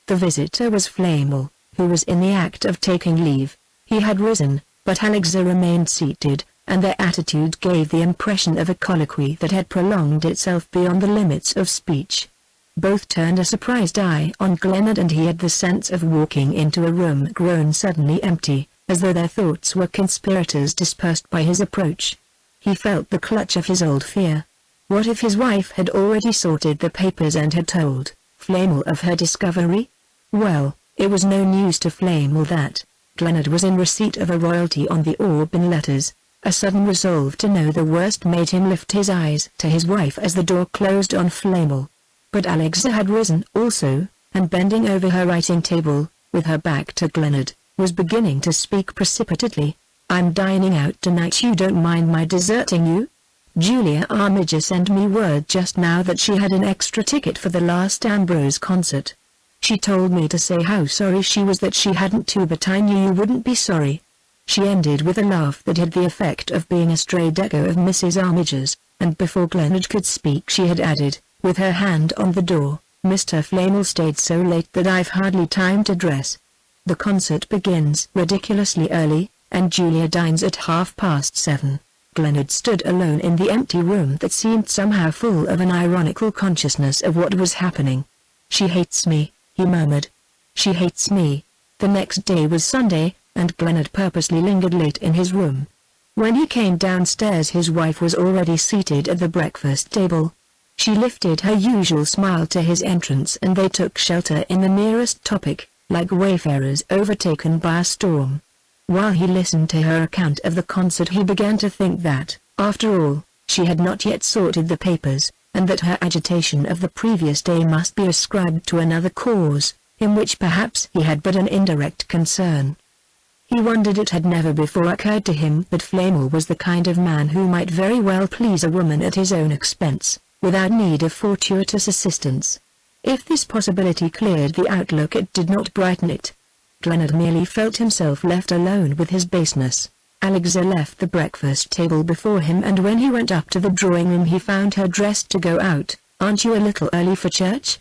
The visitor was Flamel, who was in the act of taking leave. He had risen, but Alexa remained seated, and their attitude gave the impression of a colloquy that had prolonged itself beyond the limits of speech. Both turned a surprised eye on Glenard, and he had the sense of walking into a room grown suddenly empty, as though their thoughts were conspirators dispersed by his approach. He felt the clutch of his old fear. What if his wife had already sorted the papers and had told Flamel of her discovery? Well, it was no news to Flamel that Glenard was in receipt of a royalty on the Auburn letters. A sudden resolve to know the worst made him lift his eyes to his wife as the door closed on Flamel. But Alexa had risen also, and bending over her writing table, with her back to Glenard, was beginning to speak precipitately. "I'm dining out tonight. You don't mind my deserting you? Julia Armiger sent me word just now that she had an extra ticket for the last Ambrose concert. She told me to say how sorry she was that she hadn't to, but I knew you wouldn't be sorry." She ended with a laugh that had the effect of being a strayed echo of Mrs. Armiger's, and before Glenard could speak she had added, with her hand on the door, "Mr. Flamel stayed so late that I've hardly time to dress. The concert begins ridiculously early, and Julia dines at 7:30. Glenard stood alone in the empty room that seemed somehow full of an ironical consciousness of what was happening. "She hates me," he murmured. "She hates me." The next day was Sunday, and Glenard purposely lingered late in his room. When he came downstairs, his wife was already seated at the breakfast table. She lifted her usual smile to his entrance, and they took shelter in the nearest topic, like wayfarers overtaken by a storm. While he listened to her account of the concert, he began to think that, after all, she had not yet sorted the papers, and that her agitation of the previous day must be ascribed to another cause, in which perhaps he had but an indirect concern. He wondered it had never before occurred to him that Flamel was the kind of man who might very well please a woman at his own expense, without need of fortuitous assistance. If this possibility cleared the outlook, it did not brighten it. Glenard merely felt himself left alone with his baseness. Alexa left the breakfast table before him, and when he went up to the drawing room he found her dressed to go out. "Aren't you a little early for church?"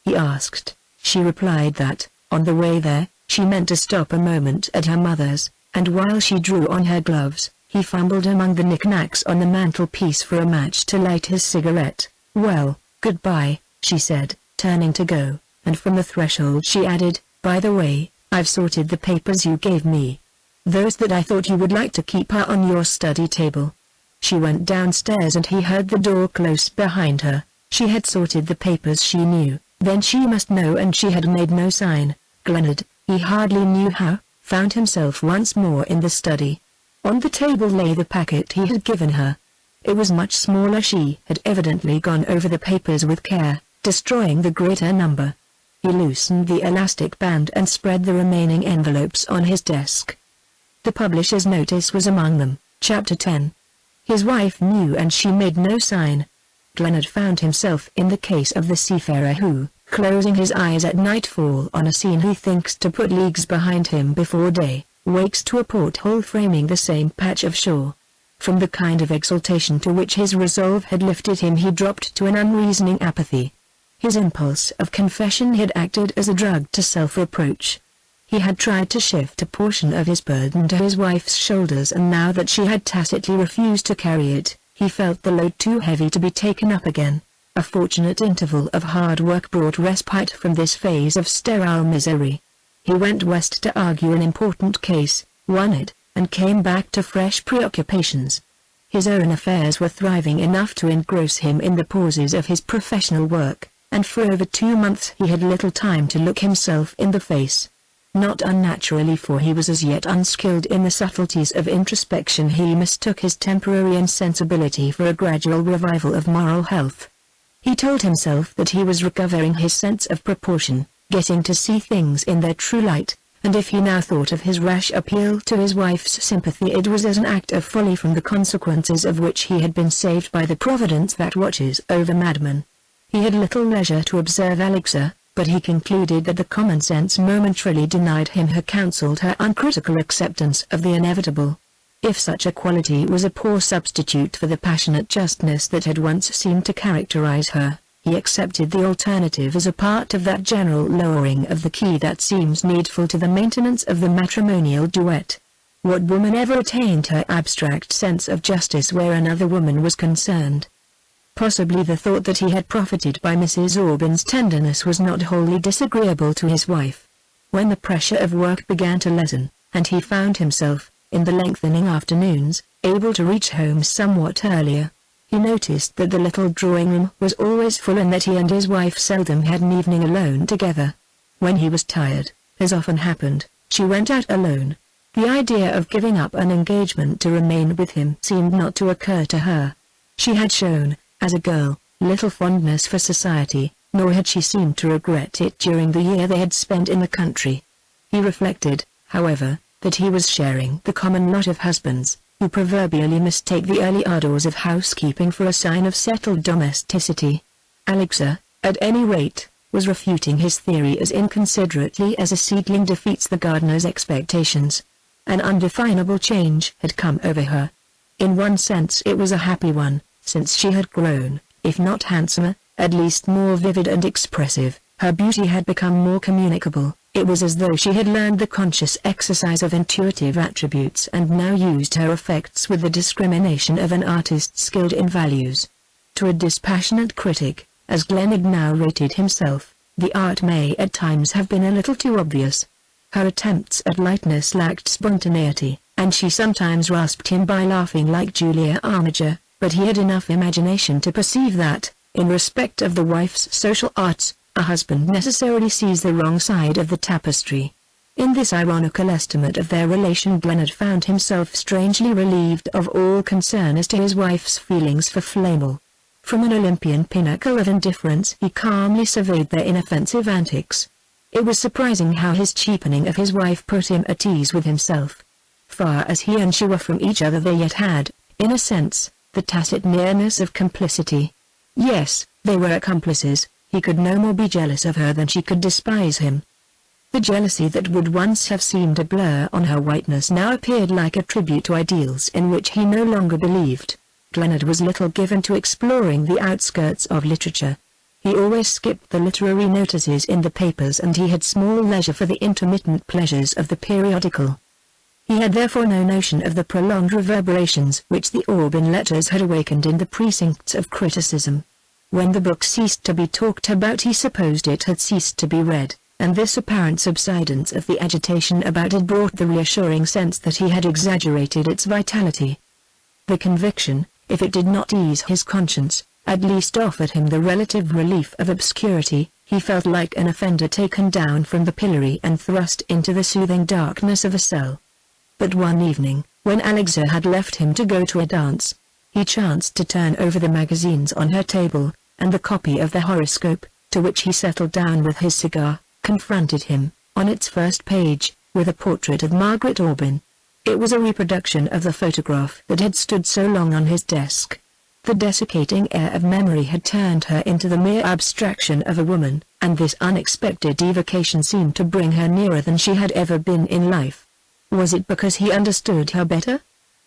he asked. She replied that, on the way there, she meant to stop a moment at her mother's, and while she drew on her gloves, he fumbled among the knickknacks on the mantelpiece for a match to light his cigarette. "Well, goodbye," she said, turning to go, and from the threshold she added, "By the way, I've sorted the papers you gave me. Those that I thought you would like to keep are on your study table." She went downstairs and he heard the door close behind her. She had sorted the papers, she knew, then she must know, and she had made no sign. Glenard, he hardly knew how, found himself once more in the study. On the table lay the packet he had given her. It was much smaller. She had evidently gone over the papers with care, destroying the greater number. He loosened the elastic band and spread the remaining envelopes on his desk. The publisher's notice was among them. Chapter 10. His wife knew, and she made no sign. Glenard found himself in the case of the seafarer who, closing his eyes at nightfall on a scene he thinks to put leagues behind him before day, wakes to a porthole framing the same patch of shore. From the kind of exaltation to which his resolve had lifted him he dropped to an unreasoning apathy. His impulse of confession had acted as a drug to self-reproach. He had tried to shift a portion of his burden to his wife's shoulders, and now that she had tacitly refused to carry it, he felt the load too heavy to be taken up again. A fortunate interval of hard work brought respite from this phase of sterile misery. He went west to argue an important case, won it, and came back to fresh preoccupations. His own affairs were thriving enough to engross him in the pauses of his professional work, and for over 2 months he had little time to look himself in the face. Not unnaturally, for he was as yet unskilled in the subtleties of introspection, he mistook his temporary insensibility for a gradual revival of moral health. He told himself that he was recovering his sense of proportion, getting to see things in their true light, and if he now thought of his rash appeal to his wife's sympathy, it was as an act of folly from the consequences of which he had been saved by the providence that watches over madmen. He had little leisure to observe Alexa, but he concluded that the common sense momentarily denied him her counselled her uncritical acceptance of the inevitable. If such a quality was a poor substitute for the passionate justness that had once seemed to characterize her, he accepted the alternative as a part of that general lowering of the key that seems needful to the maintenance of the matrimonial duet. What woman ever attained her abstract sense of justice where another woman was concerned? Possibly the thought that he had profited by Mrs. Aubyn's tenderness was not wholly disagreeable to his wife. When the pressure of work began to lessen, and he found himself, in the lengthening afternoons, able to reach home somewhat earlier, he noticed that the little drawing-room was always full, and that he and his wife seldom had an evening alone together. When he was tired, as often happened, she went out alone. The idea of giving up an engagement to remain with him seemed not to occur to her. She had shown, as a girl, little fondness for society, nor had she seemed to regret it during the year they had spent in the country. He reflected, however, that he was sharing the common lot of husbands, who proverbially mistake the early ardors of housekeeping for a sign of settled domesticity. Alexa, at any rate, was refuting his theory as inconsiderately as a seedling defeats the gardener's expectations. An undefinable change had come over her. In one sense it was a happy one, since she had grown, if not handsomer, at least more vivid and expressive. Her beauty had become more communicable, It was as though she had learned the conscious exercise of intuitive attributes and now used her effects with the discrimination of an artist skilled in values. To a dispassionate critic, as Glenard now rated himself, the art may at times have been a little too obvious. Her attempts at lightness lacked spontaneity, and she sometimes rasped him by laughing like Julia Armiger, but he had enough imagination to perceive that, in respect of the wife's social arts, a husband necessarily sees the wrong side of the tapestry. In this ironical estimate of their relation, Glenard found himself strangely relieved of all concern as to his wife's feelings for Flamel. From an Olympian pinnacle of indifference he calmly surveyed their inoffensive antics. It was surprising how his cheapening of his wife put him at ease with himself. Far as he and she were from each other, they yet had, in a sense, the tacit nearness of complicity. Yes, they were accomplices. He could no more be jealous of her than she could despise him. The jealousy that would once have seemed a blur on her whiteness now appeared like a tribute to ideals in which he no longer believed. Glenard was little given to exploring the outskirts of literature. He always skipped the literary notices in the papers, and he had small leisure for the intermittent pleasures of the periodical. He had therefore no notion of the prolonged reverberations which the Aubyn letters had awakened in the precincts of criticism. When the book ceased to be talked about, he supposed it had ceased to be read, and this apparent subsidence of the agitation about it brought the reassuring sense that he had exaggerated its vitality. The conviction, if it did not ease his conscience, at least offered him the relative relief of obscurity. He felt like an offender taken down from the pillory and thrust into the soothing darkness of a cell. But one evening, when Alexa had left him to go to a dance, he chanced to turn over the magazines on her table, and the copy of the horoscope, to which he settled down with his cigar, confronted him, on its first page, with a portrait of Margaret Aubyn. It was a reproduction of the photograph that had stood so long on his desk. The desiccating air of memory had turned her into the mere abstraction of a woman, and this unexpected evocation seemed to bring her nearer than she had ever been in life. Was it because he understood her better?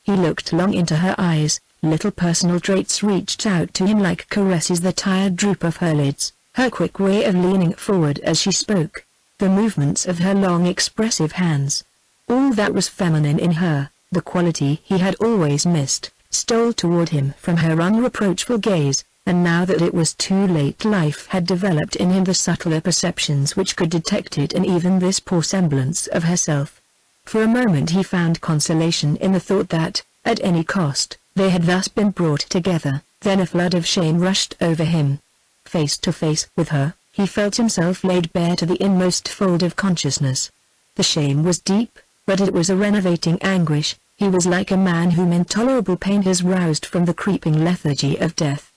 He looked long into her eyes. Little personal traits reached out to him like caresses, the tired droop of her lids, her quick way of leaning forward as she spoke, the movements of her long expressive hands. All that was feminine in her, the quality he had always missed, stole toward him from her unreproachful gaze, and now that it was too late, life had developed in him the subtler perceptions which could detect it in even this poor semblance of herself. For a moment he found consolation in the thought that, at any cost, they had thus been brought together. Then a flood of shame rushed over him. Face to face with her, he felt himself laid bare to the inmost fold of consciousness. The shame was deep, but it was a renovating anguish. He was like a man whom intolerable pain has roused from the creeping lethargy of death.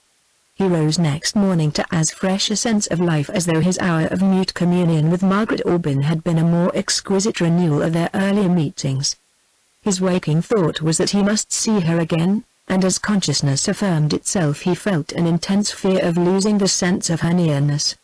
He rose next morning to as fresh a sense of life as though his hour of mute communion with Margaret Aubyn had been a more exquisite renewal of their earlier meetings. His waking thought was that he must see her again, and as consciousness affirmed itself he felt an intense fear of losing the sense of her nearness.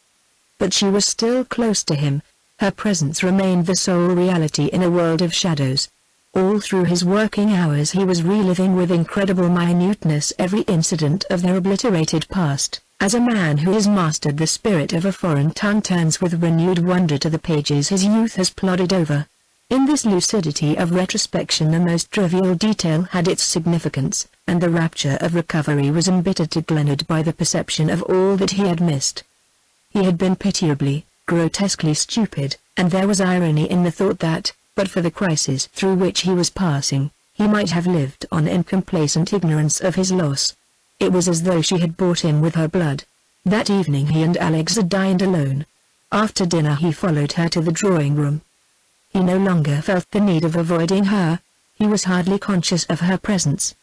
But she was still close to him. Her presence remained the sole reality in a world of shadows. All through his working hours he was reliving with incredible minuteness every incident of their obliterated past, as a man who has mastered the spirit of a foreign tongue turns with renewed wonder to the pages his youth has plodded over. In this lucidity of retrospection the most trivial detail had its significance, and the rapture of recovery was embittered to Glenard by the perception of all that he had missed. He had been pitiably, grotesquely stupid, and there was irony in the thought that, but for the crisis through which he was passing, he might have lived on in complacent ignorance of his loss. It was as though she had bought him with her blood. That evening he and Alexa dined alone. After dinner he followed her to the drawing-room. He no longer felt the need of avoiding her. He was hardly conscious of her presence.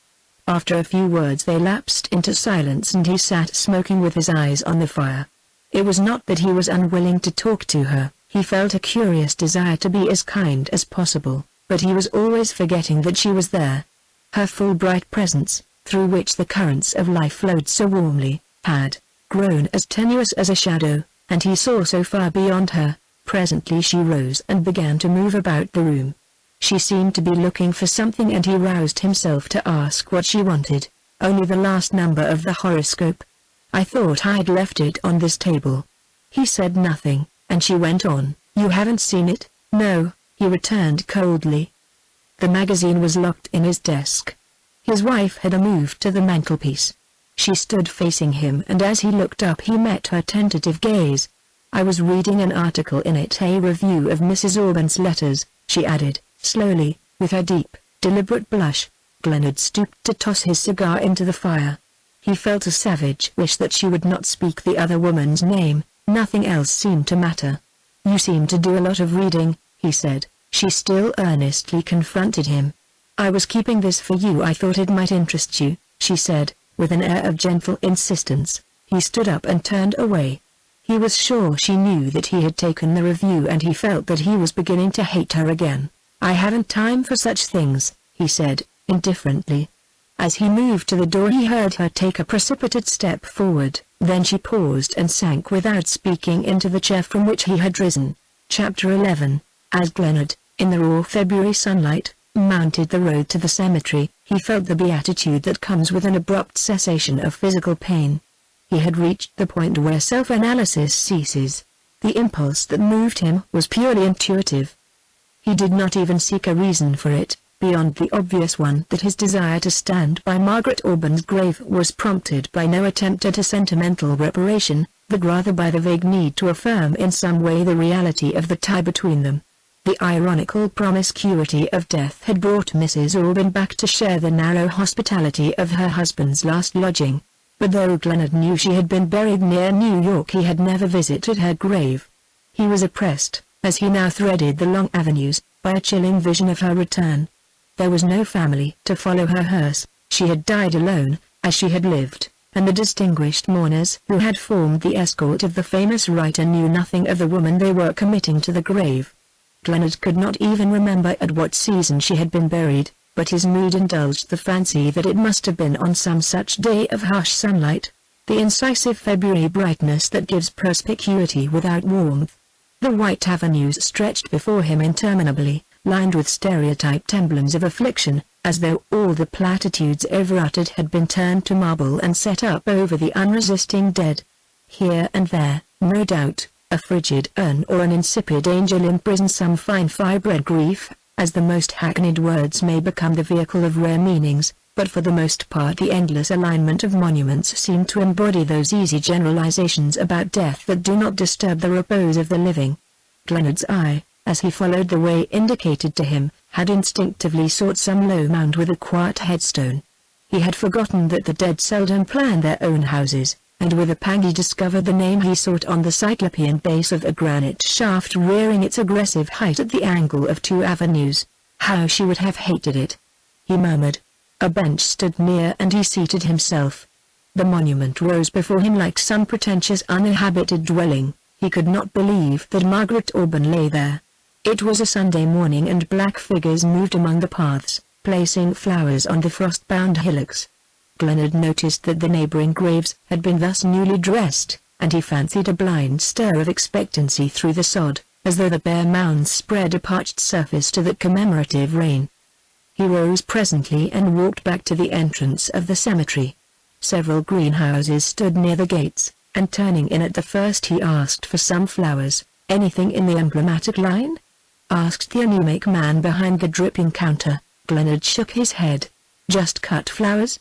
After a few words they lapsed into silence, and he sat smoking with his eyes on the fire. It was not that he was unwilling to talk to her. He felt a curious desire to be as kind as possible, but he was always forgetting that she was there. Her full bright presence, through which the currents of life flowed so warmly, had grown as tenuous as a shadow, and he saw so far beyond her. Presently she rose and began to move about the room. She seemed to be looking for something, and he roused himself to ask what she wanted. Only the last number of the horoscope. I thought I'd left it on this table. He said nothing, and she went on, "You haven't seen it?" "No," he returned coldly. The magazine was locked in his desk. His wife had moved to the mantelpiece. She stood facing him, and as he looked up he met her tentative gaze. "I was reading an article in it, a review of Mrs. Aubyn's letters," she added, slowly, with her deep, deliberate blush. Glenard stooped to toss his cigar into the fire. He felt a savage wish that she would not speak the other woman's name. Nothing else seemed to matter. "You seem to do a lot of reading," he said. She still earnestly confronted him. "I was keeping this for you. I thought it might interest you," she said, with an air of gentle insistence. He stood up and turned away. He was sure she knew that he had taken the review, and he felt that he was beginning to hate her again. "I haven't time for such things," he said, indifferently. As he moved to the door he heard her take a precipitate step forward, then she paused and sank without speaking into the chair from which he had risen. Chapter 11. As Glenard, in the raw February sunlight, mounted the road to the cemetery, he felt the beatitude that comes with an abrupt cessation of physical pain. He had reached the point where self-analysis ceases. The impulse that moved him was purely intuitive. He did not even seek a reason for it, beyond the obvious one that his desire to stand by Margaret Aubyn's grave was prompted by no attempt at a sentimental reparation, but rather by the vague need to affirm in some way the reality of the tie between them. The ironical promiscuity of death had brought Mrs. Aubyn back to share the narrow hospitality of her husband's last lodging. But though Glenard knew she had been buried near New York, he had never visited her grave. He was oppressed, as he now threaded the long avenues, by a chilling vision of her return. There was no family to follow her hearse. She had died alone, as she had lived, and the distinguished mourners who had formed the escort of the famous writer knew nothing of the woman they were committing to the grave. Glenard could not even remember at what season she had been buried, but his mood indulged the fancy that it must have been on some such day of harsh sunlight, the incisive February brightness that gives perspicuity without warmth. The white avenues stretched before him interminably, lined with stereotyped emblems of affliction, as though all the platitudes ever uttered had been turned to marble and set up over the unresisting dead. Here and there, no doubt, a frigid urn or an insipid angel imprisoned some fine fibred grief, as the most hackneyed words may become the vehicle of rare meanings, but for the most part the endless alignment of monuments seemed to embody those easy generalizations about death that do not disturb the repose of the living. Glenard's eye, as he followed the way indicated to him, had instinctively sought some low mound with a quiet headstone. He had forgotten that the dead seldom planned their own houses, and with a pang he discovered the name he sought on the cyclopean base of a granite shaft rearing its aggressive height at the angle of two avenues. How she would have hated it! He murmured. A bench stood near and he seated himself. The monument rose before him like some pretentious uninhabited dwelling. He could not believe that Margaret Aubyn lay there. It was a Sunday morning and black figures moved among the paths, placing flowers on the frost-bound hillocks. Glenard noticed that the neighboring graves had been thus newly dressed, and he fancied a blind stir of expectancy through the sod, as though the bare mounds spread a parched surface to that commemorative rain. He rose presently and walked back to the entrance of the cemetery. Several greenhouses stood near the gates, and turning in at the first he asked for some flowers. "Anything in the emblematic line?" asked the anemic man behind the dripping counter. Glenard shook his head. "Just cut flowers?"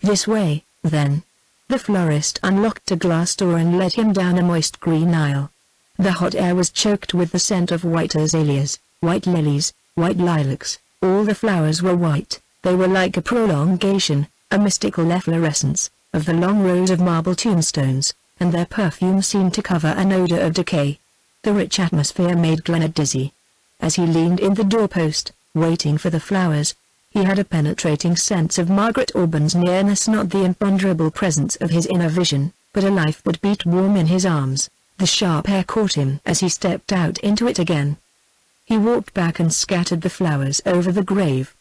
"This way, then." The florist unlocked a glass door and led him down a moist green aisle. The hot air was choked with the scent of white azaleas, white lilies, white lilacs. All the flowers were white. They were like a prolongation, a mystical efflorescence, of the long rows of marble tombstones, and their perfume seemed to cover an odor of decay. The rich atmosphere made Glenard dizzy. As he leaned in the doorpost, waiting for the flowers, he had a penetrating sense of Margaret Aubyn's nearness, not the imponderable presence of his inner vision, but a life that beat warm in his arms. The sharp air caught him as he stepped out into it again. He walked back and scattered the flowers over the grave.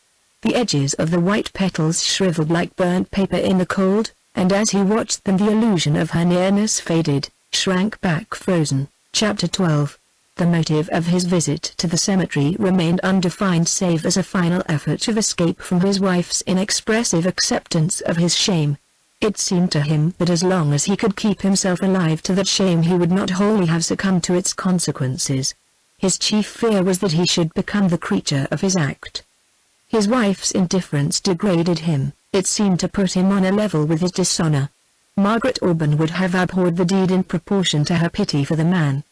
The edges of the white petals shriveled like burnt paper in the cold, and as he watched them the illusion of her nearness faded, shrank back frozen. Chapter 12. The motive of his visit to the cemetery remained undefined save as a final effort of escape from his wife's inexpressive acceptance of his shame. It seemed to him that as long as he could keep himself alive to that shame he would not wholly have succumbed to its consequences. His chief fear was that he should become the creature of his act. His wife's indifference degraded him, it seemed to put him on a level with his dishonor. Margaret Auburn would have abhorred the deed in proportion to her pity for the man.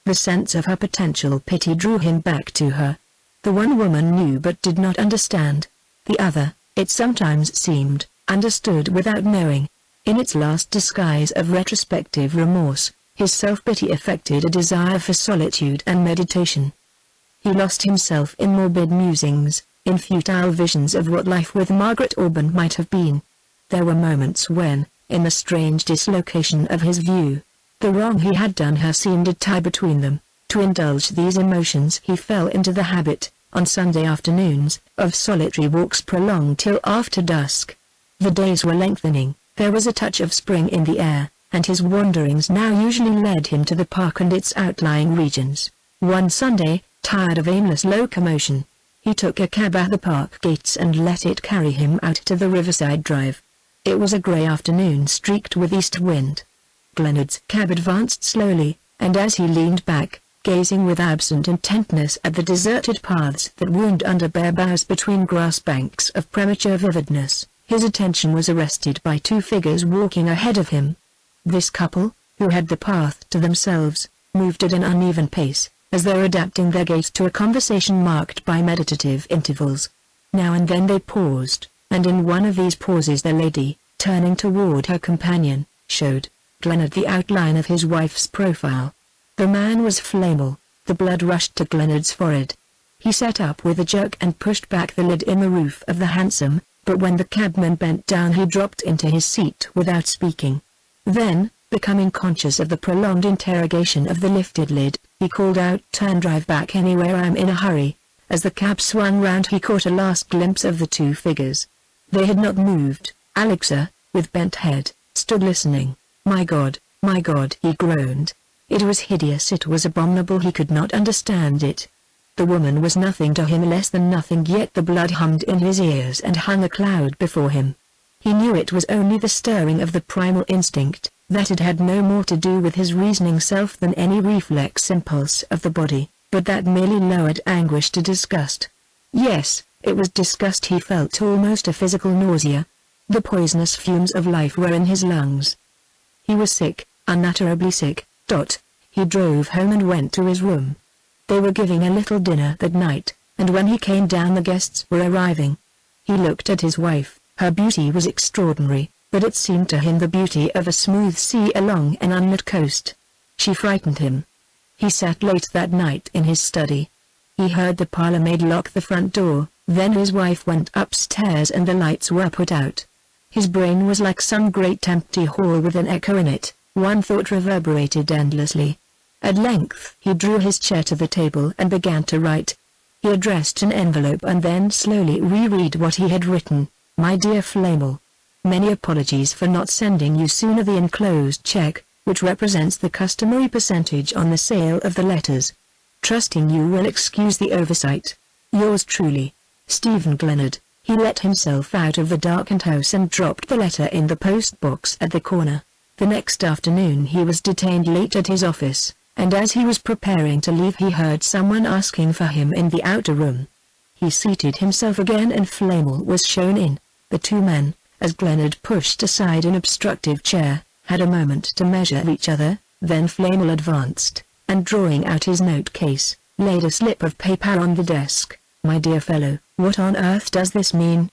The sense of her potential pity drew him back to her. The one woman knew but did not understand. The other, it sometimes seemed, understood without knowing. In its last disguise of retrospective remorse, his self-pity affected a desire for solitude and meditation. He lost himself in morbid musings, in futile visions of what life with Margaret Auburn might have been. There were moments when, in the strange dislocation of his view, the wrong he had done her seemed a tie between them. To indulge these emotions he fell into the habit, on Sunday afternoons, of solitary walks prolonged till after dusk. The days were lengthening, there was a touch of spring in the air, and his wanderings now usually led him to the park and its outlying regions. One Sunday, tired of aimless locomotion, he took a cab at the park gates and let it carry him out to the riverside drive. It was a grey afternoon streaked with east wind. Glenard's cab advanced slowly, and as he leaned back, gazing with absent intentness at the deserted paths that wound under bare boughs between grass banks of premature vividness, his attention was arrested by two figures walking ahead of him. This couple, who had the path to themselves, moved at an uneven pace, as though adapting their gait to a conversation marked by meditative intervals. Now and then they paused, and in one of these pauses the lady, turning toward her companion, showed Glenard the outline of his wife's profile. The man was Flamel. The blood rushed to Glenard's forehead. He sat up with a jerk and pushed back the lid in the roof of the hansom, but when the cabman bent down he dropped into his seat without speaking. Then, becoming conscious of the prolonged interrogation of the lifted lid, he called out, "Turn, drive back anywhere, I'm in a hurry." As the cab swung round he caught a last glimpse of the two figures. They had not moved. Alexa, with bent head, stood listening. My God, he groaned. It was hideous, it was abominable, he could not understand it. The woman was nothing to him, less than nothing, yet the blood hummed in his ears and hung a cloud before him. He knew it was only the stirring of the primal instinct, that it had no more to do with his reasoning self than any reflex impulse of the body, but that merely lowered anguish to disgust. Yes, it was disgust. He felt almost a physical nausea. The poisonous fumes of life were in his lungs. He was sick, unutterably sick. He drove home and went to his room. They were giving a little dinner that night, and when he came down the guests were arriving. He looked at his wife. Her beauty was extraordinary, but it seemed to him the beauty of a smooth sea along an unlit coast. She frightened him. He sat late that night in his study. He heard the parlour-maid lock the front door, then his wife went upstairs and the lights were put out. His brain was like some great empty hall with an echo in it. One thought reverberated endlessly. At length he drew his chair to the table and began to write. He addressed an envelope and then slowly reread what he had written. My dear Flamel, many apologies for not sending you sooner the enclosed check, which represents the customary percentage on the sale of the letters. Trusting you will excuse the oversight. Yours truly, Stephen Glenard. He let himself out of the darkened house and dropped the letter in the post box at the corner. The next afternoon he was detained late at his office, and as he was preparing to leave he heard someone asking for him in the outer room. He seated himself again and Flamel was shown in. The two men, as Glenard pushed aside an obstructive chair, had a moment to measure each other, then Flamel advanced, and drawing out his note-case, laid a slip of paper on the desk. My dear fellow, what on earth does this mean?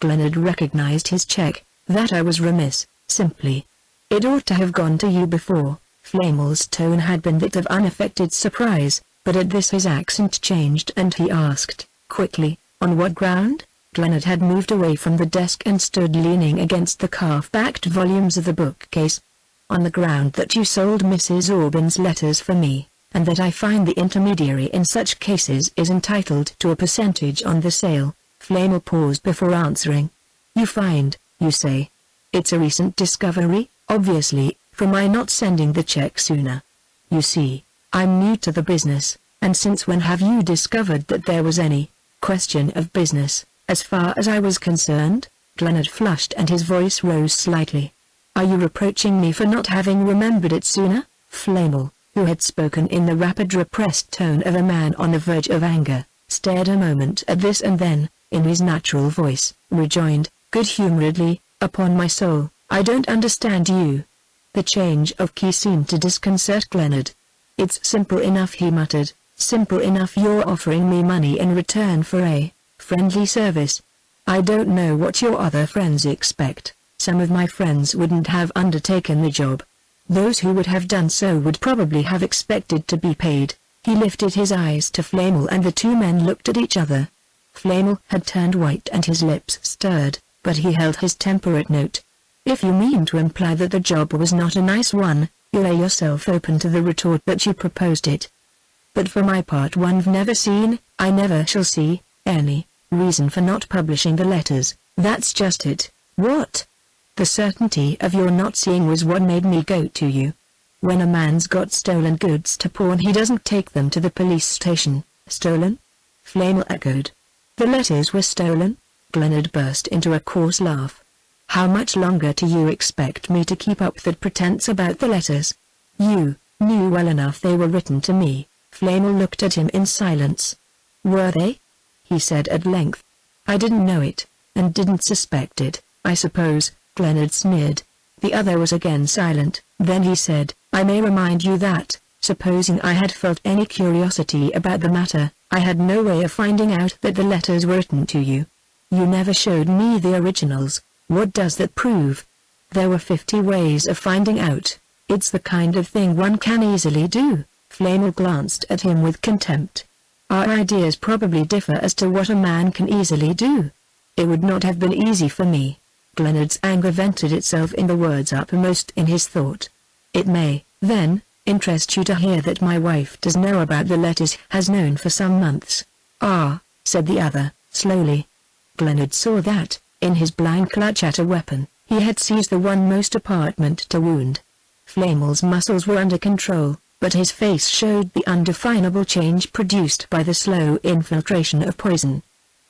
Glenard recognized his check. That I was remiss, simply. It ought to have gone to you before. Flamel's tone had been that of unaffected surprise, but at this his accent changed and he asked, quickly, on what ground? Glenard had moved away from the desk and stood leaning against the calf-backed volumes of the bookcase. On the ground that you sold Mrs. Auburn's letters for me, and that I find the intermediary in such cases is entitled to a percentage on the sale. Flamel paused before answering. You find, you say. It's a recent discovery, obviously, for my not sending the check sooner. You see, I'm new to the business, and since when have you discovered that there was any question of business? As far as I was concerned, Glenard flushed and his voice rose slightly. Are you reproaching me for not having remembered it sooner, Flamel? who had spoken in the rapid repressed tone of a man on the verge of anger, stared a moment at this and then, in his natural voice, rejoined, good-humoredly, upon my soul, I don't understand you. The change of key seemed to disconcert Glenard. It's simple enough, he muttered, simple enough. You're offering me money in return for a friendly service. I don't know what your other friends expect. Some of my friends wouldn't have undertaken the job. Those who would have done so would probably have expected to be paid. He lifted his eyes to Flamel and the two men looked at each other. Flamel had turned white and his lips stirred, but he held his temperate note. If you mean to imply that the job was not a nice one, you lay yourself open to the retort that you proposed it. But for my part, I've never seen, I never shall see, any reason for not publishing the letters. That's just it. What? The certainty of your not seeing was what made me go to you. When a man's got stolen goods to pawn, he doesn't take them to the police station. Stolen? Flamel echoed. The letters were stolen? Glenard burst into a coarse laugh. How much longer do you expect me to keep up that pretense about the letters? You knew well enough they were written to me. Flamel looked at him in silence. Were they? He said at length. I didn't know it, and didn't suspect it, I suppose, Glenard sneered. The other was again silent. Then he said, I may remind you that, supposing I had felt any curiosity about the matter, I had no way of finding out that the letters were written to you. You never showed me the originals. What does that prove? There were 50 ways of finding out. It's the kind of thing one can easily do. Flamel glanced at him with contempt. Our ideas probably differ as to what a man can easily do. It would not have been easy for me. Glenard's anger vented itself in the words uppermost in his thought. It may, then, interest you to hear that my wife does know about the letters, has known for some months. Ah, said the other, slowly. Glenard saw that, in his blind clutch at a weapon, he had seized the one most apparent to wound. Flamel's muscles were under control, but his face showed the undefinable change produced by the slow infiltration of poison.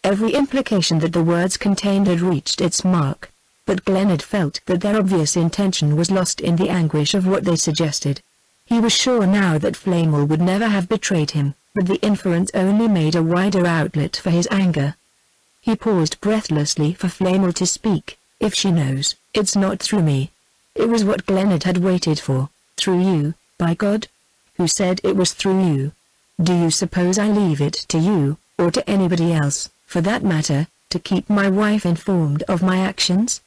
Every implication that the words contained had reached its mark, but Glenard felt that their obvious intention was lost in the anguish of what they suggested. He was sure now that Flamel would never have betrayed him, but the inference only made a wider outlet for his anger. He paused breathlessly for Flamel to speak. If she knows, it's not through me. It was what Glenard had waited for. Through you, by God? Who said it was through you? Do you suppose I leave it to you, or to anybody else, for that matter, to keep my wife informed of my actions?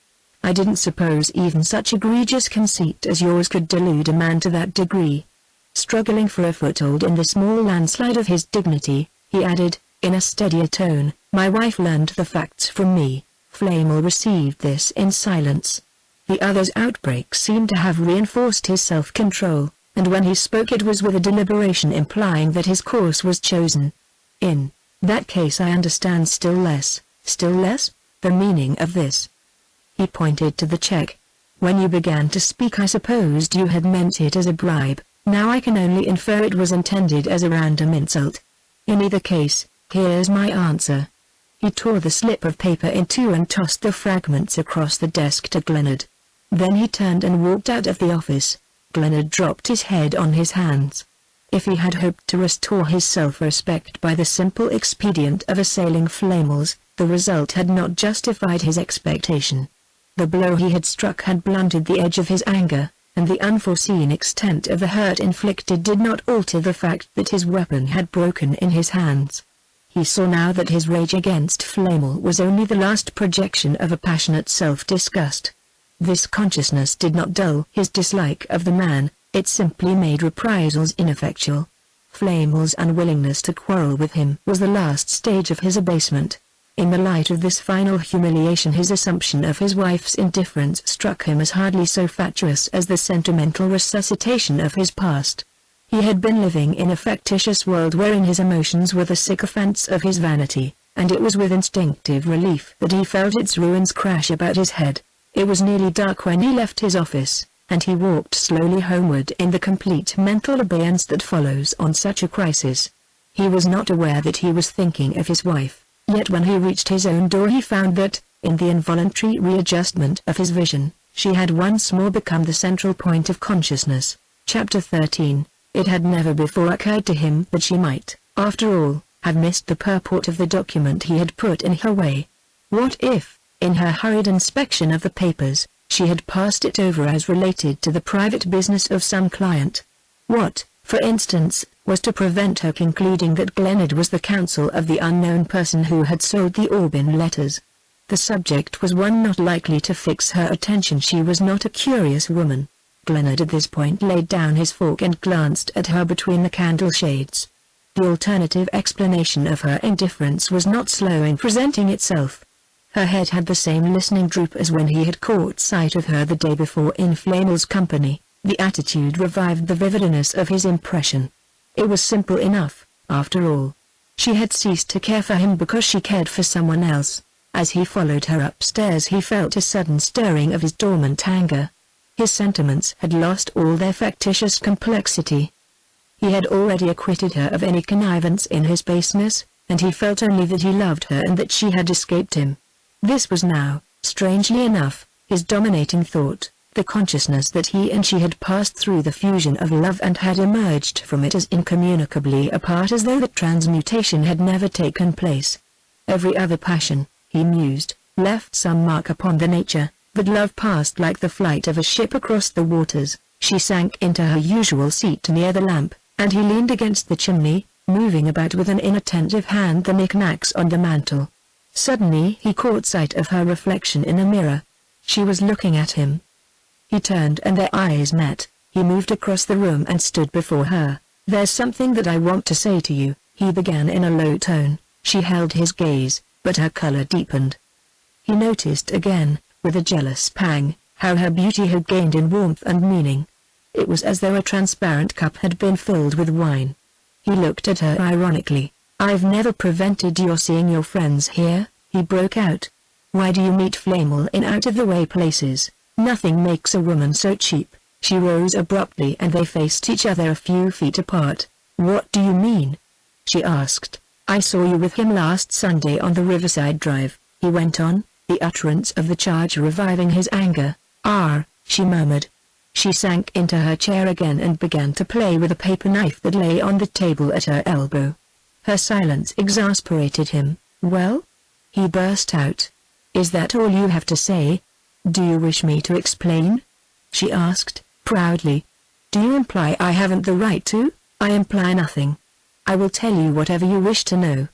I didn't suppose even such egregious conceit as yours could delude a man to that degree. Struggling for a foothold in the small landslide of his dignity, he added, in a steadier tone, my wife learned the facts from me. Flamel received this in silence. The other's outbreak seemed to have reinforced his self-control, and when he spoke it was with a deliberation implying that his course was chosen. In that case I understand still less, the meaning of this. He pointed to the check. When you began to speak I supposed you had meant it as a bribe, now I can only infer it was intended as a random insult. In either case, here's my answer. He tore the slip of paper in two and tossed the fragments across the desk to Glenard. Then he turned and walked out of the office. Glenard dropped his head on his hands. If he had hoped to restore his self-respect by the simple expedient of assailing Flamels, the result had not justified his expectation. The blow he had struck had blunted the edge of his anger, and the unforeseen extent of the hurt inflicted did not alter the fact that his weapon had broken in his hands. He saw now that his rage against Flamel was only the last projection of a passionate self-disgust. This consciousness did not dull his dislike of the man, it simply made reprisals ineffectual. Flamel's unwillingness to quarrel with him was the last stage of his abasement. In the light of this final humiliation his assumption of his wife's indifference struck him as hardly so fatuous as the sentimental resuscitation of his past. He had been living in a factitious world wherein his emotions were the sycophants of his vanity, and it was with instinctive relief that he felt its ruins crash about his head. It was nearly dark when he left his office, and he walked slowly homeward in the complete mental abeyance that follows on such a crisis. He was not aware that he was thinking of his wife, yet when he reached his own door he found that, in the involuntary readjustment of his vision, she had once more become the central point of consciousness. Chapter 13. It had never before occurred to him that she might, after all, have missed the purport of the document he had put in her way. What if, in her hurried inspection of the papers, she had passed it over as related to the private business of some client? What, for instance, was to prevent her concluding that Glenard was the counsel of the unknown person who had sold the Aubyn letters? The subject was one not likely to fix her attention. She was not a curious woman. Glenard at this point laid down his fork and glanced at her between the candle shades. The alternative explanation of her indifference was not slow in presenting itself. Her head had the same listening droop as when he had caught sight of her the day before in Flamel's company. The attitude revived the vividness of his impression. It was simple enough, after all. She had ceased to care for him because she cared for someone else. As he followed her upstairs he felt a sudden stirring of his dormant anger. His sentiments had lost all their factitious complexity. He had already acquitted her of any connivance in his baseness, and he felt only that he loved her and that she had escaped him. This was now, strangely enough, his dominating thought, the consciousness that he and she had passed through the fusion of love and had emerged from it as incommunicably apart as though the transmutation had never taken place. Every other passion, he mused, left some mark upon the nature, but love passed like the flight of a ship across the waters. She sank into her usual seat near the lamp, and he leaned against the chimney, moving about with an inattentive hand the knick-knacks on the mantel. Suddenly he caught sight of her reflection in a mirror. She was looking at him. He turned and their eyes met. He moved across the room and stood before her. "There's something that I want to say to you," he began in a low tone. She held his gaze, but her color deepened. He noticed again, with a jealous pang, how her beauty had gained in warmth and meaning. It was as though a transparent cup had been filled with wine. He looked at her ironically. "I've never prevented your seeing your friends here," he broke out. "Why do you meet Flamel in out-of-the-way places? Nothing makes a woman so cheap." She rose abruptly and they faced each other a few feet apart. "What do you mean?" she asked. "I saw you with him last Sunday on the Riverside Drive," he went on, the utterance of the charge reviving his anger. "Ah," she murmured. She sank into her chair again and began to play with a paper knife that lay on the table at her elbow. Her silence exasperated him. "Well?" he burst out. "Is that all you have to say? Do you wish me to explain?" she asked, proudly. "Do you imply I haven't the right to?" "I imply nothing. I will tell you whatever you wish to know.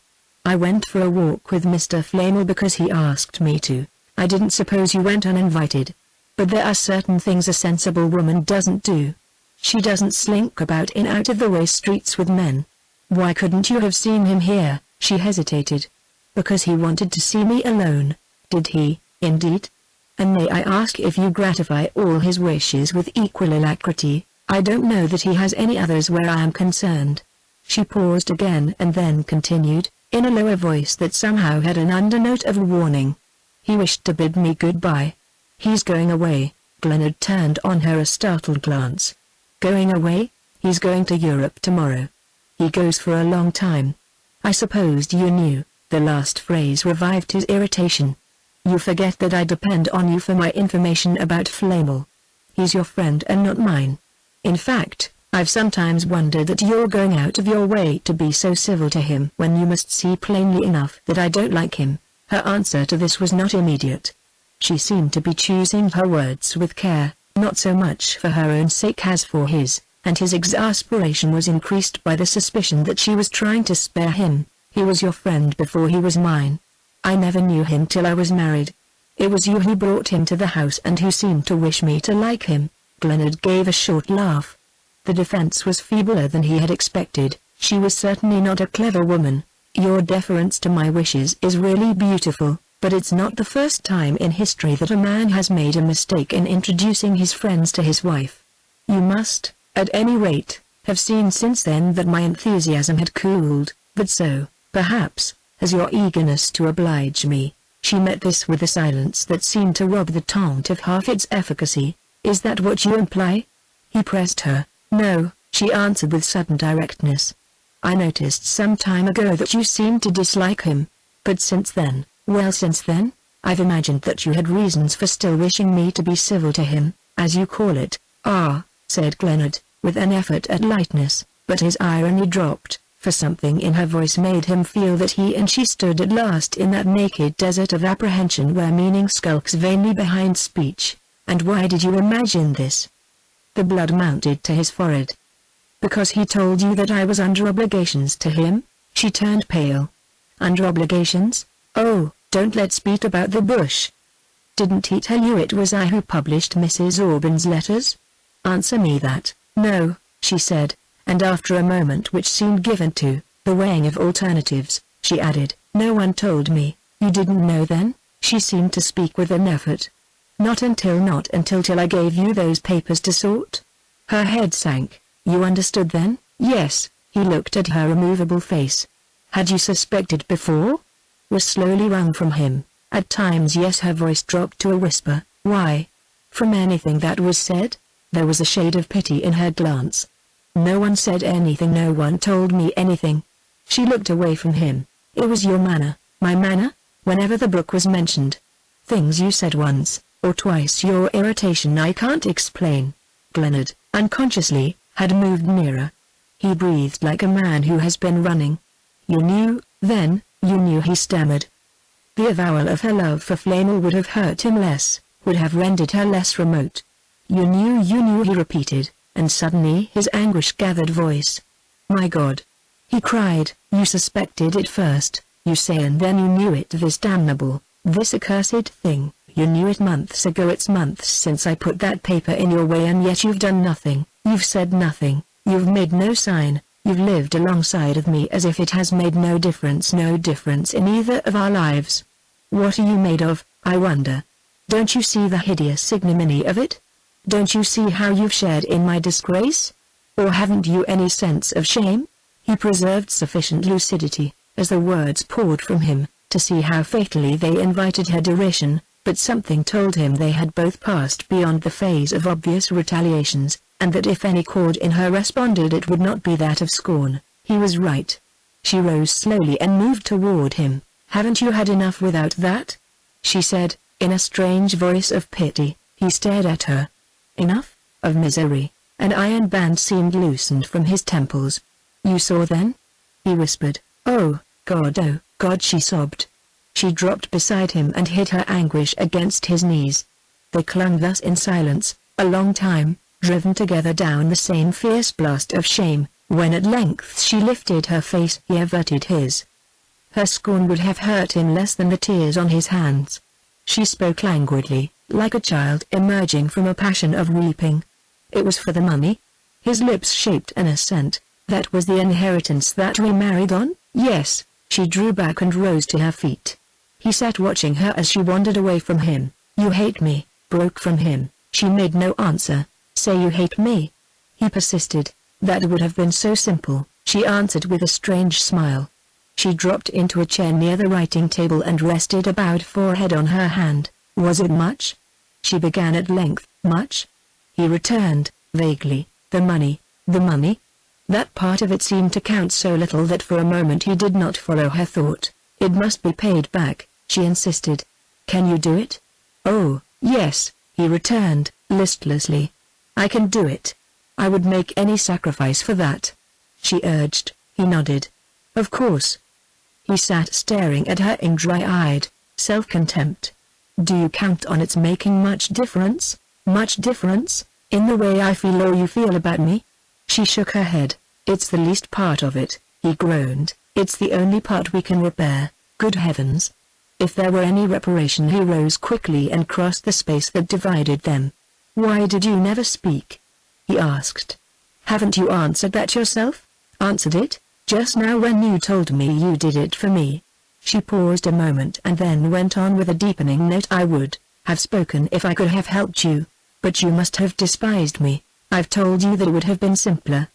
I went for a walk with Mr. Flamel because he asked me to. I didn't suppose you went uninvited. But there are certain things a sensible woman doesn't do. She doesn't slink about in out-of-the-way streets with men. Why couldn't you have seen him here?" She hesitated. "Because he wanted to see me alone." "Did he, indeed? And may I ask if you gratify all his wishes with equal alacrity?" "I don't know that he has any others where I am concerned." She paused again and then continued, in a lower voice that somehow had an undernote of warning. "He wished to bid me goodbye. He's going away." Glenard turned on her a startled glance. "Going away? He's going to Europe tomorrow. He goes for a long time. I supposed you knew." The last phrase revived his irritation. "You forget that I depend on you for my information about Flamel. He's your friend and not mine. In fact, I've sometimes wondered that you're going out of your way to be so civil to him when you must see plainly enough that I don't like him." Her answer to this was not immediate. She seemed to be choosing her words with care, not so much for her own sake as for his, and his exasperation was increased by the suspicion that she was trying to spare him. "He was your friend before he was mine. I never knew him till I was married. It was you who brought him to the house and who seemed to wish me to like him." Glenard gave a short laugh. The defense was feebler than he had expected. She was certainly not a clever woman. "Your deference to my wishes is really beautiful, but it's not the first time in history that a man has made a mistake in introducing his friends to his wife. You must, at any rate, have seen since then that my enthusiasm had cooled, but so, perhaps, has your eagerness to oblige me." She met this with a silence that seemed to rob the taunt of half its efficacy. "Is that what you imply?" He pressed her. "No," she answered with sudden directness. "I noticed some time ago that you seemed to dislike him. But since then, well since then, I've imagined that you had reasons for still wishing me to be civil to him, as you call it." "Ah," said Glenard, with an effort at lightness, but his irony dropped, for something in her voice made him feel that he and she stood at last in that naked desert of apprehension where meaning skulks vainly behind speech. "And why did you imagine this?" The blood mounted to his forehead. "Because he told you that I was under obligations to him?" She turned pale. "Under obligations? Oh, don't let's beat about the bush. Didn't he tell you it was I who published Mrs. Aubyn's letters? Answer me that." "No," she said, and after a moment which seemed given to the weighing of alternatives, she added, "No one told me." "You didn't know then?" She seemed to speak with an effort. Not until till I gave you those papers to sort?" Her head sank. "You understood then?" "Yes." He looked at her immovable face. "Had you suspected before?" Was slowly wrung from him. At times yes, her voice dropped to a whisper. "Why?" "From anything that was said?" There was a shade of pity in her glance. "No one said anything, no one told me anything." She looked away from him. "It was your manner." "My manner?" "Whenever the book was mentioned. Things you said once, or twice, your irritation I can't explain." Glenard, unconsciously, had moved nearer. He breathed like a man who has been running. "You knew, then, you knew," he stammered. The avowal of her love for Flamel would have hurt him less, would have rendered her less remote. You knew," he repeated, and suddenly his anguish-gathered voice. "My God!" he cried, "you suspected it first, you say, and then you knew it, this damnable, this accursed thing. You knew it months ago. It's months since I put that paper in your way, and yet you've done nothing, you've said nothing, you've made no sign, you've lived alongside of me as if it has made no difference in either of our lives. What are you made of, I wonder? Don't you see the hideous ignominy of it? Don't you see how you've shared in my disgrace? Or haven't you any sense of shame?" He preserved sufficient lucidity, as the words poured from him, to see how fatally they invited her derision, but something told him they had both passed beyond the phase of obvious retaliations, and that if any chord in her responded it would not be that of scorn. He was right. She rose slowly and moved toward him. "Haven't you had enough without that?" she said, in a strange voice of pity. He stared at her. "Enough? Of misery?" An iron band seemed loosened from his temples. "You saw then?" he whispered. Oh, God," she sobbed. She dropped beside him and hid her anguish against his knees. They clung thus in silence, a long time, driven together down the same fierce blast of shame. When at length she lifted her face, he averted his. Her scorn would have hurt him less than the tears on his hands. She spoke languidly, like a child emerging from a passion of weeping. "It was for the money?" His lips shaped an assent. "That was the inheritance that we married on?" "Yes." She drew back and rose to her feet. He sat watching her as she wandered away from him. "You hate me," broke from him. She made no answer. "Say you hate me." He persisted. "That would have been so simple," she answered with a strange smile. She dropped into a chair near the writing table and rested a bowed forehead on her hand. "Was it much?" she began at length. "Much?" he returned, vaguely. "The money, the money?" That part of it seemed to count so little that for a moment he did not follow her thought. "It must be paid back," she insisted. "Can you do it?" "Oh, yes," he returned, listlessly. "I can do it. I would make any sacrifice for that," she urged. He nodded. "Of course." He sat staring at her in dry-eyed self-contempt. "Do you count on its making much difference? Much difference, in the way I feel or you feel about me?" She shook her head. "It's the least part of it," he groaned. "It's the only part we can repair. Good heavens! If there were any reparation." He rose quickly and crossed the space that divided them. "Why did you never speak?" he asked. "Haven't you answered that yourself?" "Answered it? Just now when you told me you did it for me." She paused a moment and then went on with a deepening note. "I would have spoken if I could have helped you, but you must have despised me. I've told you that it would have been simpler.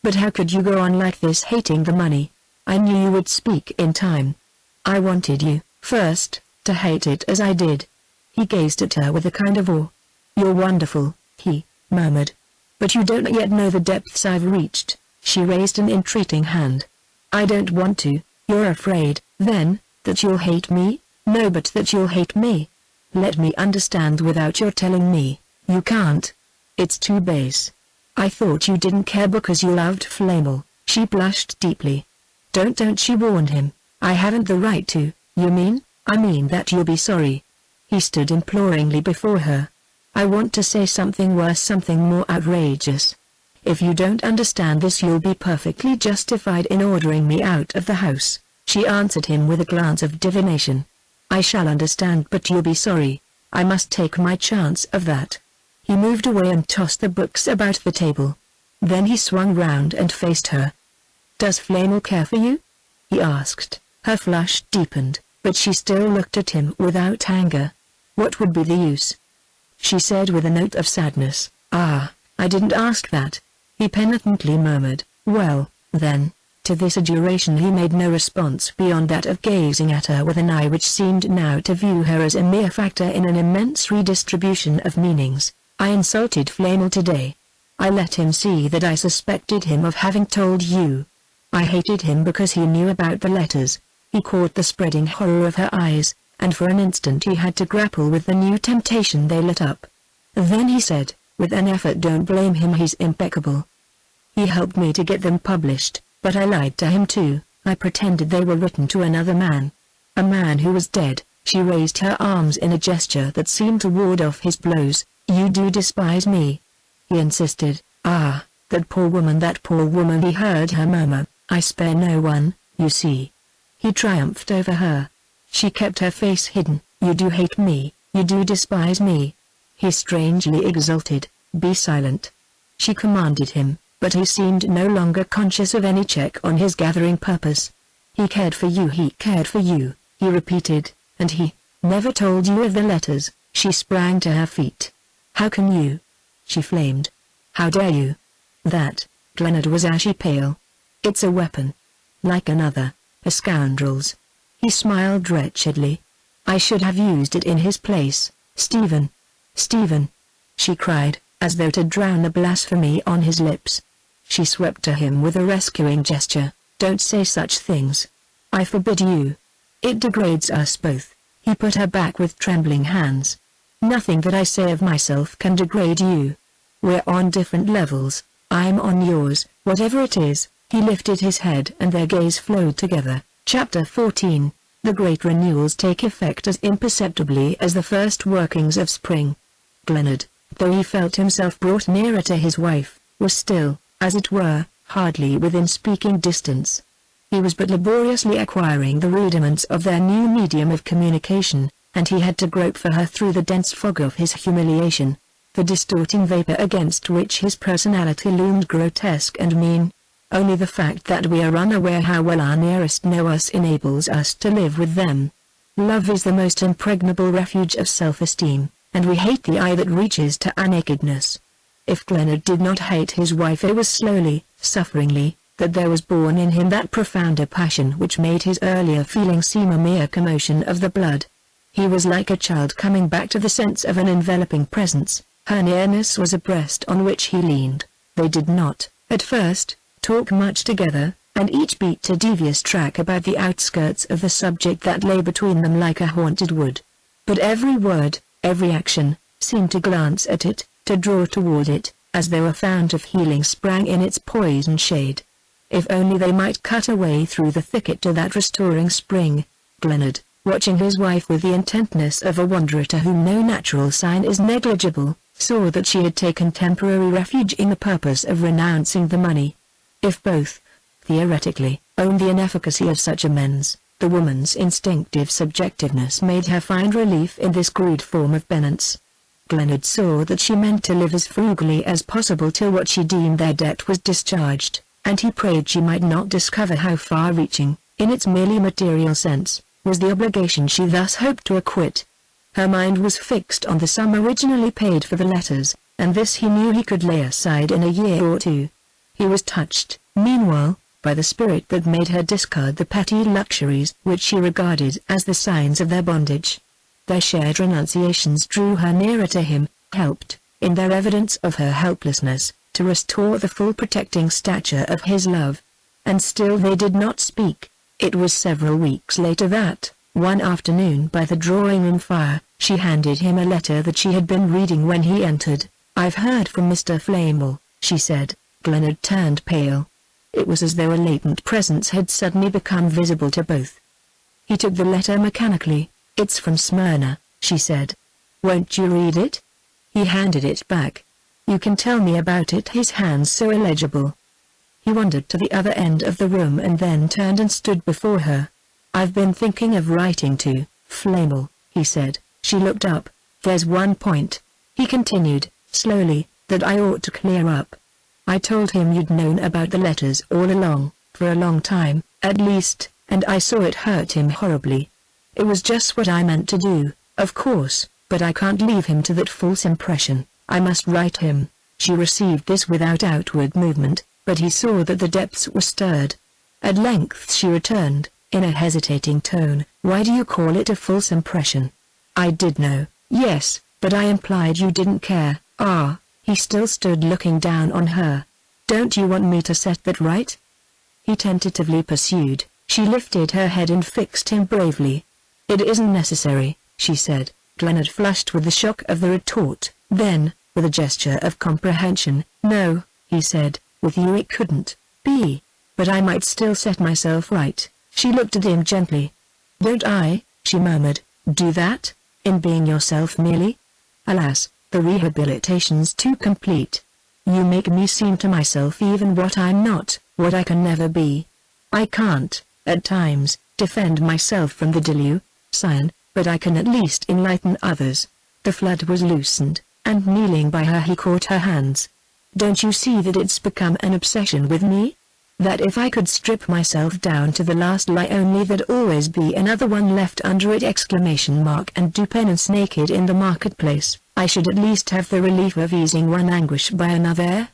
But how could you go on like this hating the money? I knew you would speak in time. I wanted you, first, to hate it as I did." He gazed at her with a kind of awe. "You're wonderful," he murmured. "But you don't yet know the depths I've reached." She raised an entreating hand. "I don't want to." "You're afraid, then, that you'll hate me?" "No, but that you'll hate me. Let me understand without your telling me." "You can't. It's too base." I thought you didn't care because you loved Flamel." She blushed deeply. Don't," she warned him. "I haven't the right to." "You mean?" "I mean that you'll be sorry." He stood imploringly before her. "I want to say something worse, something more outrageous. If you don't understand this, you'll be perfectly justified in ordering me out of the house." She answered him with a glance of divination. "I shall understand, but you'll be sorry. I must take my chance of that." He moved away and tossed the books about the table. Then he swung round and faced her. "Does Flamel care for you?" he asked. Her flush deepened, but she still looked at him without anger. "What would be the use?" she said with a note of sadness. "Ah, I didn't ask that," he penitently murmured. "Well, then." To this adjuration he made no response beyond that of gazing at her with an eye which seemed now to view her as a mere factor in an immense redistribution of meanings. "I insulted Flamel today. I let him see that I suspected him of having told you. I hated him because he knew about the letters." He caught the spreading horror of her eyes, and for an instant he had to grapple with the new temptation they lit up. Then he said, with an effort, "Don't blame him, he's impeccable. He helped me to get them published, but I lied to him too. I pretended they were written to another man. A man who was dead." She raised her arms in a gesture that seemed to ward off his blows. "You do despise me?" he insisted. "Ah, that poor woman, he heard her murmur. "I spare no one, you see." He triumphed over her. She kept her face hidden. "You do hate me, you do despise me." He strangely exulted. "Be silent," she commanded him, but he seemed no longer conscious of any check on his gathering purpose. He cared for you," he repeated, "and he never told you of the letters." She sprang to her feet. "How can you?" she flamed. "How dare you?" "That," Glenard was ashy pale. "It's a weapon. Like another, a scoundrel's." He smiled wretchedly. "I should have used it in his place, Stephen." "Stephen!" she cried, as though to drown the blasphemy on his lips. She swept to him with a rescuing gesture. "Don't say such things. I forbid you. It degrades us both." He put her back with trembling hands. "Nothing that I say of myself can degrade you. We're on different levels. I'm on yours, whatever it is." He lifted his head and their gaze flowed together. Chapter 14. The great renewals take effect as imperceptibly as the first workings of spring. Glenard, though he felt himself brought nearer to his wife, was still, as it were, hardly within speaking distance. He was but laboriously acquiring the rudiments of their new medium of communication, and he had to grope for her through the dense fog of his humiliation, the distorting vapor against which his personality loomed grotesque and mean. Only the fact that we are unaware how well our nearest know us enables us to live with them. Love is the most impregnable refuge of self-esteem, and we hate the eye that reaches to our nakedness. If Glenard did not hate his wife, it was slowly, sufferingly, that there was born in him that profounder passion which made his earlier feeling seem a mere commotion of the blood. He was like a child coming back to the sense of an enveloping presence. Her nearness was a breast on which he leaned. They did not, at first, talk much together, and each beat a devious track about the outskirts of the subject that lay between them like a haunted wood. But every word, every action, seemed to glance at it, to draw toward it, as though a fount of healing sprang in its poisoned shade. If only they might cut a way through the thicket to that restoring spring. Glenard, watching his wife with the intentness of a wanderer to whom no natural sign is negligible, saw that she had taken temporary refuge in the purpose of renouncing the money. If both, theoretically, owned the inefficacy of such amends, the woman's instinctive subjectiveness made her find relief in this crude form of penance. Glenard saw that she meant to live as frugally as possible till what she deemed their debt was discharged, and he prayed she might not discover how far-reaching, in its merely material sense, was the obligation she thus hoped to acquit. Her mind was fixed on the sum originally paid for the letters, and this he knew he could lay aside in a year or two. He was touched, meanwhile, by the spirit that made her discard the petty luxuries which she regarded as the signs of their bondage. Their shared renunciations drew her nearer to him, helped, in their evidence of her helplessness, to restore the full protecting stature of his love. And still they did not speak. It was several weeks later that, one afternoon by the drawing-room fire, she handed him a letter that she had been reading when he entered. "I've heard from Mr. Flamel," she said. Glenard turned pale. It was as though a latent presence had suddenly become visible to both. He took the letter mechanically. "It's from Smyrna," she said. "Won't you read it?" He handed it back. "You can tell me about it." His hands so illegible. He wandered to the other end of the room and then turned and stood before her. "I've been thinking of writing to Flamel," he said. She looked up. "There's one point," he continued, slowly, "that I ought to clear up. I told him you'd known about the letters all along, for a long time, at least, and I saw it hurt him horribly. It was just what I meant to do, of course, but I can't leave him to that false impression. I must write him." She received this without outward movement, but he saw that the depths were stirred. At length she returned, in a hesitating tone, "Why do you call it a false impression?" "I did know, yes, but I implied you didn't care." "Ah." He still stood looking down on her. "Don't you want me to set that right?" He tentatively pursued. She lifted her head and fixed him bravely. "It isn't necessary," she said. Glenard flushed with the shock of the retort. Then, with a gesture of comprehension, "No," he said, "with you it couldn't be. But I might still set myself right." She looked at him gently. "Don't I," she murmured, "do that, in being yourself merely? Alas, the rehabilitation's too complete. You make me seem to myself even what I'm not, what I can never be. I can't, at times, defend myself from the deluge, Scion, but I can at least enlighten others." The flood was loosened, and kneeling by her he caught her hands. "Don't you see that it's become an obsession with me? That if I could strip myself down to the last lie only there'd always be another one left under it!" And do penance naked in the marketplace, I should at least have the relief of easing one anguish by another.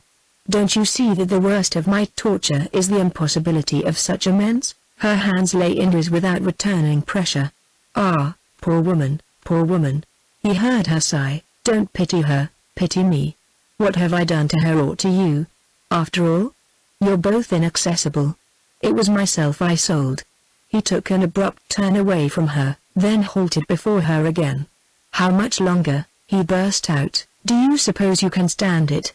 Don't you see that the worst of my torture is the impossibility of such amends?" Her hands lay in his without returning pressure. "Ah, poor woman, poor woman." He heard her sigh. "Don't pity her, pity me. What have I done to her or to you? After all? You're both inaccessible. It was myself I sold." He took an abrupt turn away from her, then halted before her again. "How much longer?" he burst out. "Do you suppose you can stand it?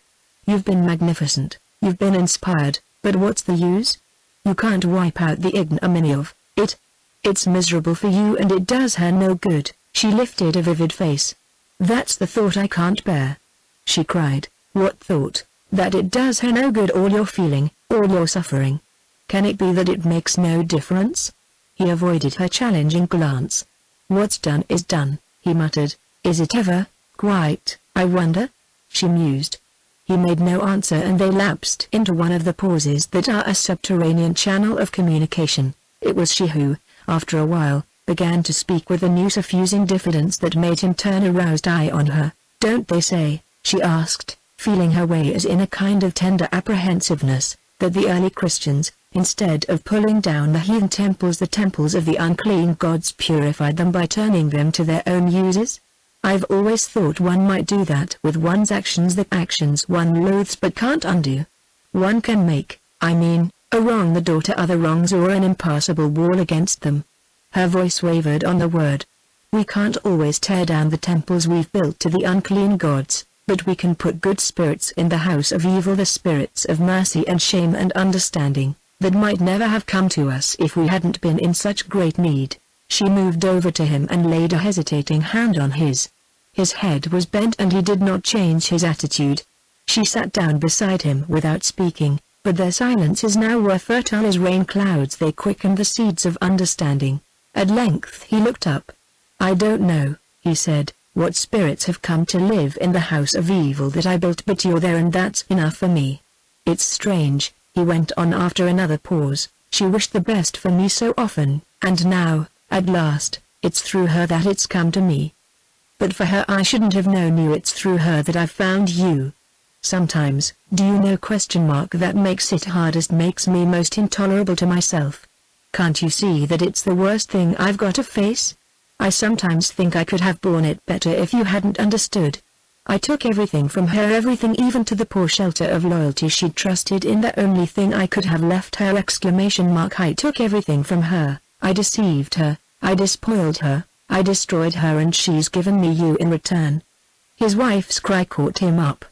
You've been magnificent, you've been inspired, but what's the use? You can't wipe out the ignominy of it. It's miserable for you and it does her no good." She lifted a vivid face. "That's the thought I can't bear," she cried. "What thought? That it does her no good, all your feeling, all your suffering? Can it be that it makes no difference?" He avoided her challenging glance. "What's done is done," he muttered. "Is it ever, quite, I wonder?" she mused. He made no answer and they lapsed into one of the pauses that are a subterranean channel of communication. It was she who, after a while, began to speak with a new suffusing diffidence that made him turn a roused eye on her. "Don't they say," she asked, feeling her way as in a kind of tender apprehensiveness, "that the early Christians, instead of pulling down the heathen temples, the temples of the unclean gods, purified them by turning them to their own uses? I've always thought one might do that with one's actions, the actions one loathes but can't undo. One can make, I mean, a wrong the door to other wrongs or an impassable wall against them." Her voice wavered on the word. "We can't always tear down the temples we've built to the unclean gods, but we can put good spirits in the house of evil, the spirits of mercy and shame and understanding, that might never have come to us if we hadn't been in such great need." She moved over to him and laid a hesitating hand on his. His head was bent and he did not change his attitude. She sat down beside him without speaking, but their silences now were fertile as rain clouds. They quickened the seeds of understanding. At length he looked up. "I don't know," he said, "what spirits have come to live in the house of evil that I built, but you're there and that's enough for me. It's strange," he went on after another pause, "she wished the best for me so often, and now, at last, it's through her that it's come to me. But for her I shouldn't have known you. It's through her that I've found you. Sometimes, do you know, that makes it hardest, makes me most intolerable to myself. Can't you see that it's the worst thing I've got to face? I sometimes think I could have borne it better if you hadn't understood. I took everything from her, everything, even to the poor shelter of loyalty she'd trusted in, the only thing I could have left her! I took everything from her. I deceived her, I despoiled her, I destroyed her, and she's given me you in return." His wife's cry caught him up.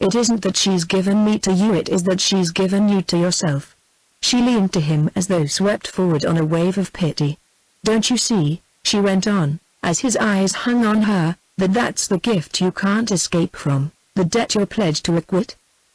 It isn't that she's given me to you, it is that she's given you to yourself." She leaned to him as though swept forward on a wave of pity. "Don't you see," she went on, as his eyes hung on her, "that that's the gift you can't escape from, the debt you're pledged to acquit?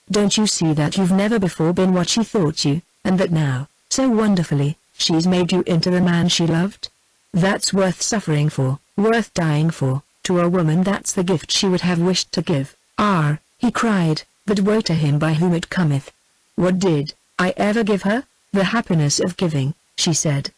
Don't you see that you've never before been what she thought you, and that now, so wonderfully, she's made you into the man she loved? That's worth suffering for, worth dying for. To a woman that's the gift she would have wished to give." "Ah," he cried, "but woe to him by whom it cometh." "What did I ever give her? The happiness of giving," she said.